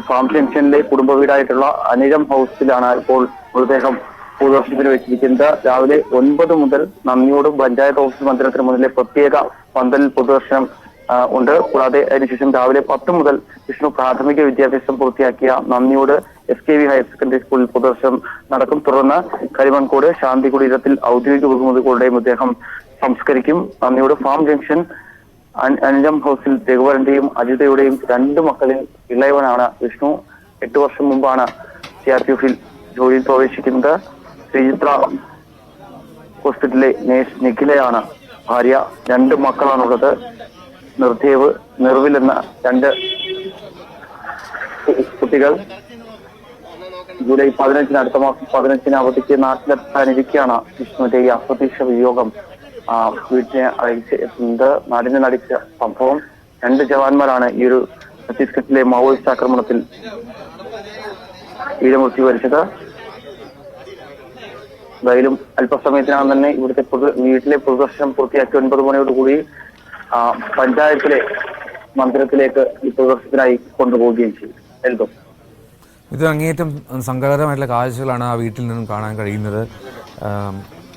ഫാം ജംഗ്ഷനിലെ കുടുംബ വീടായിട്ടുള്ള അനിരം ഹൗസിലാണ് ഇപ്പോൾ മൃതദേഹം പൊതുദർശനത്തിന് വെച്ചിരിക്കുന്നത്. രാവിലെ 9 മുതൽ നന്ദിയോടും പഞ്ചായത്ത് ഓഫീസ് മന്ദിരത്തിന് മുന്നിലെ പ്രത്യേക പന്തലിൽ പൊതുദർശനം ഉണ്ട്. കൂടാതെ അതിനുശേഷം രാവിലെ 10 മുതൽ വിഷ്ണു പ്രാഥമിക വിദ്യാഭ്യാസം പൂർത്തിയാക്കിയ നന്ദിയോട് SKV ഹയർ സെക്കൻഡറി സ്കൂളിൽ പൊതുദർശനം നടക്കും. തുടർന്ന് കരിമൺകോട് ശാന്തി കുടീരത്തിൽ ഔദ്യോഗിക ബഹുമതികളുടെ മൃതദേഹം സംസ്കരിക്കും. നന്ദിയോട് ഫാം ജംഗ്ഷൻ അഞ്ചം ഹൗസിൽ രഘുവരന്റെയും അജിതയുടെയും 2 മക്കളിൽ ഇളയവനാണ് വിഷ്ണു. 8 വർഷം മുമ്പാണ് CRPF ജോലിയിൽ പ്രവേശിക്കുന്നത്. ശ്രീചിത്ര ഹോസ്പിറ്റലിലെ നേഴ്സ് നിഖിലയാണ് ഭാര്യ. 2 മക്കളാണുള്ളത്. നിർദേവ്, നിർവിൽ എന്ന 2 കുട്ടികൾ. ജൂലൈ 15 അടുത്ത മാസം 15 അവധിക്ക് നാട്ടിലെത്താനിരിക്കെയാണ് വിഷ്ണുവിന്റെ ഈ അപ്രതീക്ഷ വിയോഗം വീട്ടിനെ അറിയിച്ചെത്തുന്നത്. നാടിനെ നടിച്ച സംഭവം. 2 ജവാന്മാരാണ് ഈ ഒരു ഛത്തീസ്ഗഡിലെ മാവോയിസ്റ്റ് ആക്രമണത്തിൽ വീരമൃത്യു വരിച്ചത്. എന്തായാലും അല്പസമയത്തിനകം തന്നെ ഇവിടുത്തെ വീട്ടിലെ പൊതുദർശനം പൂർത്തിയാക്കി 9 മണിയോടുകൂടി പഞ്ചായത്തിലെ മന്ദിരത്തിലേക്ക് ഈ പൊതുദർശനത്തിനായി കൊണ്ടുപോവുകയും ചെയ്യും. എഴുതും ഇത് അങ്ങേയറ്റം സങ്കടകരമായിട്ടുള്ള കാഴ്ചകളാണ് ആ വീട്ടിൽ നിന്നും കാണാൻ കഴിയുന്നത്.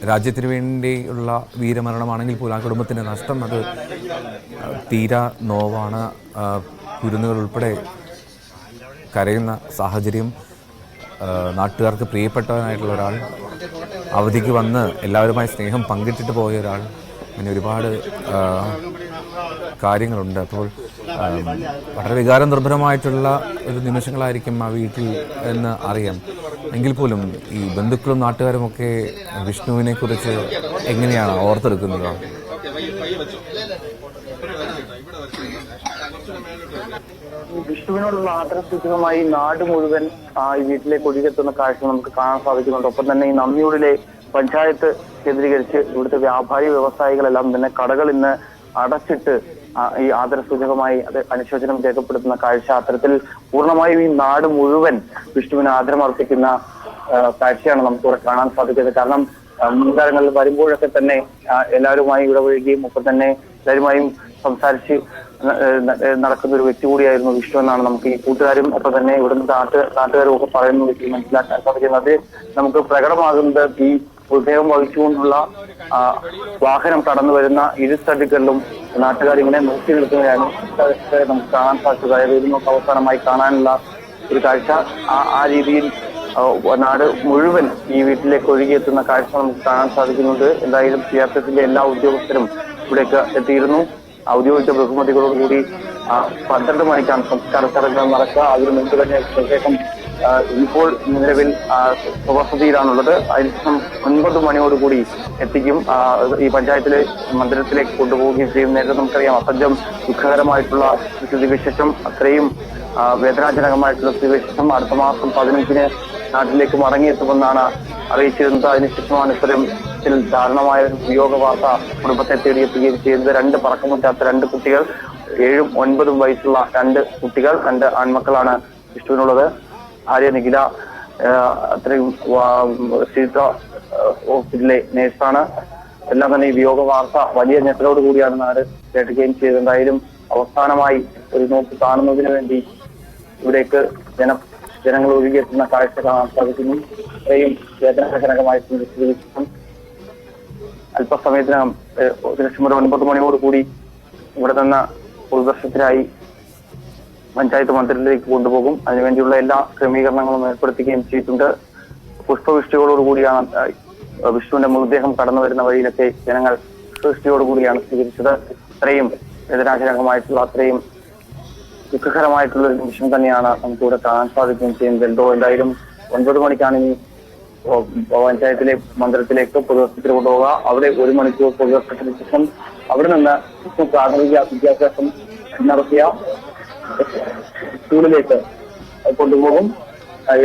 രാജ്യത്തിന് വേണ്ടിയുള്ള വീരമരണമാണെങ്കിൽ പോലും ആ കുടുംബത്തിൻ്റെ നഷ്ടം അത് തീരാ നോവാണ്. കുരുന്നുകൾ ഉൾപ്പെടെ കരയുന്ന സാഹചര്യം. നാട്ടുകാർക്ക് പ്രിയപ്പെട്ടവനായിട്ടുള്ള ഒരാൾ, അവധിക്ക് വന്ന് എല്ലാവരുമായി സ്നേഹം പങ്കിട്ടിട്ട് പോയ ഒരാൾ, അങ്ങനെ ഒരുപാട് കാര്യങ്ങളുണ്ട്. അപ്പോൾ വളരെ വികാരം നിർഭരമായിട്ടുള്ള ഒരു നിമിഷങ്ങളായിരിക്കും ആ വീട്ടിൽ എന്ന് അറിയാം. എങ്കിൽ പോലും ഈ ബന്ധുക്കളും നാട്ടുകാരും ഒക്കെ വിഷ്ണുവിനെ കുറിച്ച് എങ്ങനെയാണ് ഓർത്തെടുക്കുന്നത്? വിഷ്ണുവിനോടുള്ള ആദരസൂചകമായി നാട് മുഴുവൻ ഈ വീട്ടിലേക്ക് ഒഴുകിയെത്തുന്ന കാഴ്ച നമുക്ക് കാണാൻ സാധിക്കുന്നുണ്ട്. ഒപ്പം തന്നെ ഈ നന്ദിയോടിലെ പഞ്ചായത്ത് കേന്ദ്രീകരിച്ച് ഇവിടുത്തെ വ്യാപാരി വ്യവസായികളെല്ലാം തന്നെ കടകൾ ഇന്ന് അടച്ചിട്ട് ഈ ആദരസൂചകമായി അത് അനുശോചനം രേഖപ്പെടുത്തുന്ന കാഴ്ച. അത്തരത്തിൽ പൂർണ്ണമായും ഈ നാട് മുഴുവൻ വിഷ്ണുവിന് ആദരമർപ്പിക്കുന്ന കാഴ്ചയാണ് നമുക്കിവിടെ കാണാൻ സാധിക്കുന്നത്. കാരണം മുൻകാലങ്ങളിൽ വരുമ്പോഴൊക്കെ തന്നെ എല്ലാവരുമായി ഇടപഴകുകയും ഒപ്പം തന്നെ എല്ലാവരുമായും സംസാരിച്ച് നടക്കുന്ന ഒരു വ്യക്തി കൂടിയായിരുന്നു വിഷ്ണു എന്നാണ് നമുക്ക് ഈ കൂട്ടുകാരും ഒപ്പം തന്നെ ഇവിടുന്ന് നാട്ടുകാരും ഒക്കെ പറയുന്നത് മനസ്സിലാക്കാൻ സാധിക്കുന്നത്. നമുക്ക് പ്രകടമാകുന്നത് ഈ മൃതദേഹം വഹിച്ചുകൊണ്ടുള്ള വാഹനം കടന്നു വരുന്ന ഇരുസൈഡുകളിലും നാട്ടുകാർ ഇങ്ങനെ നോക്കി നിൽക്കുകയാണ് നമുക്ക് കാണാൻ സാധിച്ചത്. അതായത് ഇത് നമുക്ക് അവസാനമായി കാണാനുള്ള ഒരു കാഴ്ച. ആ രീതിയിൽ നാട് മുഴുവൻ ഈ വീട്ടിലേക്ക് ഒഴുകിയെത്തുന്ന കാഴ്ച നമുക്ക് കാണാൻ സാധിക്കുന്നുണ്ട്. എന്തായാലും CRPFന്റെ എല്ലാ ഉദ്യോഗസ്ഥരും ഇവിടേക്ക് എത്തിയിരുന്നു. ഔദ്യോഗിക ബഹുമതികളോടുകൂടി 12 മണിക്കാണ് സംസ്കാര ചടങ്ങുകൾ നടക്കുക. അതിനു മുൻപ് തന്നെ ശേഷം ഇപ്പോൾ നിലവിൽ വസതിയിലാണുള്ളത്. അതിനുശേഷം 9 മണിയോടുകൂടി എത്തിക്കും. ഈ പഞ്ചായത്തിലെ മന്ദിരത്തിലേക്ക് കൊണ്ടുപോവുകയും ചെയ്യും. നേരത്തെ നമുക്കറിയാം അസംഖ്യം ദുഃഖകരമായിട്ടുള്ള സ്ഥിതിവിശേഷം, അത്രയും വേദനാജനകമായിട്ടുള്ള സ്ഥിതിവിശേഷം അടുത്ത മാസം 15-ന് നാട്ടിലേക്ക് മടങ്ങിയെത്തുമെന്നാണ് അറിയിച്ചിരുന്നത്. അതിനുശേഷമാണ് ഇത്തരത്തിൽ ദാരുണമായ ഒരു വിയോഗ വാർത്ത കുടുംബത്തെ തേടിയെത്തുകയും ചെയ്തത്. 2 പറക്കമുറ്റാത്ത 2 കുട്ടികൾ, 7ഉം 9ഉം വയസ്സുള്ള 2 കുട്ടികൾ, 2 ആൺമക്കളാണ് വിഷ്ണുവിനുള്ളത്. ഭാര്യ നിഖില അത്രയും ശ്രീചിത്ര ഹോസ്പിറ്റലിലെ നേഴ്സാണ്. എല്ലാം തന്നെ ഈ വിയോഗ വാർത്ത വലിയ ഞെട്ടലോട് കൂടിയാണ് നാട് കേട്ടുകയും ചെയ്തത്. എന്തായാലും അവസാനമായി ഒരു നോക്ക് കാണുന്നതിന് വേണ്ടി ഇവിടേക്ക് ജനങ്ങൾ ഒഴുകിയെത്തുന്ന കാഴ്ച കാണാൻ സാധിക്കുന്നു. ഇത്രയും വേദനാജനകമായിട്ടുള്ള സ്ഥിതിവിശേഷം അല്പസമയത്തിനകം 9 മണിയോടുകൂടി ഇവിടെ നിന്ന് പൊതുദർശനത്തിനായി പഞ്ചായത്ത് മന്ദിരത്തിലേക്ക് കൊണ്ടുപോകും. അതിനുവേണ്ടിയുള്ള എല്ലാ ക്രമീകരണങ്ങളും ഏർപ്പെടുത്തുകയും ചെയ്തിട്ടുണ്ട്. പുഷ്പവൃഷ്ടിയോടുകൂടിയാണ് വിഷ്ണുവിന്റെ മൃതദേഹം കടന്നു വരുന്ന വഴിയിലൊക്കെ ജനങ്ങൾ പുഷ്പവൃഷ്ടിയോടുകൂടിയാണ് സ്വീകരിച്ചത്. അത്രയും വേദനാജനകമായിട്ടുള്ള അത്രയും ദുഃഖകരമായിട്ടുള്ള ഒരു നിമിഷം തന്നെയാണ് നമുക്കിവിടെ കാണാൻ സാധിക്കുകയും ചെയ്യുന്നത്. എന്തായാലും 9 മണിക്കാണ് ഇനി പഞ്ചായത്തിലെ മന്ദിരത്തിലേക്ക് പൊതുദർശനത്തിന് കൊണ്ടുപോകുക. അവിടെ 1 മണിക്കൂർ പൊതുദർശനത്തിന് ശേഷം അവിടെ നിന്ന് പ്രാഥമിക വിദ്യാഭ്യാസം നടത്തിയ സ്കൂളിലേക്ക് കൊണ്ടുപോകും.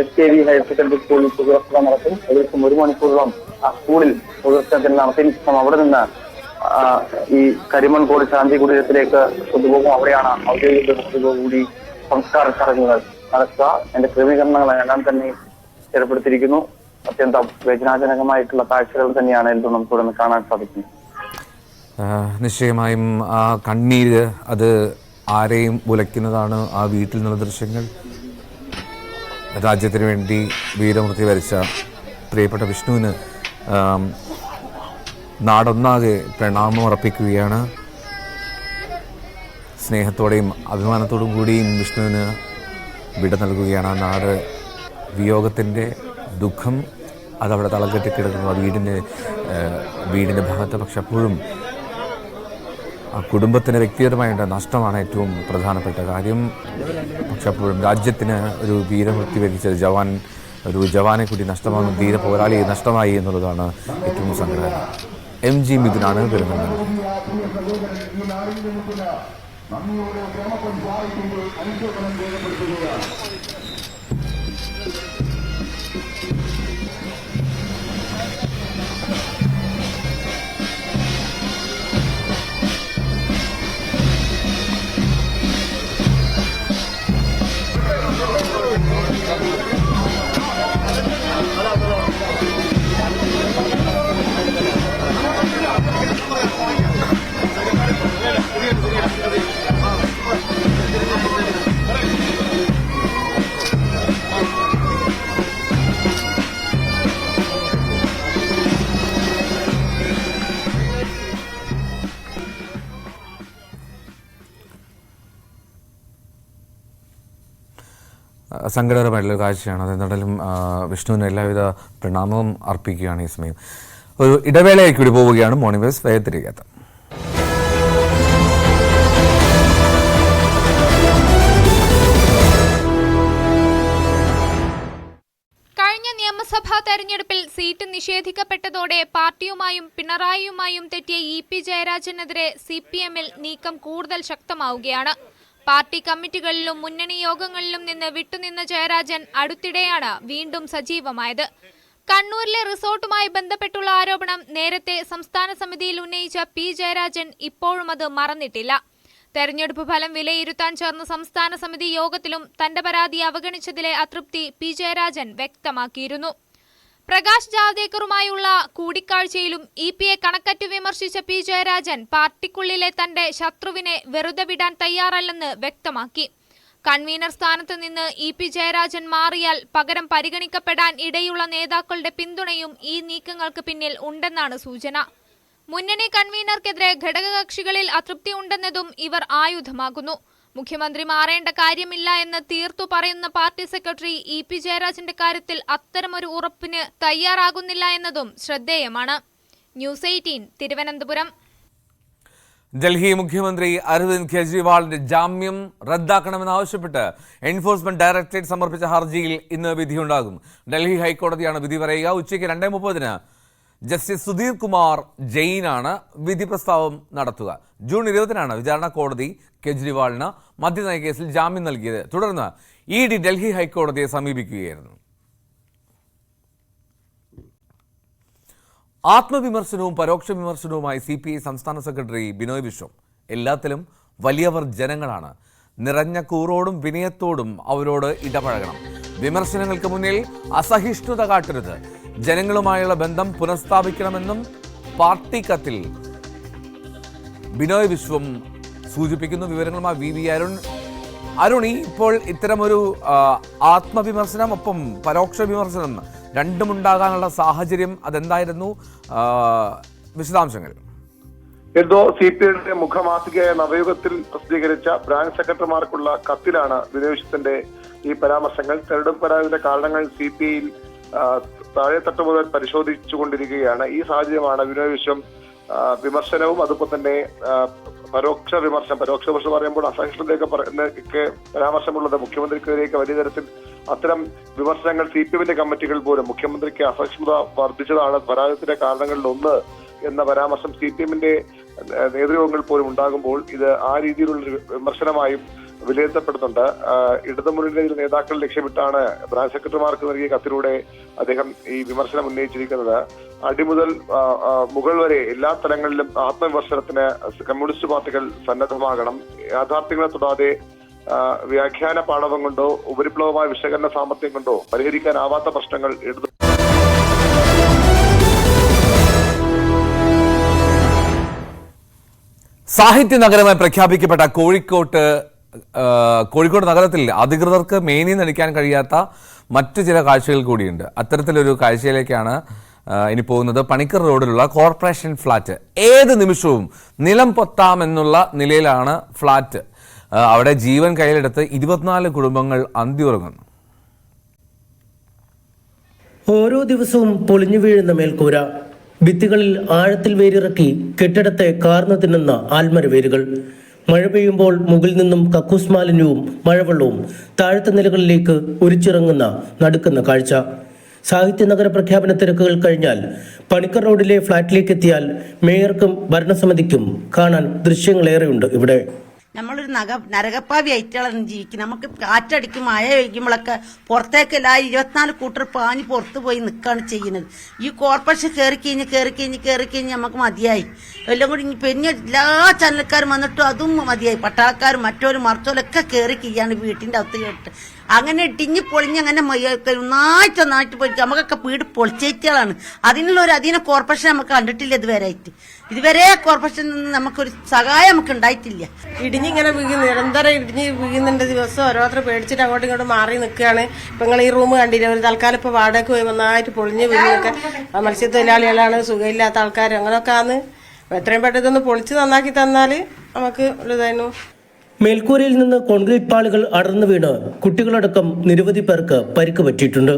SKV ഹയർ സെക്കൻഡറി സ്കൂളിൽ പൊതുദർശനം നടത്തും. ഏകദേശം 1 മണിക്കൂറോളം ആ സ്കൂളിൽ പൊതുദർശനത്തിന് നടത്തിയതിനു ശേഷം അവിടെ നിന്ന് ഈ കരിമൺകോട് ശാന്തി കുടീരത്തിലേക്ക് കൊണ്ടുപോകും. അവിടെയാണ് ഔദ്യോഗിക കൂടി സംസ്കാര ചടങ്ങുകൾ നടക്കുക. അതിന്റെ ക്രമീകരണങ്ങളെല്ലാം തന്നെ ഏർപ്പെടുത്തിയിരിക്കുന്നു. അത്യന്തം വേദനാജനകമായിട്ടുള്ള കാഴ്ചകൾ തന്നെയാണ് എന്തും നമുക്കിവിടെ കാണാൻ സാധിക്കുന്നത്. നിശ്ചയമായും ആ കണ്ണീര് അത് ആരെയും ഉലയ്ക്കുന്നതാണ്. ആ വീട്ടിൽ നിന്നുള്ള ദൃശ്യങ്ങൾ രാജ്യത്തിന് വേണ്ടി വീരമൃത്യു വരിച്ച പ്രിയപ്പെട്ട വിഷ്ണുവിന് നാടൊന്നാകെ പ്രണാമം അർപ്പിക്കുകയാണ്. സ്നേഹത്തോടെയും അഭിമാനത്തോടും കൂടിയും വിഷ്ണുവിന് വിട നൽകുകയാണ്. ആ നാട് വിയോഗത്തിൻ്റെ ദുഃഖം അതവിടെ തളം കെട്ടിക്കിടക്കുന്നു ആ വീടിൻ്റെ ഭാഗത്ത്. പക്ഷെ അപ്പോഴും ആ കുടുംബത്തിന് വ്യക്തിഗതമായിട്ട് നഷ്ടമാണ് ഏറ്റവും പ്രധാനപ്പെട്ട കാര്യം. പക്ഷെ അപ്പോഴും രാജ്യത്തിന് ഒരു വീരമൃത്യു വരിച്ച ഒരു ജവാനെ കൂടി നഷ്ടമാകും, ധീര പോരാളിയെ നഷ്ടമായി എന്നുള്ളതാണ് ഏറ്റവും സങ്കടകരം. MG മിഥുനാണ് വരുന്നത്. സങ്കടകരമായിട്ടുള്ള കാഴ്ചയാണ്. അതെന്തായാലും വിഷ്ണുവിന് എല്ലാവിധ പ്രണാമവും അർപ്പിക്കുകയാണ് ഈ സമയം. ഒരു ഇടവേളയ്ക്ക് കൂടി പോവുകയാണ്. മോർണിംഗ് വേഴ്സ് വേഗത്തിരിക്കാത്ത കഴിഞ്ഞ നിയമസഭാ തെരഞ്ഞെടുപ്പിൽ സീറ്റ് നിഷേധിക്കപ്പെട്ടതോടെ പാർട്ടിയുമായും പിണറായിയുമായും തെറ്റിയ EP ജയരാജനെതിരെ CPM-ൽ നീക്കം കൂടുതൽ ശക്തമാവുകയാണ്. പാർട്ടി കമ്മിറ്റികളിലും മുന്നണി യോഗങ്ങളിലും നിന്ന് വിട്ടുനിന്ന ജയരാജൻ അടുത്തിടെയാണ് വീണ്ടും സജീവമായത്. കണ്ണൂരിലെ റിസോർട്ടുമായി ബന്ധപ്പെട്ടുള്ള ആരോപണം നേരത്തെ സംസ്ഥാന സമിതിയിൽ ഉന്നയിച്ച P ജയരാജൻ ഇപ്പോഴും അത് മറന്നിട്ടില്ല. തെരഞ്ഞെടുപ്പ് ഫലം വിലയിരുത്താൻ ചേർന്ന സംസ്ഥാന സമിതി യോഗത്തിലും തന്റെ പരാതി അവഗണിച്ചതിലെ അതൃപ്തി P ജയരാജൻ വ്യക്തമാക്കിയിരുന്നു. പ്രകാശ് ജാവ്ദേക്കറുമായുള്ള കൂടിക്കാഴ്ചയിലും EP-യെ കണക്കറ്റു വിമർശിച്ച P ജയരാജൻ പാർട്ടിക്കുള്ളിലെ തന്റെ ശത്രുവിനെ വെറുതെ വിടാൻ തയ്യാറല്ലെന്ന് വ്യക്തമാക്കി. കൺവീനർ സ്ഥാനത്ത് നിന്ന് EP ജയരാജൻ മാറിയാൽ പകരം പരിഗണിക്കപ്പെടാൻ ഇടയുള്ള നേതാക്കളുടെ പിന്തുണയും ഈ നീക്കങ്ങൾക്ക് പിന്നിൽ ഉണ്ടെന്നാണ് സൂചന. മുന്നണി കൺവീനർക്കെതിരെ ഘടകകക്ഷികളിൽ അതൃപ്തി ഉണ്ടെന്നതും ഇവർ ആയുധമാകുന്നു. മുഖ്യമന്ത്രി മാറേണ്ട കാര്യമില്ല എന്ന് തീർത്തു പറയുന്ന പാർട്ടി സെക്രട്ടറി EP ജയരാജന്റെ കാര്യത്തിൽ അത്തരമൊരു ഉറപ്പിന് തയ്യാറാകുന്നില്ല എന്നതും ശ്രദ്ധേയമാണ്. ന്യൂസ് 18 തിരുവനന്തപുരം. ഡൽഹി മുഖ്യമന്ത്രി അരവിന്ദ് കെജ്രിവാളിന്റെ ജാമ്യം റദ്ദാക്കണമെന്നാവശ്യപ്പെട്ട് എൻഫോഴ്സ്മെന്റ് ഡയറക്ടറേറ്റ് സമർപ്പിച്ച ഹർജിയിൽ ഇന്ന് വിധിയുണ്ടാകും. ഡൽഹി ഹൈക്കോടതിയാണ് വിധി പറയുക. ഉച്ചയ്ക്ക് 2:30 ജസ്റ്റിസ് സുധീർ കുമാർ ജെയിനാണ് വിധി പ്രസ്താവം നടത്തുക. ജൂൺ 20 വിചാരണ കോടതി കെജ്രിവാളിന് മദ്യനയ കേസിൽ ജാമ്യം നൽകിയത്. തുടർന്ന് ED ഡൽഹി ഹൈക്കോടതിയെ സമീപിക്കുകയായിരുന്നു. ആത്മവിമർശനവും പരോക്ഷ വിമർശനവുമായി CPI സംസ്ഥാന സെക്രട്ടറി ബിനോയ് വിശ്വം. എല്ലാത്തിലും വലിയവർ ജനങ്ങളാണ്. നിറഞ്ഞ കൂറോടും വിനയത്തോടും അവരോട് ഇടപഴകണം. വിമർശനങ്ങൾക്ക് മുന്നിൽ അസഹിഷ്ണുത കാട്ടരുത്. ജനങ്ങളുമായുള്ള ബന്ധം പുനഃസ്ഥാപിക്കണമെന്നും പാർട്ടി കത്തിൽ ബിനോയ് വിശ്വം സൂചിപ്പിക്കുന്നു. വിവരങ്ങളുമായി VV അരുൺ, ഇപ്പോൾ ഇത്തരമൊരു ആത്മവിമർശനം ഒപ്പം പരോക്ഷ വിമർശനം രണ്ടുമുണ്ടാകാനുള്ള സാഹചര്യം അതെന്തായിരുന്നു? വിശദാംശങ്ങൾ. എന്തോ CPIയുടെ മുഖമാസികയായ നവയുഗത്തിൽ പ്രസിദ്ധീകരിച്ച ബ്രാഞ്ച് സെക്രട്ടറിമാർക്കുള്ള കത്തിലാണ് ബിനോയ് വിശ്വത്തിന്റെ ഈ പരാമർശങ്ങൾ. തെരഞ്ഞെടുപ്പ് പരാതിയുടെ കാരണങ്ങൾ CPIയിൽ താഴെത്തട്ട് മുതൽ പരിശോധിച്ചുകൊണ്ടിരിക്കുകയാണ്. ഈ സാഹചര്യമാണ് ബിനോയ് വിശ്വം വിമർശനവും അതുപോലെ തന്നെ പരോക്ഷ വിമർശനം പറയുമ്പോൾ അസഹിഷ്ണുതയൊക്കെ പരാമർശമുള്ളത് മുഖ്യമന്ത്രിക്കെതിരെയൊക്കെ വലിയ തരത്തിൽ അത്തരം വിമർശനങ്ങൾ CPIന്റെ കമ്മിറ്റികൾ പോലും മുഖ്യമന്ത്രിക്ക് അസഹിഷ്ണുത വർദ്ധിച്ചതാണ് പരാജയത്തിന്റെ കാരണങ്ങളിൽ ഒന്ന് എന്ന പരാമർശം CPIന്റെ നേതൃയോഗങ്ങൾ പോലും ഉണ്ടാകുമ്പോൾ ഇത് ആ രീതിയിലുള്ള വിമർശനമായും വിലയിരുത്തപ്പെടുന്നുണ്ട്. ഇടതുമുന്നണിയിലെ നേതാക്കൾ ലക്ഷ്യമിട്ടാണ് ബ്രാഞ്ച് സെക്രട്ടറിമാർക്ക് നൽകിയ കത്തിലൂടെ അദ്ദേഹം ഈ വിമർശനം ഉന്നയിച്ചിരിക്കുന്നത്. അടിമുതൽ മുകൾ വരെ എല്ലാ തലങ്ങളിലും ആത്മവിമർശനത്തിന് കമ്മ്യൂണിസ്റ്റ് പാർട്ടികൾ സന്നദ്ധമാകണം. യാഥാർത്ഥ്യങ്ങളെ തൊടാതെ വ്യാഖ്യാന പാടവം കൊണ്ടോ ഉപരിപ്ലവമായ വിശകലന സാമർത്ഥ്യം കൊണ്ടോ പരിഹരിക്കാനാവാത്ത പ്രശ്നങ്ങൾ സാഹിത്യ നഗരമായി പ്രഖ്യാപിക്കപ്പെട്ട കോഴിക്കോട്ട് കോഴിക്കോട് നഗരത്തിൽ അധികൃതർക്ക് മേനി നടിക്കാൻ കഴിയാത്ത മറ്റു ചില കാഴ്ചകൾ കൂടിയുണ്ട്. അത്തരത്തിലൊരു കാഴ്ചയിലേക്കാണ് ഇനി പോകുന്നത്. പണിക്കർ റോഡിലുള്ള കോർപ്പറേഷൻ ഫ്ളാറ്റ് ഏത് നിമിഷവും നിലം പൊത്താമെന്നുള്ള നിലയിലാണ് ഫ്ളാറ്റ്. അവിടെ ജീവൻ കയ്യിലെടുത്ത് 24 കുടുംബങ്ങൾ അന്തിയുറങ്ങുന്നു. ഓരോ ദിവസവും പൊളിഞ്ഞു വീഴുന്ന മേൽക്കൂര, ഭിത്തികളിൽ ആഴത്തിൽ വേരിറക്കി കെട്ടിടത്തെ കാർന്നു തിന്നുന്ന ആൽമര വേരുകൾ. മഴ പെയ്യുമ്പോൾ മുകളിൽ നിന്നും കക്കൂസ് മാലിന്യവും മഴവെള്ളവും താഴത്തെ നിലകളിലേക്ക് ഒലിച്ചിറങ്ങുന്ന നടുക്കുന്ന കാഴ്ച. സാഹിത്യനഗര പ്രഖ്യാപന തിരക്കുകൾ കഴിഞ്ഞാൽ പണിക്കർ റോഡിലെ ഫ്ളാറ്റിലേക്ക് എത്തിയാൽ മേയർക്കും ഭരണസമിതിക്കും കാണാൻ ദൃശ്യങ്ങളേറെയുണ്ട് ഇവിടെ. നമ്മളൊരു നരകപ്പാവി ആയിട്ടാണ് ജീവിക്കുന്നത്. നമുക്ക് കാറ്റടിക്കും മഴ ഒഴിക്കുമ്പോഴൊക്കെ പുറത്തേക്കല്ല 24 കൂട്ടർ പാഞ്ഞ് പുറത്ത് പോയി നിൽക്കുകയാണ് ചെയ്യുന്നത്. ഈ കോർപ്പറേഷൻ കയറി കഴിഞ്ഞ് നമുക്ക് മതിയായി. എല്ലാം കൂടി പിന്നെ എല്ലാ ചാനൽക്കാരും വന്നിട്ടും അതും മതിയായി. പട്ടാളക്കാരും മറ്റോരും മറിച്ചോലൊക്കെ കയറി കീയാണ് വീട്ടിൻ്റെ അകത്ത് കേട്ട് അങ്ങനെ ഇടിഞ്ഞ് പൊളിഞ്ഞ് അങ്ങനെ ഒന്നായിട്ട് പോയി നമുക്കൊക്കെ വീട് പൊളിച്ചേറ്റുകളാണ്. അതിനെ കോർപ്പറേഷൻ നമുക്ക് കണ്ടിട്ടില്ല ഇതുവരെ കോർപ്പറേഷനിൽ നിന്ന് നമുക്കൊരു സഹായം നമുക്ക് ഉണ്ടായിട്ടില്ല. ഇടിഞ്ഞിങ്ങനെ വീഴുന്നു, നിരന്തരം ഇടിഞ്ഞ് വീഴുന്നുണ്ട്. ദിവസം ഓരോരുത്തർ പേടിച്ചിട്ട് അങ്ങോട്ടും ഇങ്ങോട്ടും മാറി നിൽക്കുകയാണ്. ഇപ്പൊ നിങ്ങൾ ഈ റൂം കണ്ടില്ല, ഒരു തൽക്കാലം ഇപ്പൊ വാടകയ്ക്ക് പോയി നന്നായിട്ട് പൊളിഞ്ഞ് വീഴുന്നൊക്കെ മത്സ്യത്തൊഴിലാളികളാണ്, സുഖമില്ലാത്ത ആൾക്കാർ, അങ്ങനെയൊക്കെ ആണ്. എത്രയും പെട്ടെന്ന് ഇതൊന്ന് പൊളിച്ച് നന്നാക്കി തന്നാൽ നമുക്ക് ഒരു ഇതായിരുന്നു. മേൽക്കൂരയിൽ നിന്ന് കോൺക്രീറ്റ് പാളികൾ അടർന്നു വീണ് കുട്ടികളടക്കം നിരവധി പേർക്ക് പരിക്ക് പറ്റിയിട്ടുണ്ട്.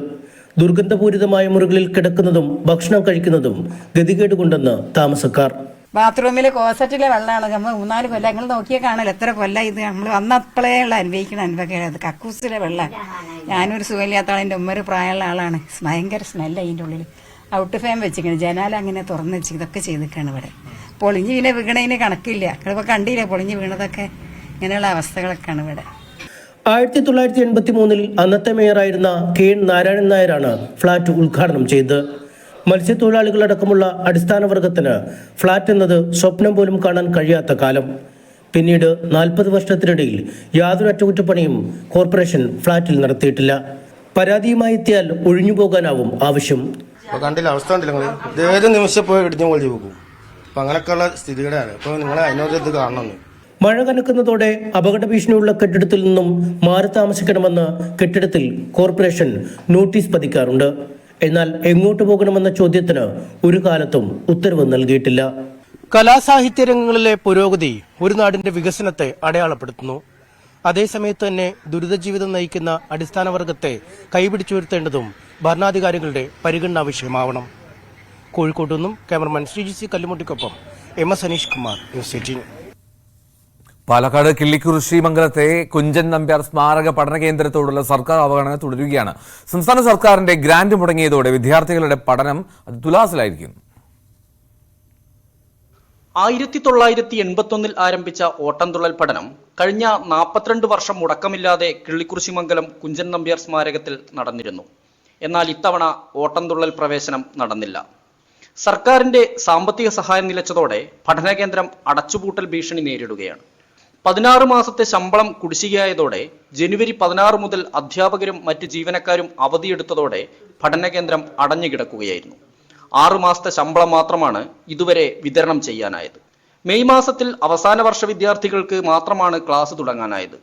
ദുർഗന്ധപൂരിതമായ മുറികളിൽ കിടക്കുന്നതും ഭക്ഷണം കഴിക്കുന്നതും ഗതികേട് കൊണ്ടെന്ന് താമസക്കാർ. ബാത്റൂമിലെ കോസറ്റിലെ വെള്ളമാണ്. നമ്മൾ 3-4 കൊല്ലം നിങ്ങൾ നോക്കിയാൽ കാണല്ലോ എത്ര കൊല്ലം ഇത് നമ്മൾ വന്നപ്പോഴേ ഉള്ള അനുഭവിക്കുന്ന അനുഭവം. കക്കൂസിലെ വെള്ളം. ഞാനൊരു സുഖമില്ലാത്ത ആൾ, എൻ്റെ ഉമ്മ ഒരു പ്രായമുള്ള ആളാണ്. ഭയങ്കര സ്മെല്ല് അതിൻ്റെ ഉള്ളിൽ. ഔട്ട് ഫാൻ വെച്ചിരിക്കണം, ജനാല അങ്ങനെ തുറന്ന് വെച്ച് ഇതൊക്കെ ചെയ്തിരിക്കുകയാണ് ഇവിടെ. പൊളിഞ്ഞ് പിന്നെ വീണതിന് കണക്കില്ല. ഇപ്പോൾ കണ്ടില്ലേ പൊളിഞ്ഞ് വീണതൊക്കെ. ഇങ്ങനെയുള്ള അവസ്ഥകളൊക്കെയാണ് ഇവിടെ. 1983 അന്നത്തെ മേയറായിരുന്ന കെ നാരായണൻ നായരാണ് ഫ്ളാറ്റ് ഉദ്ഘാടനം ചെയ്തത്. മത്സ്യത്തൊഴിലാളികളടക്കമുള്ള അടിസ്ഥാന വർഗത്തിന് ഫ്ളാറ്റ് എന്നത് സ്വപ്നം പോലും കാണാൻ കഴിയാത്ത കാലം. പിന്നീട് 40 വർഷത്തിനിടയിൽ യാതൊരു അറ്റകുറ്റപ്പണിയും കോർപ്പറേഷൻ ഫ്ളാറ്റിൽ നടത്തിയിട്ടില്ല. പരാതിയുമായി എത്തിയാൽ ഒഴിഞ്ഞു പോകാനാവും ആവശ്യം. കണ്ടില്ല അവസ്ഥ കണ്ടില്ല, ഏത് നിമിഷം പോയി ഇടിഞ്ഞു പൊളിഞ്ഞു പോകും. അപ്പൊ അങ്ങനെയൊക്കെയുള്ള സ്ഥിതികളാണ്. ഇപ്പൊ നിങ്ങൾ അതിനോട് ഇത് കാണണം. മഴ കനക്കുന്നതോടെ അപകട ഭീഷണിയുള്ള കെട്ടിടത്തിൽ നിന്നും മാറി താമസിക്കണമെന്ന് കെട്ടിടത്തിൽ കോർപ്പറേഷൻ നോട്ടീസ് പതിക്കാറുണ്ട്. എന്നാൽ എങ്ങോട്ട് പോകണമെന്ന ചോദ്യത്തിന് ഒരു കാലത്തും ഉത്തരവ് നൽകിയിട്ടില്ല. കലാസാഹിത്യ രംഗങ്ങളിലെ പുരോഗതി ഒരു നാടിന്റെ വികസനത്തെ അടയാളപ്പെടുത്തുന്നു. അതേസമയത്ത് തന്നെ ദുരിതജീവിതം നയിക്കുന്ന അടിസ്ഥാന വർഗത്തെ കൈപിടിച്ചുയർത്തേണ്ടതും ഭരണാധികാരികളുടെ പരിഗണനാ വിഷയമാവണം. കോഴിക്കോട്ടു നിന്നും ക്യാമറമാൻ ശ്രീജിസി കല്ലുമുട്ടിക്കൊപ്പം MS അനീഷ് കുമാർ, ന്യൂസ് 18. പാലക്കാട് കിള്ളിക്കുറിശി മംഗലത്തെ കുഞ്ചൻ നമ്പ്യാർ സ്മാരക പഠന കേന്ദ്രത്തോടുള്ള സർക്കാർ അവഗണന തുടരുകയാണ്. സംസ്ഥാന സർക്കാരിന്റെ ഗ്രാന്റ് മുടങ്ങിയതോടെ വിദ്യാർത്ഥികളുടെ പഠനം അത് തുലാസിലായിരിക്കുന്നു. 1981 ആരംഭിച്ച ഓട്ടംതുള്ളൽ പഠനം കഴിഞ്ഞ 42 വർഷം മുടക്കമില്ലാതെ കിള്ളിക്കുറിശി മംഗലം കുഞ്ചൻ നമ്പ്യാർ സ്മാരകത്തിൽ നടന്നിരുന്നു. എന്നാൽ ഇത്തവണ ഓട്ടംതുള്ളൽ പ്രവേശനം നടന്നില്ല. സർക്കാരിന്റെ സാമ്പത്തിക സഹായം നിലച്ചതോടെ പഠനകേന്ദ്രം അടച്ചുപൂട്ടൽ ഭീഷണി നേരിടുകയാണ്. 16 മാസത്തെ ശമ്പളം കുടിശ്ശികയായതോടെ ജനുവരി 16 മുതൽ അധ്യാപകരും മറ്റ് ജീവനക്കാരും അവധിയെടുത്തതോടെ പഠനകേന്ദ്രം അടഞ്ഞുകിടക്കുകയായിരുന്നു. 6 മാസത്തെ ശമ്പളം മാത്രമാണ് ഇതുവരെ വിതരണം ചെയ്യാനായത്. മെയ് മാസത്തിൽ അവസാന വർഷ വിദ്യാർത്ഥികൾക്ക് മാത്രമാണ് ക്ലാസ് തുടങ്ങാനായത്.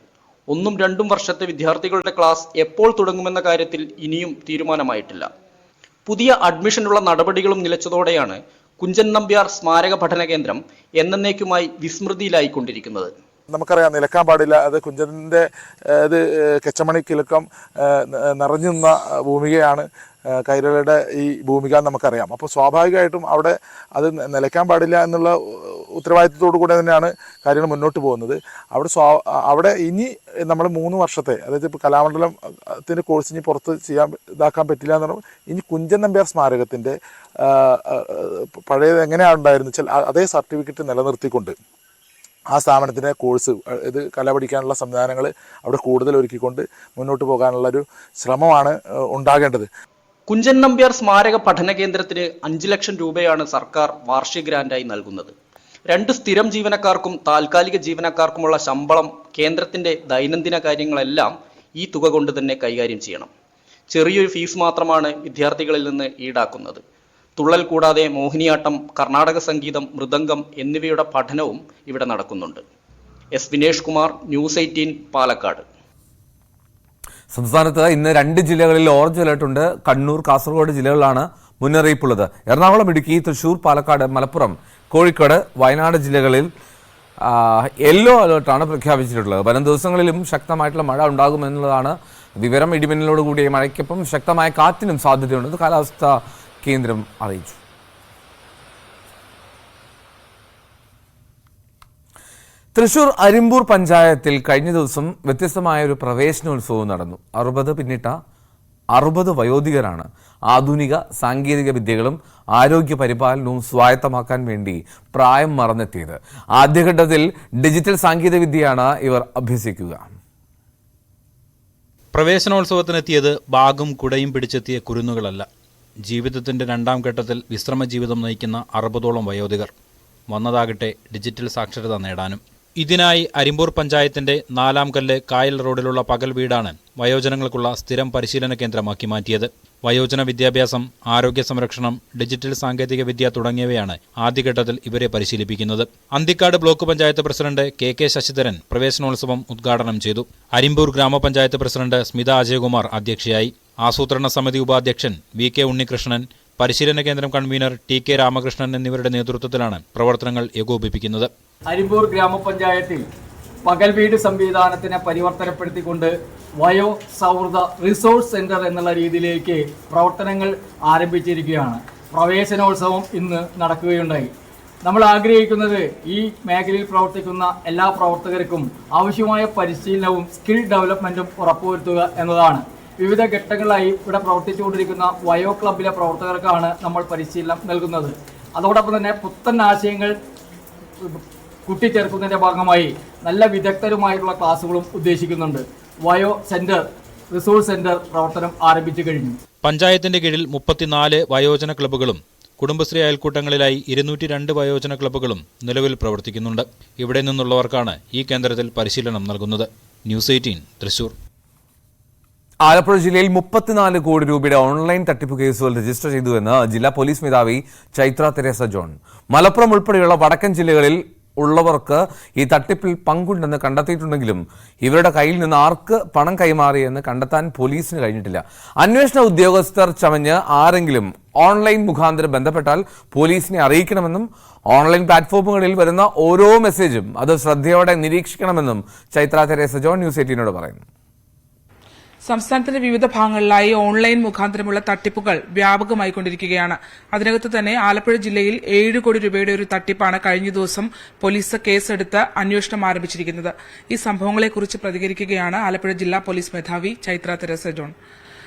1ഉം 2ഉം വർഷത്തെ വിദ്യാർത്ഥികളുടെ ക്ലാസ് എപ്പോൾ തുടങ്ങുമെന്ന കാര്യത്തിൽ ഇനിയും തീരുമാനമായിട്ടില്ല. പുതിയ അഡ്മിഷനുള്ള നടപടികളും നിലച്ചതോടെയാണ് കുഞ്ചൻ നമ്പ്യാർ സ്മാരക പഠന കേന്ദ്രം എന്നേക്കുമായി വിസ്മൃതിയിലായിക്കൊണ്ടിരിക്കുന്നത്. നമുക്കറിയാം, നിലക്കാൻ പാടില്ല. അത് കുഞ്ചൻ്റെ ഇത് കെച്ചമണി കിലുക്കം നിറഞ്ഞു നിന്ന ഭൂമികയാണ് കൈരളിയുടെ ഈ ഭൂമിക നമുക്കറിയാം. അപ്പോൾ സ്വാഭാവികമായിട്ടും അവിടെ അത് നിലയ്ക്കാൻ പാടില്ല എന്നുള്ള ഉത്തരവാദിത്വത്തോടു കൂടെ തന്നെയാണ് കാര്യങ്ങൾ മുന്നോട്ട് പോകുന്നത്. അവിടെ ഇനി നമ്മൾ 3 വർഷത്തെ, അതായത് ഇപ്പോൾ കലാമണ്ഡലത്തിൻ്റെ കോഴ്സ് ഇനി പുറത്ത് ഇതാക്കാൻ പറ്റില്ല എന്ന് പറഞ്ഞാൽ ഇനി കുഞ്ചൻ നമ്പ്യാർ സ്മാരകത്തിൻ്റെ പഴയത് എങ്ങനെയാണ് ഉണ്ടായിരുന്നു വെച്ചാൽ അതേ സർട്ടിഫിക്കറ്റ് നിലനിർത്തിക്കൊണ്ട് ആ സ്ഥാപനത്തിൻ്റെ കോഴ്സ് ഇത് കല പഠിക്കാനുള്ള സംവിധാനങ്ങൾ അവിടെ കൂടുതൽ ഒരുക്കിക്കൊണ്ട് മുന്നോട്ട് പോകാനുള്ളൊരു ശ്രമമാണ് ഉണ്ടാകേണ്ടത്. കുഞ്ചൻ നമ്പ്യാർ സ്മാരക പഠന കേന്ദ്രത്തിന് 5 ലക്ഷം രൂപയാണ് സർക്കാർ വാർഷിക ഗ്രാന്റായി നൽകുന്നത്. 2 സ്ഥിരം ജീവനക്കാർക്കും താൽക്കാലിക ജീവനക്കാർക്കുമുള്ള ശമ്പളം, കേന്ദ്രത്തിന്റെ ദൈനംദിന കാര്യങ്ങളെല്ലാം ഈ തുക കൊണ്ട് തന്നെ കൈകാര്യം ചെയ്യണം. ചെറിയൊരു ഫീസ് മാത്രമാണ് വിദ്യാർത്ഥികളിൽ നിന്ന് ഈടാക്കുന്നത്. തുള്ളൽ കൂടാതെ മോഹിനിയാട്ടം, കർണാടക സംഗീതം, മൃദംഗം എന്നിവയുടെ പഠനവും ഇവിടെ നടക്കുന്നുണ്ട്. S Vinesh Kumar, news 18, Palakkad. സംസ്ഥാനത്ത് ഇന്ന് 2 ജില്ലകളിൽ ഓറഞ്ച് അലർട്ടുണ്ട്. കണ്ണൂർ, കാസർഗോഡ് ജില്ലകളിലാണ് മുന്നറിയിപ്പുള്ളത്. എറണാകുളം, ഇടുക്കി, തൃശൂർ, പാലക്കാട്, മലപ്പുറം, കോഴിക്കോട്, വയനാട് ജില്ലകളിൽ യെല്ലോ അലർട്ടാണ് പ്രഖ്യാപിച്ചിട്ടുള്ളത്. വരും ദിവസങ്ങളിലും ശക്തമായിട്ടുള്ള മഴ ഉണ്ടാകുമെന്നുള്ളതാണ് വിവരം. ഇടിമിന്നലോട് കൂടിയ മഴയ്ക്കൊപ്പം ശക്തമായ കാറ്റിനും സാധ്യതയുണ്ടെന്ന് കാലാവസ്ഥാ കേന്ദ്രം അറിയിച്ചു. തൃശൂർ അരിമ്പൂർ പഞ്ചായത്തിൽ കഴിഞ്ഞ ദിവസം വ്യത്യസ്തമായ ഒരു പ്രവേശനോത്സവം നടന്നു. 60 പിന്നിട്ട 60 വയോധികരാണ് ആധുനിക സാങ്കേതിക വിദ്യകളും ആരോഗ്യ പരിപാലനവും സ്വായത്തമാക്കാൻ വേണ്ടി പ്രായം മറന്നെത്തിയത്. ആദ്യഘട്ടത്തിൽ ഡിജിറ്റൽ സാങ്കേതിക വിദ്യയാണ് ഇവർ അഭ്യസിക്കുക. പ്രവേശനോത്സവത്തിനെത്തിയത് ബാഗും കുടയും പിടിച്ചെത്തിയ കുരുന്നുകളല്ല. ജീവിതത്തിന്റെ 2ാം ഘട്ടത്തിൽ വിശ്രമ ജീവിതം നയിക്കുന്ന 60ഓളം വയോധികർ. വന്നതാകട്ടെ ഡിജിറ്റൽ സാക്ഷരത നേടാനും. ഇതിനായി അരിമ്പൂർ പഞ്ചായത്തിന്റെ 4-ാം കല്ല് കായൽ റോഡിലുള്ള പകൽ വീടാണ് വയോജനങ്ങൾക്കുള്ള സ്ഥിരം പരിശീലന കേന്ദ്രമാക്കി മാറ്റിയത്. വയോജന വിദ്യാഭ്യാസം, ആരോഗ്യ സംരക്ഷണം, ഡിജിറ്റൽ സാങ്കേതിക വിദ്യ തുടങ്ങിയവയാണ് ആദ്യഘട്ടത്തിൽ ഇവരെ പരിശീലിപ്പിക്കുന്നത്. Anthikkad block panchayat president K Sasidharan പ്രവേശനോത്സവം ഉദ്ഘാടനം ചെയ്തു. അരിമ്പൂർ ഗ്രാമപഞ്ചായത്ത് പ്രസിഡന്റ് സ്മിത അജയകുമാർ അധ്യക്ഷയായി. ആസൂത്രണ സമിതി ഉപാധ്യക്ഷൻ VK ഉണ്ണികൃഷ്ണൻ, പരിശീലന കേന്ദ്രം കൺവീനർ TK രാമകൃഷ്ണൻ എന്നിവരുടെ നേതൃത്വത്തിലാണ് പ്രവർത്തനങ്ങൾ ഏകോപിപ്പിക്കുന്നത്. അരിമ്പൂർ ഗ്രാമപഞ്ചായത്തിൽ പകൽ വീട് സംവിധാനത്തിനെ പരിവർത്തനപ്പെടുത്തിക്കൊണ്ട് വയോ സൗഹൃദ റിസോഴ്സ് സെന്റർ എന്നുള്ള രീതിയിലേക്ക് പ്രവർത്തനങ്ങൾ ആരംഭിച്ചിരിക്കുകയാണ്. പ്രവേശനോത്സവം ഇന്ന് നടക്കുകയുണ്ടായി. നമ്മൾ ആഗ്രഹിക്കുന്നത് ഈ മേഖലയിൽ പ്രവർത്തിക്കുന്ന എല്ലാ പ്രവർത്തകർക്കും ആവശ്യമായ പരിശീലനവും സ്കിൽ ഡെവലപ്മെന്റും ഉറപ്പുവരുത്തുക എന്നതാണ്. വിവിധ ഘട്ടങ്ങളായി ഇവിടെ പ്രവർത്തിച്ചുകൊണ്ടിരിക്കുന്ന വയോ ക്ലബിലെ പ്രവർത്തകർക്കാണ് നമ്മൾ പരിശീലനം നൽകുന്നത്. അതോടൊപ്പം തന്നെ പുത്തൻ ആശയങ്ങൾ കൂട്ടിച്ചേർക്കുന്നതിന്റെ ഭാഗമായി നല്ല വിദഗ്ധരുമായിട്ടുള്ള ക്ലാസുകളും ഉദ്ദേശിക്കുന്നുണ്ട്. വയോ സെന്റർ, റിസോഴ്സ് സെന്റർ പ്രവർത്തനം ആരംഭിച്ചു കഴിഞ്ഞു. പഞ്ചായത്തിന്റെ കീഴിൽ 34 വയോജന ക്ലബ്ബുകളും കുടുംബശ്രീ അയൽക്കൂട്ടങ്ങളിലായി 202 വയോജന ക്ലബ്ബുകളും നിലവിൽ പ്രവർത്തിക്കുന്നുണ്ട്. ഇവിടെ നിന്നുള്ളവർക്കാണ് ഈ കേന്ദ്രത്തിൽ പരിശീലനം നൽകുന്നത്. ന്യൂസ് 18 തൃശൂർ. ആലപ്പുഴ ജില്ലയിൽ 34 കോടി രൂപയുടെ ഓൺലൈൻ തട്ടിപ്പ് കേസുകൾ രജിസ്റ്റർ ചെയ്തുവെന്ന് ജില്ലാ പോലീസ് മേധാവി ചൈത്ര തെരേസ ജോൺ. മലപ്പുറം ഉൾപ്പെടെയുള്ള വടക്കൻ ജില്ലകളിൽ ഉള്ളവർക്ക് ഈ തട്ടിപ്പിൽ പങ്കുണ്ടെന്ന് കണ്ടെത്തിയിട്ടുണ്ടെങ്കിലും ഇവരുടെ കയ്യിൽ നിന്ന് ആർക്ക് പണം കൈമാറിയെന്ന് കണ്ടെത്താൻ പോലീസിന് കഴിഞ്ഞിട്ടില്ല. അന്വേഷണ ഉദ്യോഗസ്ഥർ ചമഞ്ഞ് ആരെങ്കിലും ഓൺലൈൻ മുഖാന്തരം ബന്ധപ്പെട്ടാൽ പോലീസിനെ അറിയിക്കണമെന്നും ഓൺലൈൻ പ്ലാറ്റ്ഫോമുകളിൽ വരുന്ന ഓരോ മെസ്സേജും അത് ശ്രദ്ധയോടെ നിരീക്ഷിക്കണമെന്നും ചൈത്ര തെരേസ ജോൺ ന്യൂസ് 18നോട് പറയുന്നു. സംസ്ഥാനത്തിന്റെ വിവിധ ഭാഗങ്ങളിലായി ഓൺലൈൻ മുഖാന്തരമുള്ള തട്ടിപ്പുകൾ വ്യാപകമായിക്കൊണ്ടിരിക്കുകയാണ്. അതിനകത്ത് തന്നെ ആലപ്പുഴ ജില്ലയിൽ 7 കോടി രൂപയുടെ ഒരു തട്ടിപ്പാണ് കഴിഞ്ഞ ദിവസം പോലീസ് കേസെടുത്ത് അന്വേഷണം ആരംഭിച്ചിരിക്കുന്നത്. ഈ സംഭവങ്ങളെക്കുറിച്ച് പ്രതികരിക്കുകയാണ് ആലപ്പുഴ ജില്ലാ പോലീസ് മേധാവി ചൈത്ര തെരേസ ജോൺ.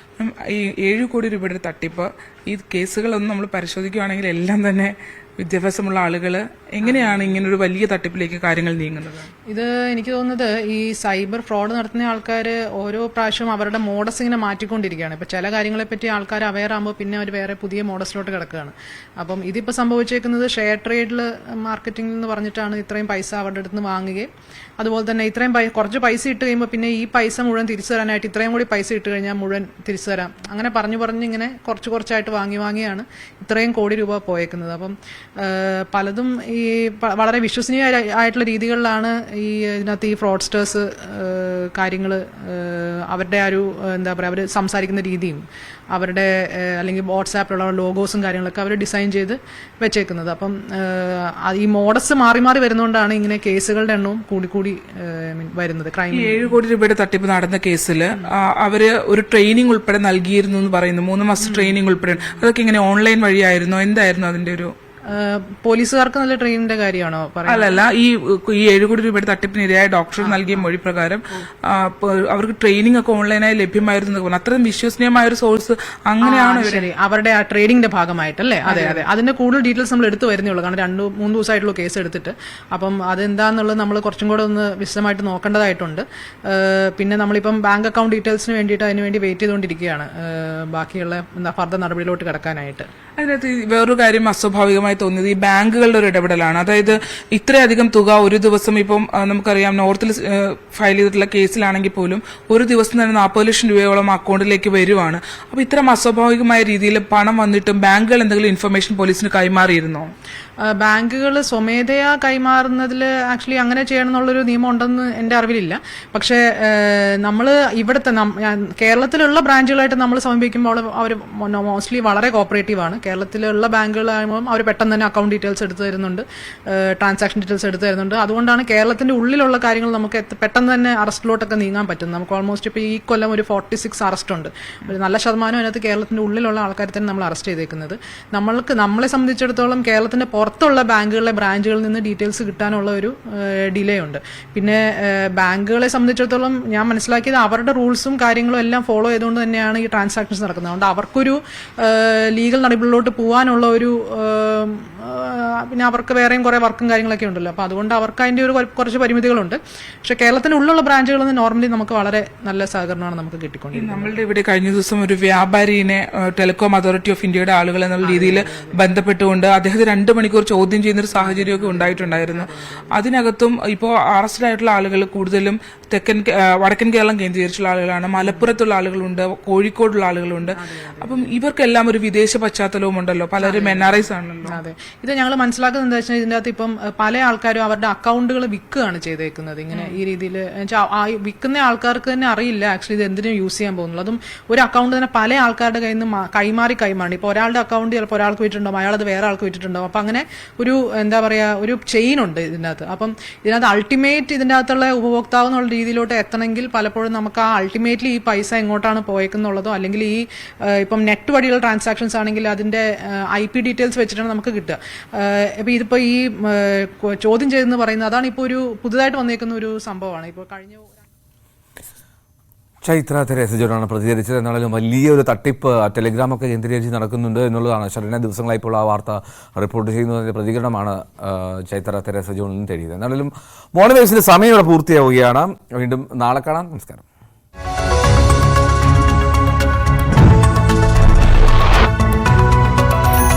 ഈ 7 കോടി രൂപയുടെ തട്ടിപ്പ്, ഈ കേസുകളൊന്നും നമ്മൾ പരിശോധിക്കുകയാണെങ്കിൽ എല്ലാം തന്നെ വിദ്യാഭ്യാസമുള്ള ആളുകൾ എങ്ങനെയാണ് ഇങ്ങനൊരു വലിയ തട്ടിപ്പിലേക്ക് കാര്യങ്ങൾ നീങ്ങുന്നത്? ഇത് എനിക്ക് തോന്നുന്നത് ഈ സൈബർ ഫ്രോഡ് നടത്തുന്ന ആൾക്കാർ ഓരോ പ്രാവശ്യവും അവരുടെ മോഡസ് ഇങ്ങനെ മാറ്റിക്കൊണ്ടിരിക്കുകയാണ്. ഇപ്പം ചില കാര്യങ്ങളെപ്പറ്റി ആൾക്കാർ അവെയർ ആകുമ്പോൾ പിന്നെ അവർ വേറെ പുതിയ മോഡസിലോട്ട് കിടക്കുകയാണ്. അപ്പം ഇതിപ്പോൾ സംഭവിച്ചേക്കുന്നത് ഷെയർ ട്രേഡിൽ മാർക്കറ്റിംഗ് എന്ന് പറഞ്ഞിട്ടാണ് ഇത്രയും പൈസ അവരുടെ അടുത്ത് നിന്ന് വാങ്ങുകയും അതുപോലെ തന്നെ ഇത്രയും കുറച്ച് പൈസ ഇട്ട് കഴിയുമ്പോൾ പിന്നെ ഈ പൈസ മുഴുവൻ തിരിച്ചു തരാനായിട്ട് ഇത്രയും കൂടി പൈസ ഇട്ട് കഴിഞ്ഞാൽ മുഴുവൻ തിരിച്ചു തരാം, അങ്ങനെ പറഞ്ഞ് ഇങ്ങനെ കുറച്ചായിട്ട് വാങ്ങിയാണ് ഇത്രയും കോടി രൂപ പോയേക്കുന്നത്. അപ്പം പലതും ഈ വളരെ വിശ്വസനീയമായിട്ടുള്ള രീതികളിലാണ് ഈ ഇതിനകത്ത് ഈ ഫ്രോഡ്സ്റ്റേഴ്സ് കാര്യങ്ങൾ അവരുടെ ഒരു എന്താ പറയുക അവർ സംസാരിക്കുന്ന രീതിയും അവരുടെ അല്ലെങ്കിൽ വാട്സാപ്പിലുള്ള ലോഗോസും കാര്യങ്ങളൊക്കെ അവർ ഡിസൈൻ ചെയ്ത് വെച്ചേക്കുന്നത്. അപ്പം ഈ മോഡസ് മാറി വരുന്നതുകൊണ്ടാണ് ഇങ്ങനെ കേസുകളുടെ എണ്ണവും കൂടി വരുന്നത്. ക്രൈം 7 കോടി രൂപയുടെ തട്ടിപ്പ് നടന്ന കേസിൽ അവര് ഒരു ട്രെയിനിങ് ഉൾപ്പെടെ നൽകിയിരുന്നു എന്ന് പറയുന്നു. 3 മാസം ട്രെയിനിങ് ഉൾപ്പെടെ. അതൊക്കെ ഇങ്ങനെ ഓൺലൈൻ വഴിയായിരുന്നോ? എന്തായിരുന്നു അതിന്റെ ഒരു? പോലീസുകാർക്ക് നല്ല ട്രെയിനിന്റെ കാര്യമാണോ പറയുന്നത്? അല്ലല്ല, ഈ 7 കോടി രൂപയുടെ തട്ടിപ്പിനിരയായ ഡോക്ടർ നൽകിയ മൊഴി പ്രകാരം അവർക്ക് ട്രെയിനിങ് ഒക്കെ ഓൺലൈനായി ലഭ്യമായിരുന്നു. അത്രയും വിശ്വസനീയമായ ഒരു സോഴ്സ് അങ്ങനെയാണ് അവരുടെ ആ ട്രെയിനിങ്ങിന്റെ ഭാഗമായിട്ടല്ലേ? അതെ. അതിന്റെ കൂടുതൽ ഡീറ്റെയിൽസ് നമ്മൾ എടുത്തു വരുന്നേ ഉള്ളൂ. കാരണം 2-3 ദിവസമായിട്ടുള്ള കേസ് എടുത്തിട്ട് അപ്പം അതെന്താന്നുള്ളത് നമ്മൾ കുറച്ചും കൂടെ ഒന്ന് വിശദമായിട്ട് നോക്കേണ്ടതായിട്ടുണ്ട്. പിന്നെ നമ്മളിപ്പം ബാങ്ക് അക്കൗണ്ട് ഡീറ്റെയിൽസിന് വേണ്ടിയിട്ട് അതിനുവേണ്ടി വെയിറ്റ് ചെയ്തുകൊണ്ടിരിക്കുകയാണ് ബാക്കിയുള്ള ഫർദർ നടപടിയിലോട്ട് കിടക്കാനായിട്ട്. അതിനകത്ത് വേറൊരു കാര്യം അസ്വാഭാവികമായി തോന്നിയത് ഈ ബാങ്കുകളുടെ ഒരു ഇടപെടലാണ്. അതായത് ഇത്രയധികം തുക ഒരു ദിവസം ഇപ്പം നമുക്കറിയാം നോർത്തിൽ ഫയൽ ചെയ്തിട്ടുള്ള കേസിലാണെങ്കിൽ പോലും ഒരു ദിവസം തന്നെ 40 ലക്ഷം രൂപയോളം അക്കൗണ്ടിലേക്ക് വരുവാണ്. അപ്പോൾ ഇത്തരം അസ്വാഭാവികമായ രീതിയിൽ പണം വന്നിട്ടും ബാങ്കുകൾ എന്തെങ്കിലും ഇൻഫർമേഷൻ പോലീസിന് കൈമാറിയിരുന്നോ? ബാങ്കുകൾ സ്വമേധയാ കൈമാറുന്നതിൽ ആക്ച്വലി അങ്ങനെ ചെയ്യണം എന്നുള്ളൊരു നിയമം ഉണ്ടെന്ന് എൻ്റെ അറിവിലില്ല. പക്ഷേ നമ്മൾ ഇവിടുത്തെ കേരളത്തിലുള്ള ബ്രാഞ്ചുകളായിട്ട് നമ്മൾ സമീപിക്കുമ്പോൾ അവർ മോസ്റ്റ്ലി വളരെ കോപ്പറേറ്റീവ് ആണ്. കേരളത്തിലുള്ള ബാങ്കുകളാകുമ്പോൾ അവർ പെട്ടെന്ന് തന്നെ അക്കൗണ്ട് ഡീറ്റെയിൽസ് എടുത്തു തരുന്നുണ്ട്, ട്രാൻസാക്ഷൻ ഡീറ്റെയിൽസ് എടുത്തു തരുന്നുണ്ട്. അതുകൊണ്ടാണ് കേരളത്തിൻ്റെ ഉള്ളിലുള്ള കാര്യങ്ങൾ നമുക്ക് പെട്ടെന്ന് തന്നെ അറസ്റ്റിലോട്ടൊക്കെ നീങ്ങാൻ പറ്റും. നമുക്ക് ഓൾമോസ്റ്റ് ഇപ്പോൾ ഈ കൊല്ലം ഒരു 46 അറസ്റ്റ് ഉണ്ട്. ഒരു നല്ല ശതമാനം അതിനകത്ത് കേരളത്തിൻ്റെ ഉള്ളിലുള്ള ആൾക്കാരെ തന്നെ നമ്മൾ അറസ്റ്റ് ചെയ്തേക്കുന്നത്. നമ്മളെ സംബന്ധിച്ചിടത്തോളം കേരളത്തിൻ്റെ പുറത്തുള്ള ബാങ്കുകളിലെ ബ്രാഞ്ചുകളിൽ നിന്ന് ഡീറ്റെയിൽസ് കിട്ടാനുള്ള ഒരു ഡിലേ ഉണ്ട്. പിന്നെ ബാങ്കുകളെ സംബന്ധിച്ചിടത്തോളം ഞാൻ മനസ്സിലാക്കിയത് അവരുടെ റൂൾസും കാര്യങ്ങളും എല്ലാം ഫോളോ ചെയ്തുകൊണ്ട് തന്നെയാണ് ഈ ട്രാൻസാക്ഷൻസ് നടക്കുന്നത്. അതുകൊണ്ട് അവർക്കൊരു ലീഗൽ നടപടികളിലോട്ട് പോകാനുള്ള ഒരു പിന്നെ അവർക്ക് വേറെയും കുറേ വർക്കും കാര്യങ്ങളൊക്കെ ഉണ്ടല്ലോ. അപ്പോൾ അതുകൊണ്ട് അവർക്ക് അതിൻ്റെ ഒരു കുറച്ച് പരിമിതികളുണ്ട്. പക്ഷേ കേരളത്തിനുള്ളിലുള്ള ബ്രാഞ്ചുകളിൽ നിന്ന് നോർമലി നമുക്ക് വളരെ നല്ല സഹകരണമാണ് നമുക്ക് കിട്ടിക്കൊണ്ടിരിക്കുന്നത്. നമ്മളുടെ ഇവിടെ കഴിഞ്ഞ ദിവസം ഒരു വ്യാപാരിനെ ടെലികോം അതോറിറ്റി ഓഫ് ഇന്ത്യയുടെ ആളുകൾ എന്നുള്ള രീതിയിൽ ബന്ധപ്പെട്ടുകൊണ്ട് അദ്ദേഹത്തെ 2 മണിക്കൂർ ചോദ്യം ചെയ്യുന്നൊരു സാഹചര്യമൊക്കെ ഉണ്ടായിട്ടുണ്ടായിരുന്നു. അതിനകത്തും ഇപ്പോൾ അറസ്റ്റിലായിട്ടുള്ള ആളുകൾ കൂടുതലും വടക്കൻ കേരളം കേന്ദ്രീകരിച്ചുള്ള ആളുകളാണ്. മലപ്പുറത്തുള്ള ആളുകളുണ്ട്, കോഴിക്കോടുള്ള ആളുകളുണ്ട്. അപ്പം ഇവർക്കെല്ലാം ഒരു വിദേശ പശ്ചാത്തലവും ഉണ്ടല്ലോ, പലരും NRIs ആണല്ലോ. അതെ, ഇത് ഞങ്ങൾ മനസ്സിലാക്കുന്നത് എന്താ വെച്ചാൽ ഇതിൻ്റെ അകത്ത് ഇപ്പം പല ആൾക്കാരും അവരുടെ അക്കൗണ്ടുകൾ വിൽക്കുകയാണ് ചെയ്തേക്കുന്നത്. ഇങ്ങനെ ഈ രീതിയിൽ വിൽക്കുന്ന ആൾക്കാർക്ക് തന്നെ അറിയില്ല ആക്ച്വലി ഇത് എന്തിനും യൂസ് ചെയ്യാൻ പോകുന്നുള്ളൂ. അതും ഒരു അക്കൗണ്ട് തന്നെ പല ആൾക്കാരുടെ കയ്യിൽ നിന്ന് കൈമാറി ഇപ്പോൾ ഒരാളുടെ അക്കൗണ്ട് ചിലപ്പോൾ ഒരാൾക്ക് വിട്ടിട്ടുണ്ടാവും, അയാളത് വേറെ ആൾക്ക് വിട്ടിട്ടുണ്ടാവും. അപ്പം അങ്ങനെ ഒരു എന്താ പറയുക ഒരു ചെയിൻ ഉണ്ട് ഇതിനകത്ത്. അപ്പം ഇതിനകത്ത് അൾട്ടിമേറ്റ് ഇതിൻ്റെ അകത്തുള്ള ഉപഭോക്താവ് എന്നുള്ള രീതിയിലോട്ട് എത്തണമെങ്കിൽ പലപ്പോഴും നമുക്ക് ആ അൾട്ടിമേറ്റ്ലി ഈ പൈസ എങ്ങോട്ടാണ് പോയേക്കുന്നുള്ളതോ അല്ലെങ്കിൽ ഈ ഇപ്പം നെറ്റ് വഴിയുള്ള ട്രാൻസാക്ഷൻസ് ആണെങ്കിൽ അതിൻ്റെ IP ഡീറ്റെയിൽസ് വെച്ചിട്ടാണ് നമുക്ക് കിട്ടുക. അപ്പോൾ ഇതിപ്പോൾ ഈ ചോദ്യം ചെയ്തെന്ന് പറയുന്നത് അതാണ് ഇപ്പോൾ ഒരു പുതുതായിട്ട് വന്നേക്കുന്ന ഒരു സംഭവമാണ്. ഇപ്പോൾ കഴിഞ്ഞ ചൈത്ര തെരേസജോടാണ് പ്രതികരിച്ചത്. എന്നാലും വലിയൊരു തട്ടിപ്പ് ടെലിഗ്രാമൊക്കെ കേന്ദ്രീകരിച്ച് നടക്കുന്നുണ്ട് എന്നുള്ളതാണ് ശരണ ദിവസങ്ങളായി ഇപ്പോൾ ആ വാർത്ത റിപ്പോർട്ട് ചെയ്യുന്നതിൻ്റെ പ്രതികരണമാണ് ചൈത്ര തെരേസജോണിൽ നിന്ന് തേടിയത്. എന്നാലും മോർണിംഗ് വേവ്സിൻ്റെ സമയം ഇവിടെ പൂർത്തിയാവുകയാണ്. വീണ്ടും നാളെ കാണാം. നമസ്കാരം.